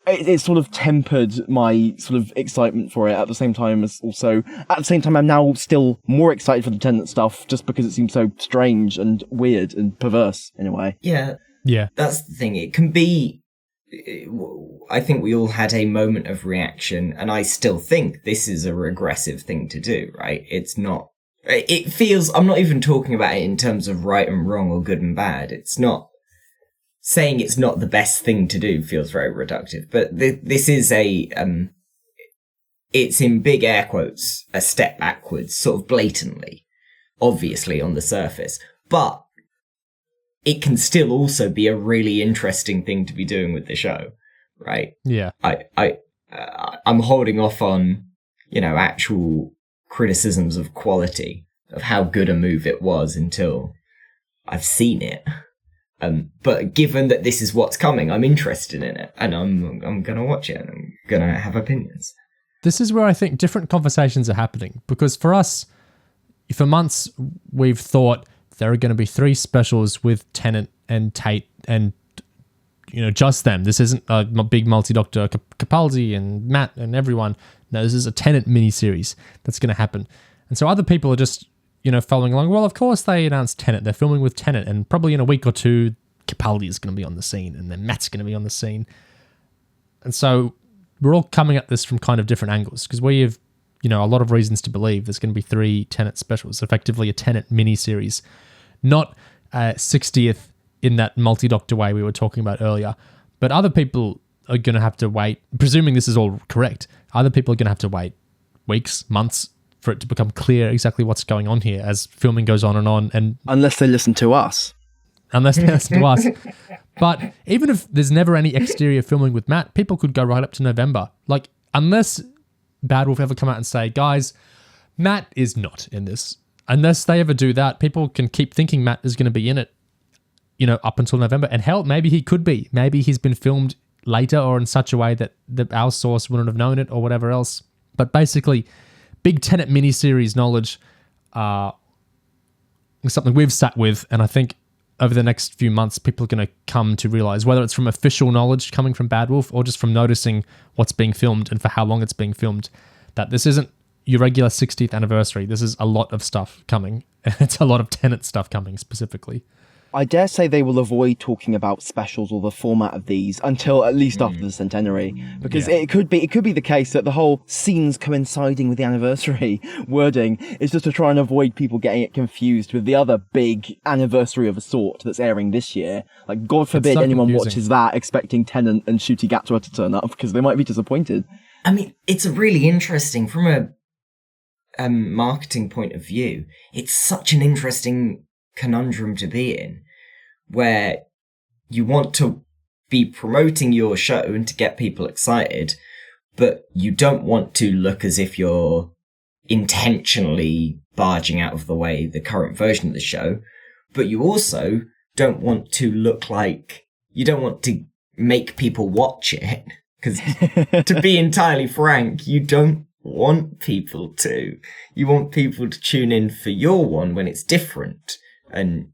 it's sort of tempered my sort of excitement for it at the same time I'm now still more excited for the Tennant stuff just because it seems so strange and weird and perverse in a way. Yeah. Yeah. That's the thing. It can be, I think we all had a moment of reaction, and I still think this is a regressive thing to do, right? It feels, I'm not even talking about it in terms of right and wrong or good and bad. It's not, saying it's not the best thing to do feels very reductive, but this is it's in big air quotes, a step backwards, sort of blatantly, obviously on the surface, but it can still also be a really interesting thing to be doing with the show, right? Yeah. I'm holding off on, actual criticisms of quality, of how good a move it was until I've seen it. But given that this is what's coming, I'm interested in it, and I'm going to watch it, and I'm going to have opinions. This is where I think different conversations are happening, because for us, for months, we've thought there are going to be 3 specials with Tennant and Tate and, just them. This isn't a big multi-Doctor Capaldi and Matt and everyone. No, this is a Tennant miniseries that's going to happen. And so other people are just, following along. Well, of course they announced Tennant. They're filming with Tennant, and probably in a week or two, Capaldi is going to be on the scene, and then Matt's going to be on the scene. And so we're all coming at this from kind of different angles, because we have, a lot of reasons to believe there's going to be 3 Tennant specials, effectively a Tennant miniseries, not 60th in that multi-Doctor way we were talking about earlier. But other people are going to have to wait, presuming this is all correct, other people are going to have to wait weeks, months, for it to become clear exactly what's going on here as filming goes on, and unless they listen to us. But even if there's never any exterior filming with Matt, people could go right up to November. Like, unless Bad Wolf ever come out and say, guys, Matt is not in this. Unless they ever do that, people can keep thinking Matt is going to be in it, up until November. And hell, maybe he could be. Maybe he's been filmed later or in such a way that our source wouldn't have known it or whatever else. But basically, big Tennant miniseries knowledge is something we've sat with, and I think over the next few months, people are going to come to realize, whether it's from official knowledge coming from Bad Wolf or just from noticing what's being filmed and for how long it's being filmed, that this isn't your regular 60th anniversary. This is a lot of stuff coming, and it's a lot of Tennant stuff coming specifically. I dare say they will avoid talking about specials or the format of these until at least after the centenary, because it could be the case that the whole scenes coinciding with the anniversary wording is just to try and avoid people getting it confused with the other big anniversary of a sort that's airing this year. Like, God forbid anyone watches that expecting Tennant and Ncuti Gatwa to turn up, because they might be disappointed. I mean, it's a really interesting, from a marketing point of view, it's such an interesting conundrum to be in, where you want to be promoting your show and to get people excited, but you don't want to look as if you're intentionally barging out of the way the current version of the show, but you also don't want to look like, you don't want to make people watch it, because to be entirely frank, you don't want people to. You want people to tune in for your one when it's different and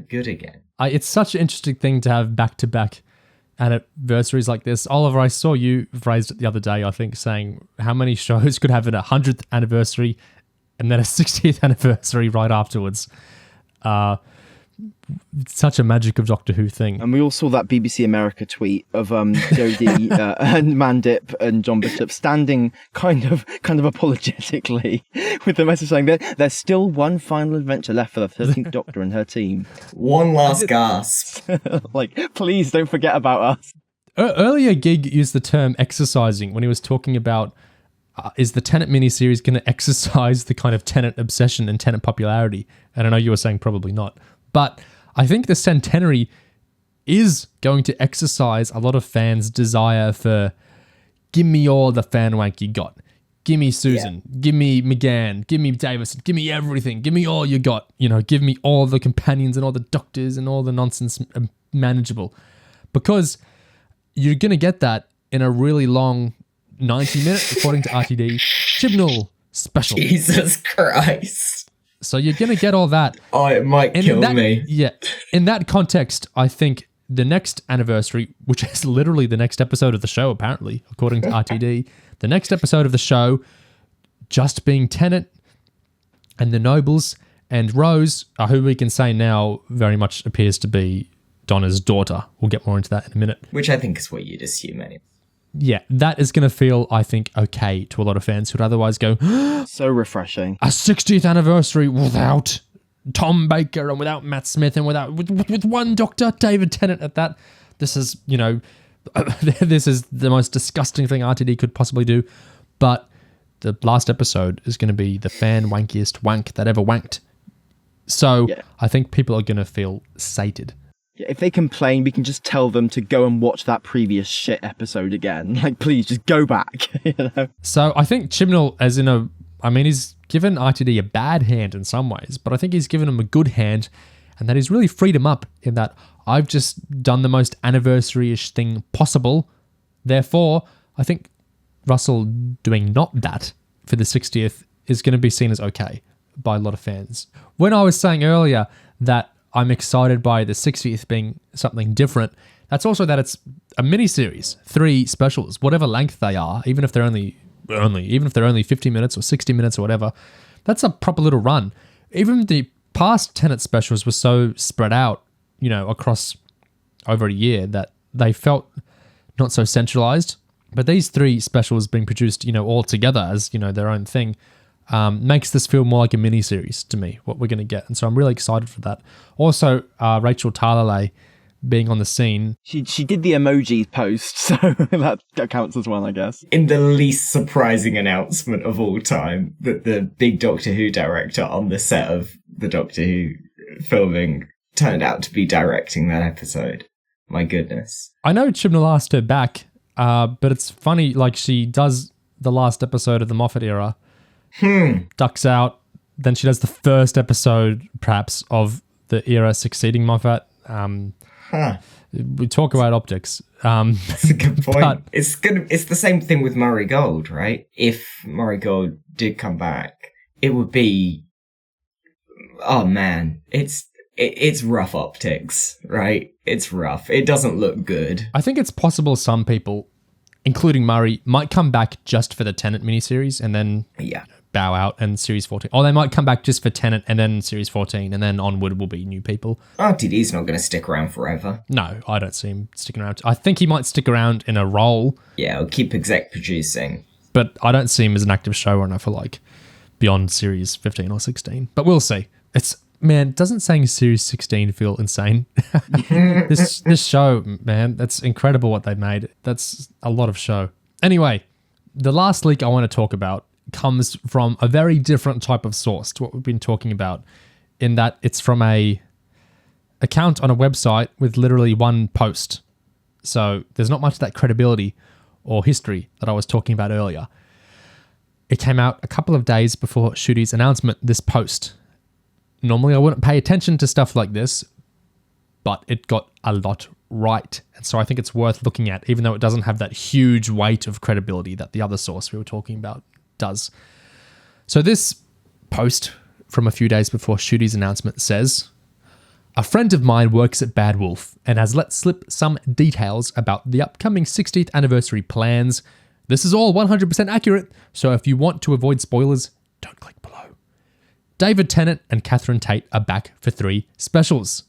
good again. It's such an interesting thing to have back-to-back anniversaries like this. Oliver, I saw you phrased it the other day, I think, saying how many shows could have a 100th anniversary and then a 60th anniversary right afterwards. It's such a magic of Doctor Who thing. And we all saw that BBC America tweet of Jodie and Mandip and John Bishop standing kind of apologetically with the message saying that there's still one final adventure left for the 13th Doctor and her team. One last gasp. Like, please don't forget about us. Earlier, Gig used the term exorcising when he was talking about is the Tennant miniseries going to exercise the kind of Tennant obsession and Tennant popularity? And I know you were saying probably not. But I think the centenary is going to exercise a lot of fans' desire for, give me all the fan wank you got. Give me Susan. Yeah. Give me McGann. Give me Davison. Give me everything. Give me all you got. Give me all the companions and all the doctors and all the nonsense manageable. Because you're going to get that in a really long 90-minute, according to RTD, Chibnall special. Jesus Christ. So you're going to get all that. Oh, it might kill me. Yeah. In that context, I think the next anniversary, which is literally the next episode of the show, apparently, according to RTD, the next episode of the show, just being Tennant and the Nobles and Rose, who we can say now very much appears to be Donna's daughter. We'll get more into that in a minute. Which I think is what you'd assume anyway. Yeah, that is going to feel, I think, okay to a lot of fans who'd otherwise go, so refreshing. A 60th anniversary without Tom Baker and without Matt Smith and with one Doctor, David Tennant at that. This is, this is the most disgusting thing RTD could possibly do. But the last episode is going to be the fan wankiest wank that ever wanked. So I think people are going to feel sated. If they complain, we can just tell them to go and watch that previous shit episode again. Like, please, just go back. So I think Chibnall, he's given RTD a bad hand in some ways, but I think he's given him a good hand, and that he's really freed him up in that I've just done the most anniversary-ish thing possible. Therefore, I think Russell doing not that for the 60th is going to be seen as okay by a lot of fans. When I was saying earlier that I'm excited by the 60th being something different, that's also that it's a mini-series, 3 specials, whatever length they are, even if they're only 50 minutes or 60 minutes or whatever, that's a proper little run. Even the past Tennant specials were so spread out, across over a year that they felt not so centralized. But these 3 specials being produced, all together as, their own thing, makes this feel more like a mini-series to me, what we're going to get. And so I'm really excited for that. Also, Rachel Talalay being on the scene. She did the emoji post, so that counts as one, I guess. In the least surprising announcement of all time, that the big Doctor Who director on the set of the Doctor Who filming turned out to be directing that episode. My goodness. I know Chibnall asked her back, but it's funny, like she does the last episode of the Moffat era, ducks out, then she does the first episode, perhaps, of the era succeeding Moffat. We talk about optics. That's a good point. It's the same thing with Murray Gold, right? If Murray Gold did come back, it would be, oh man, it's rough optics, right? It's rough. It doesn't look good. I think it's possible some people, including Murray, might come back just for the Tennant miniseries and then bow out and series 14. Or they might come back just for Tennant and then series 14 and then onward will be new people. RTD's not going to stick around forever. No, I don't see him sticking around. I think he might stick around in a role. Yeah, he'll keep exec producing. But I don't see him as an active showrunner for like beyond series 15 or 16. But we'll see. Man, doesn't saying series 16 feel insane? This show, man, that's incredible what they've made. That's a lot of show. Anyway, the last leak I want to talk about comes from a very different type of source to what we've been talking about, in that it's from a account on a website with literally one post. So there's not much of that credibility or history that I was talking about earlier. It came out a couple of days before Ncudi's announcement, this post. Normally I wouldn't pay attention to stuff like this, but it got a lot right. And so I think it's worth looking at, even though it doesn't have that huge weight of credibility that the other source we were talking about does. So this post from a few days before Ncudi's announcement says, "A friend of mine works at Bad Wolf and has let slip some details about the upcoming 60th anniversary plans. This is all 100% accurate, so if you want to avoid spoilers, don't click below. David Tennant and Catherine Tate are back for 3 specials,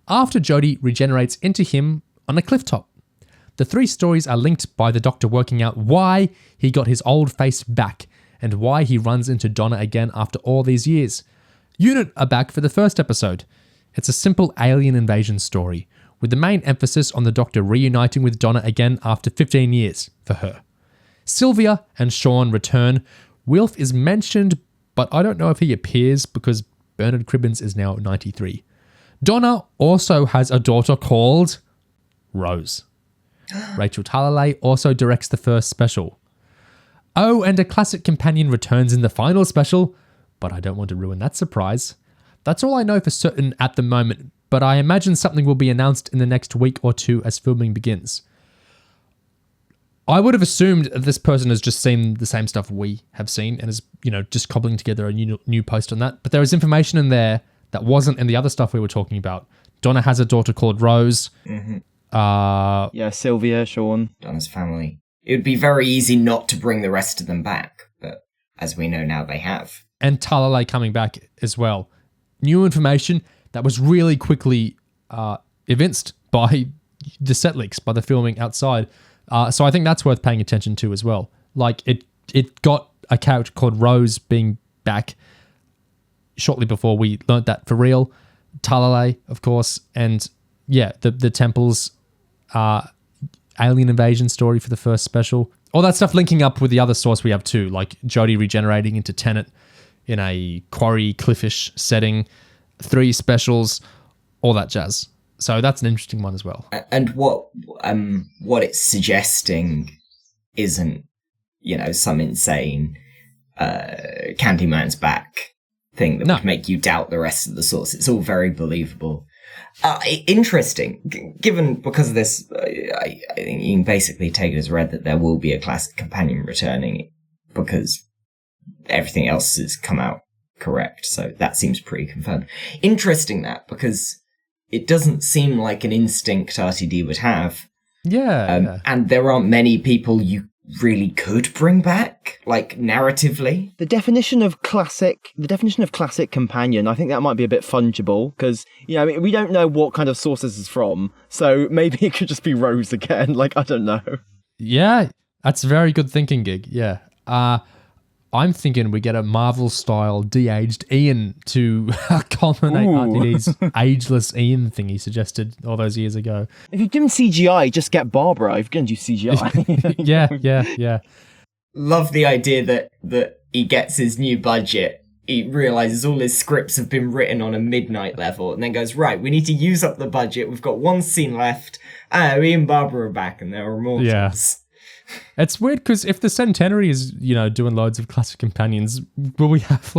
after Jodie regenerates into him on a cliff top. The 3 stories are linked by the Doctor working out why he got his old face back and why he runs into Donna again after all these years. Unit are back for the first episode. It's a simple alien invasion story, with the main emphasis on the Doctor reuniting with Donna again after 15 years for her. Sylvia and Sean return. Wilf is mentioned, but I don't know if he appears because Bernard Cribbins is now 93. Donna also has a daughter called Rose. Rachel Talalay also directs the first special. Oh, and a classic companion returns in the final special, but I don't want to ruin that surprise. That's all I know for certain at the moment, but I imagine something will be announced in the next week or 2 as filming begins." I would have assumed that this person has just seen the same stuff we have seen and is, just cobbling together a new post on that. But there is information in there that wasn't in the other stuff we were talking about. Donna has a daughter called Rose. Mm-hmm. Sylvia, Sean. Donna's family. It would be very easy not to bring the rest of them back, but as we know now, they have. And Talalay coming back as well. New information that was really quickly evinced by the set leaks, by the filming outside. So I think that's worth paying attention to as well. Like it got a character called Rose being back shortly before we learnt that for real. Talalay, of course, and the temples alien invasion story for the first special. All that stuff linking up with the other source we have too, like Jodie regenerating into Tennant in a quarry cliffish setting, 3 specials, all that jazz. So that's an interesting one as well. And what it's suggesting isn't, some insane Candyman's back thing that would make you doubt the rest of the source. It's all very believable. Interesting, given because of this, I think you can basically take it as read that there will be a classic companion returning because everything else has come out correct. So that seems pretty confirmed. Interesting that, because it doesn't seem like an instinct RTD would have. Yeah. And there aren't many people you really could bring back, like narratively. The definition of classic companion, I think that might be a bit fungible because, we don't know what kind of source this is from. So maybe it could just be Rose again. Like, I don't know. Yeah, that's very good thinking, Gig. Yeah. I'm thinking we get a Marvel-style de-aged Ian to culminate RTD's ageless Ian thing he suggested all those years ago. If you're doing CGI, just get Barbara. If you're going to do CGI. Yeah. Love the idea that he gets his new budget. He realises all his scripts have been written on a midnight level and then goes, right, we need to use up the budget. We've got 1 scene left. Ian and Barbara are back and they're immortals. Yeah. It's weird because if the Centenary is, doing loads of classic companions, will we have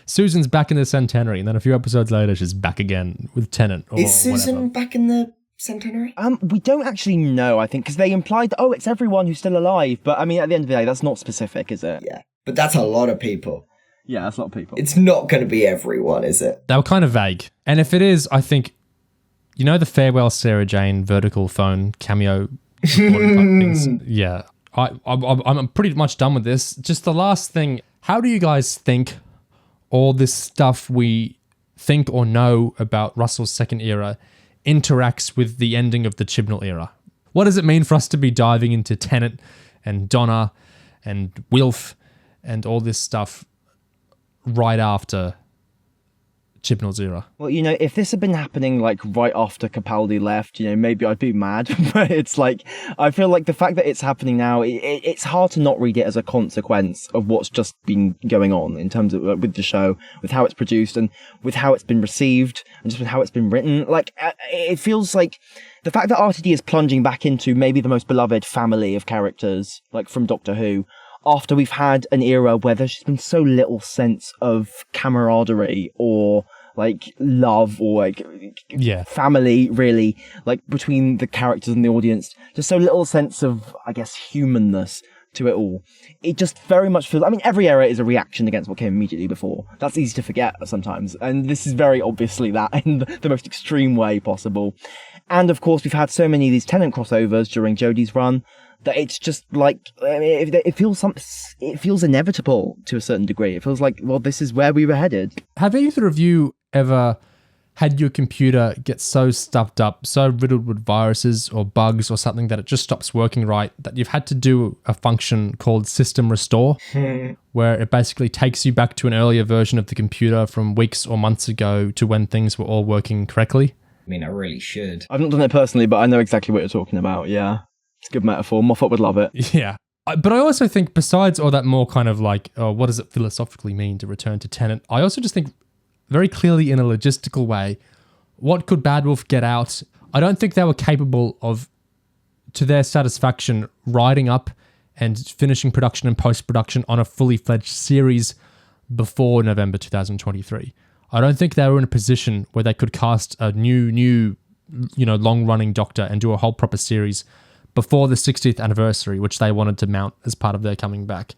Susan's back in the Centenary and then a few episodes later she's back again with Tennant or Is Susan whatever. back in the Centenary? We don't actually know, I think, because they implied that, it's everyone who's still alive. But, at the end of the day, that's not specific, is it? Yeah, but that's a lot of people. Yeah, that's a lot of people. It's not going to be everyone, is it? They were kind of vague. And if it is, I think, the farewell Sarah Jane vertical phone cameo things? Yeah. I'm pretty much done with this. Just the last thing, How do you guys think all this stuff we think or know about Russell's second era interacts with the ending of the Chibnall era? What does it mean for us to be diving into Tennant and Donna and Wilf and all this stuff right after Chibnall's era? Well, if this had been happening like right after Capaldi left, maybe I'd be mad. But it's like, I feel like the fact that it's happening now, it's hard to not read it as a consequence of what's just been going on in terms of with the show, with how it's produced and with how it's been received and just with how it's been written. Like, it feels like the fact that RTD is plunging back into maybe the most beloved family of characters, like from Doctor Who, after we've had an era where there's just been so little sense of camaraderie or like love or like family, really, like between the characters and the audience. Just so little sense of, I guess, humanness to it all. It just very much feels, I mean, every era is a reaction against what came immediately before. That's easy to forget sometimes. And this is very obviously that in the most extreme way possible. And of course, we've had so many of these Tennant crossovers during Jodie's run that it's just like, I mean, it feels inevitable to a certain degree. It feels like, well, this is where we were headed. Have either of you ever had your computer get so stuffed up, so riddled with viruses or bugs or something that it just stops working right, that you've had to do a function called system restore, where it basically takes you back to an earlier version of the computer from weeks or months ago to when things were all working correctly? I mean, I really should. I've not done it personally, but I know exactly what you're talking about, yeah. It's a good metaphor. Moffat would love it. Yeah. But I also think besides all that more kind of like, what does it philosophically mean to return to Tennant, I also just think very clearly in a logistical way, what could Bad Wolf get out? I don't think they were capable of, to their satisfaction, writing up and finishing production and post-production on a fully fledged series before November 2023. I don't think they were in a position where they could cast a new, long-running Doctor and do a whole proper series before the 60th anniversary, which they wanted to mount as part of their coming back.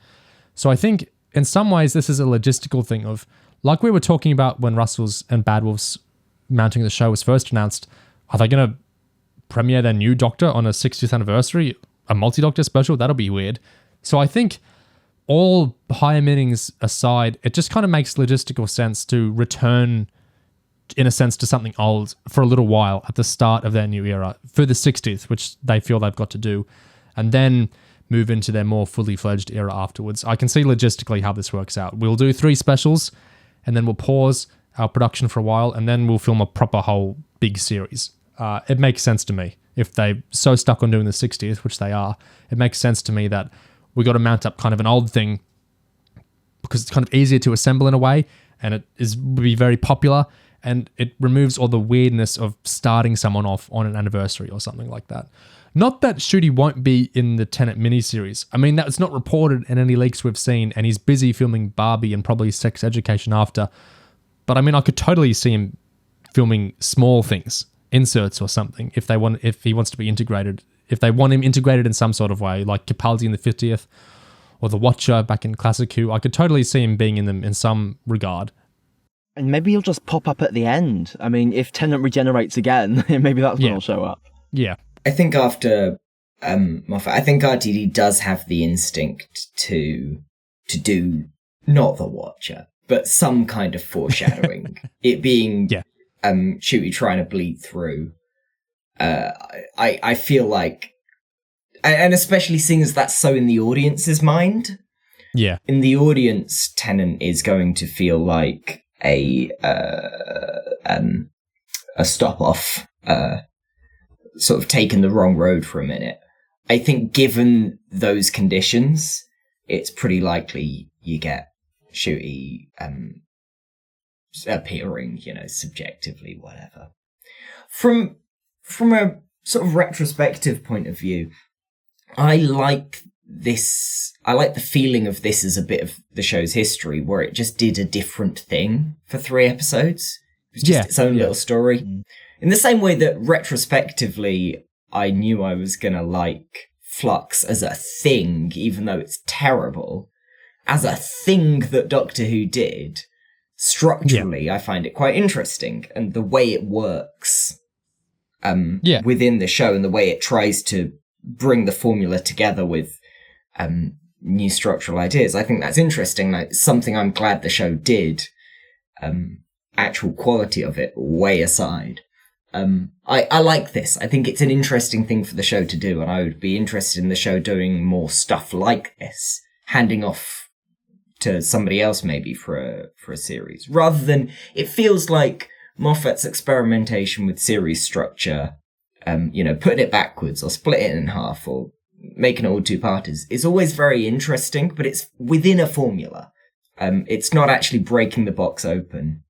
So I think in some ways this is a logistical thing of, like we were talking about when Russell's and Bad Wolf's mounting the show was first announced, are they going to premiere their new Doctor on a 60th anniversary? A multi-Doctor special? That'll be weird. So I think all higher meanings aside, it just kind of makes logistical sense to return, in a sense, to something old for a little while at the start of their new era for the 60th, which they feel they've got to do, and then move into their more fully fledged era afterwards. I can see logistically how this works out. We'll do 3 specials, and then we'll pause our production for a while, and then we'll film a proper whole big series. It makes sense to me. If they're so stuck on doing the 60th, which they are, it makes sense to me that we got to mount up kind of an old thing because it's kind of easier to assemble in a way, and it will be very popular, and it removes all the weirdness of starting someone off on an anniversary or something like that. Not that Ncuti won't be in the Tennant miniseries. I mean, that's not reported in any leaks we've seen, and he's busy filming Barbie and probably Sex Education after. But I mean, I could totally see him filming small things, inserts or something, if he wants to be integrated. If they want him integrated in some sort of way, like Capaldi in the 50th, or the Watcher back in Classic Who, I could totally see him being in them in some regard. And maybe he'll just pop up at the end. I mean, if Tennant regenerates again, maybe that's when he'll show up. Yeah. I think after Moffat, I think RTD does have the instinct to do not the Watcher, but some kind of foreshadowing. It being Ncuti trying to bleed through. I feel like, and especially seeing as that's so in the audience's mind. Yeah. In the audience, Tennant is going to feel like a stop off, sort of taken the wrong road for a minute. I think given those conditions, it's pretty likely you get Ncuti appearing, subjectively, whatever. From a sort of retrospective point of view, I like the feeling of this as a bit of the show's history, where it just did a different thing for 3 episodes. It was just its own little story. In the same way that retrospectively, I knew I was going to like Flux as a thing, even though it's terrible. As a thing that Doctor Who did, structurally, I find it quite interesting. And the way it works within the show, and the way it tries to bring the formula together with new structural ideas. I think that's interesting. Like, something I'm glad the show did. Actual quality of it way aside. I like this. I think it's an interesting thing for the show to do, and I would be interested in the show doing more stuff like this, handing off to somebody else maybe for a series, rather than, it feels like Moffat's experimentation with series structure, putting it backwards or split it in half or making it all two-parters is always very interesting, but it's within a formula. It's not actually breaking the box open,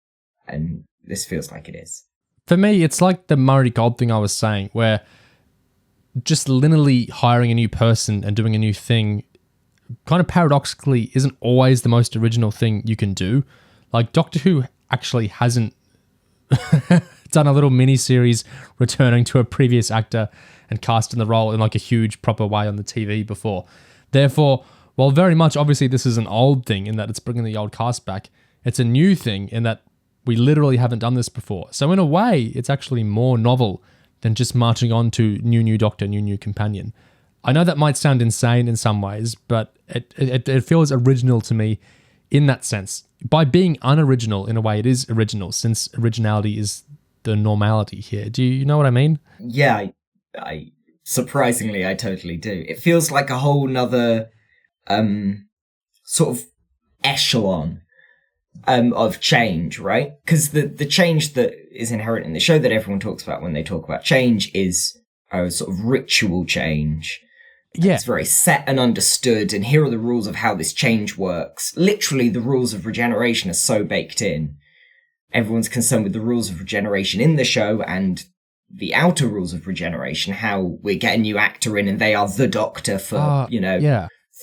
and this feels like it is. For me, it's like the Murray Gold thing I was saying, where just linearly hiring a new person and doing a new thing kind of paradoxically isn't always the most original thing you can do. Like, Doctor Who actually hasn't done a little mini-series returning to a previous actor and casting the role in like a huge proper way on the TV before. Therefore, while very much obviously this is an old thing in that it's bringing the old cast back, it's a new thing in that we literally haven't done this before. So in a way, it's actually more novel than just marching on to new Doctor, new companion. I know that might sound insane in some ways, but it feels original to me in that sense. By being unoriginal, in a way, it is original, since originality is the normality here. Do you know what I mean? Yeah, I surprisingly, I totally do. It feels like a whole nother sort of echelon of change, right? Because the change that is inherent in the show that everyone talks about when they talk about change is a sort of ritual change. Yeah. It's very set and understood, and here are the rules of how this change works. Literally, the rules of regeneration are so baked in. Everyone's concerned with the rules of regeneration in the show and the outer rules of regeneration, how we get a new actor in and they are the Doctor for,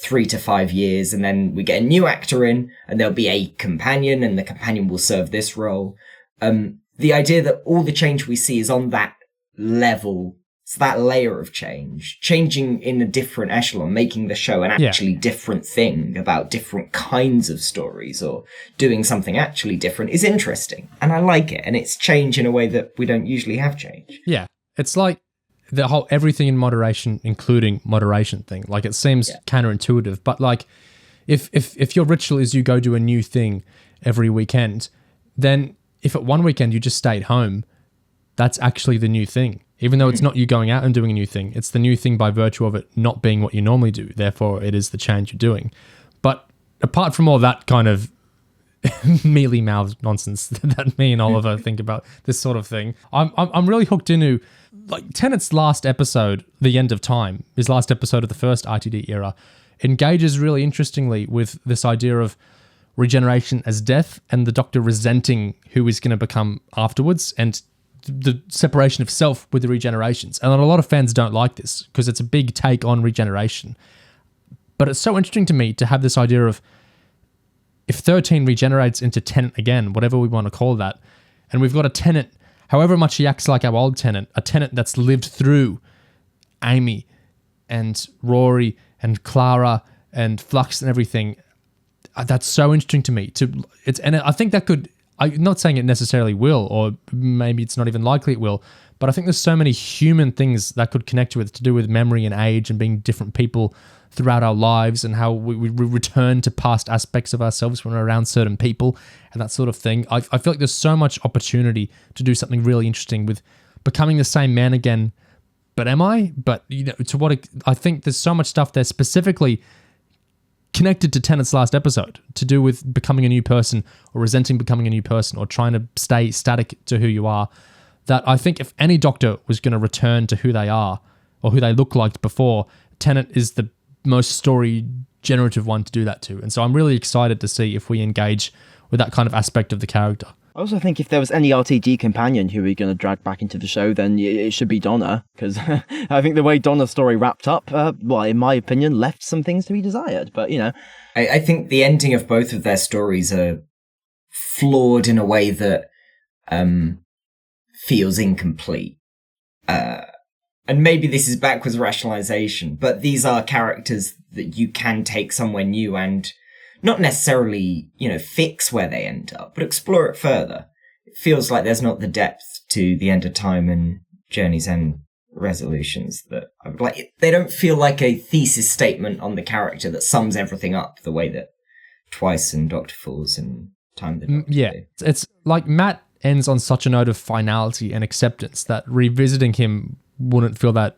3 to 5 years, and then we get a new actor in and there'll be a companion and the companion will serve this role. The idea that all the change we see is on that level, it's that layer of change, changing in a different echelon, making the show an actually different thing about different kinds of stories or doing something actually different is interesting. And I like it. And it's change in a way that we don't usually have change. Yeah. It's like the whole everything in moderation, including moderation thing. Like, it seems counterintuitive, but like if your ritual is you go do a new thing every weekend, then if at one weekend you just stay at home, that's actually the new thing. Even though it's not you going out and doing a new thing, it's the new thing by virtue of it not being what you normally do. Therefore, it is the change you're doing. But apart from all that kind of mealy-mouthed nonsense that me and Oliver think about this sort of thing, I'm really hooked into, like, Tennant's last episode, The End of Time, his last episode of the first RTD era, engages really interestingly with this idea of regeneration as death and the Doctor resenting who he's going to become afterwards, and the separation of self with the regenerations. And a lot of fans don't like this because it's a big take on regeneration. But it's so interesting to me to have this idea of, if 13 regenerates into Tennant again, whatever we want to call that, and we've got a Tennant, however much he acts like our old Tennant, a Tennant that's lived through Amy and Rory and Clara and Flux and everything, that's so interesting to me. And I think that could, I'm not saying it necessarily will, or maybe it's not even likely it will, but I think there's so many human things that could connect with, to do with memory and age and being different people throughout our lives, and how we return to past aspects of ourselves when we're around certain people and that sort of thing. I feel like there's so much opportunity to do something really interesting with becoming the same man again. But am I? But, I think there's so much stuff there specifically connected to Tennant's last episode, to do with becoming a new person, or resenting becoming a new person, or trying to stay static to who you are, that I think if any Doctor was going to return to who they are, or who they look like before, Tennant is the most story generative one to do that to. And so I'm really excited to see if we engage with that kind of aspect of the character. I also think if there was any RTD companion who we're going to drag back into the show, then it should be Donna, because I think the way Donna's story wrapped up, in my opinion, left some things to be desired. But, I think the ending of both of their stories are flawed in a way that feels incomplete. And maybe this is backwards rationalization, but these are characters that you can take somewhere new and not necessarily, fix where they end up, but explore it further. It feels like there's not the depth to The End of Time and Journey's End resolutions that like they don't feel like a thesis statement on the character that sums everything up the way that Twice and Doctor Fools and Time of the Doctor do. It's like Matt ends on such a note of finality and acceptance that revisiting him wouldn't feel that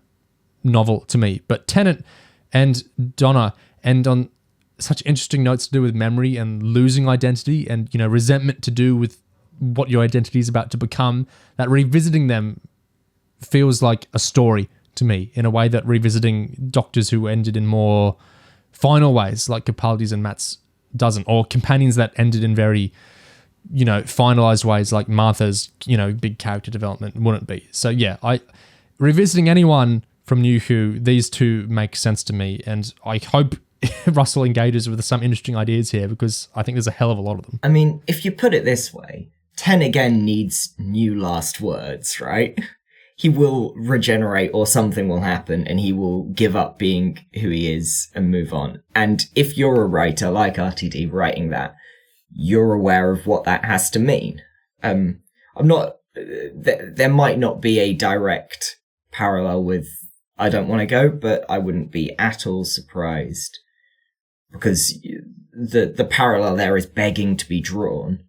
novel to me. But Tennant and Donna end on such interesting notes to do with memory and losing identity and, you know, resentment to do with what your identity is about to become, that revisiting them feels like a story to me in a way that revisiting Doctors who ended in more final ways like Capaldi's and Matt's doesn't, or companions that ended in very, you know, finalized ways like Martha's, you know, big character development wouldn't be. So yeah, revisiting anyone from New Who, these two make sense to me, and I hope Russell engages with some interesting ideas here because I think there's a hell of a lot of them. I mean, if you put it this way, Ten again needs new last words, right? He will regenerate or something will happen and he will give up being who he is and move on. And if you're a writer like RTD writing that, you're aware of what that has to mean. I'm not, there might not be a direct parallel with I Don't Want to Go, but I wouldn't be at all surprised because the parallel there is begging to be drawn.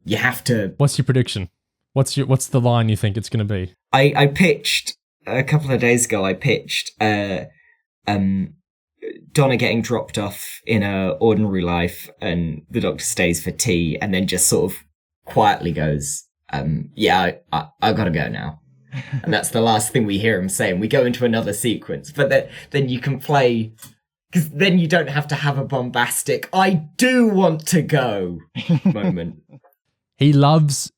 You have to. What's your prediction? What's the line you think it's going to be? I pitched a couple of days ago. I pitched Donna getting dropped off in her ordinary life, and the Doctor stays for tea, and then just sort of quietly goes, "Yeah, I gotta go now," and that's the last thing we hear him say. And we go into another sequence, but then you can play. Because then you don't have to have a bombastic, I do want to go moment. He loves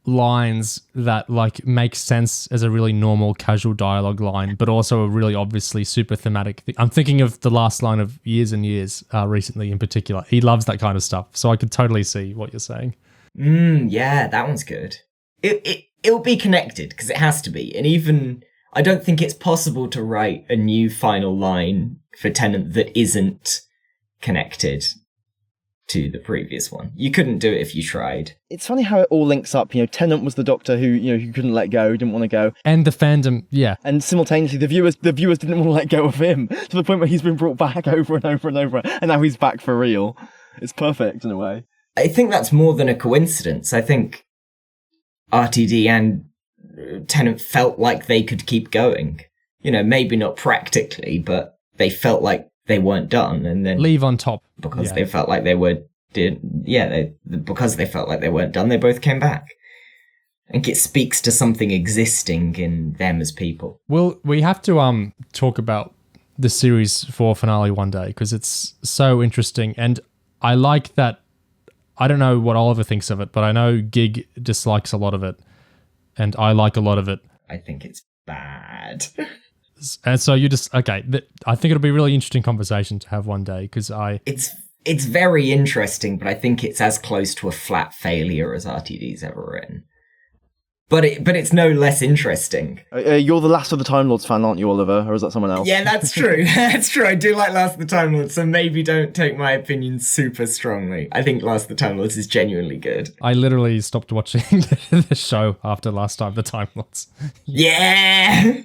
lines that like make sense as a really normal casual dialogue line, but also a really obviously super thematic thing. I'm thinking of the last line of Years and Years recently in particular. He loves that kind of stuff. So I could totally see what you're saying. Yeah, that one's good. It'll be connected because it has to be. And even, I don't think it's possible to write a new final line for Tennant that isn't connected to the previous one. You couldn't do it if you tried. It's funny how it all links up. You know, Tennant was the Doctor who couldn't let go, didn't want to go. And the fandom, yeah. And simultaneously, the viewers didn't want to let go of him to the point where he's been brought back over and over and over, and now he's back for real. It's perfect in a way. I think that's more than a coincidence. I think RTD and Tennant felt like they could keep going. You know, maybe not practically, but they felt like they weren't done, and then leave on top because they felt like they were. Because they felt like they weren't done, they both came back. I think it speaks to something existing in them as people. Well, we have to talk about the series 4 finale one day because it's so interesting, and I like that. I don't know what Oliver thinks of it, but I know Gig dislikes a lot of it, and I like a lot of it. I think it's bad. And so you just, okay, I think it'll be a really interesting conversation to have one day because It's very interesting, but I think it's as close to a flat failure as RTD's ever written. But it's no less interesting. You're the Last of the Time Lords fan, aren't you, Oliver? Or is that someone else? Yeah, that's true. That's true. I do like Last of the Time Lords, so maybe don't take my opinion super strongly. I think Last of the Time Lords is genuinely good. I literally stopped watching the show after Last Time the Time Lords. Yeah!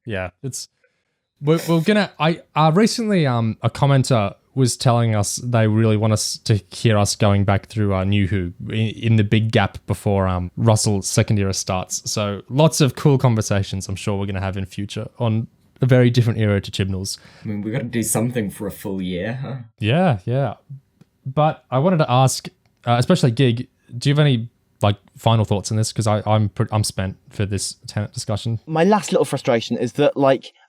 Yeah, we're gonna. I recently a commenter was telling us they really want us to hear us going back through New Who in the big gap before Russell's second era starts. So lots of cool conversations I'm sure we're going to have in future on a very different era to Chibnall's. I mean, we've got to do something for a full year, huh? Yeah. But I wanted to ask, especially Gig, do you have any final thoughts on this? Because I'm spent for this Tennant discussion. My last little frustration is that,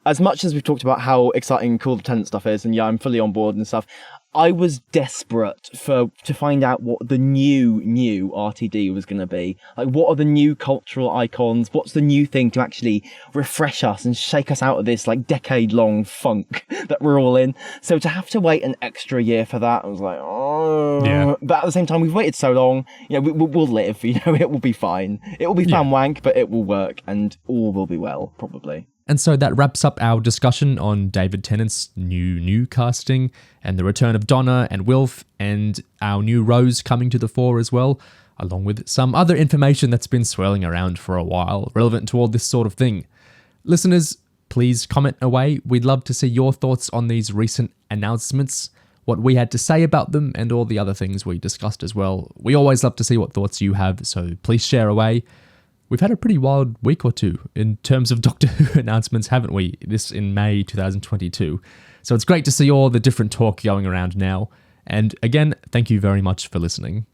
as much as we've talked about how exciting and cool the Tennant stuff is, and yeah, I'm fully on board and stuff, I was desperate to find out what the new RTD was going to be. What are the new cultural icons? What's the new thing to actually refresh us and shake us out of this decade-long funk that we're all in? So to have to wait an extra year for that, I was like, oh. Yeah. But at the same time, we've waited so long. We'll live. It will be fine. It will be fan wank, but it will work, and all will be well, probably. And so that wraps up our discussion on David Tennant's new casting and the return of Donna and Wilf and our new Rose coming to the fore as well. along with some other information that's been swirling around for a while, relevant to all this sort of thing. Listeners, please comment away. We'd love to see your thoughts on these recent announcements, what we had to say about them, and all the other things we discussed as well. We always love to see what thoughts you have, so please share away. We've had a pretty wild week or two in terms of Doctor Who announcements, haven't we? This in May 2022. So it's great to see all the different talk going around now. And again, thank you very much for listening.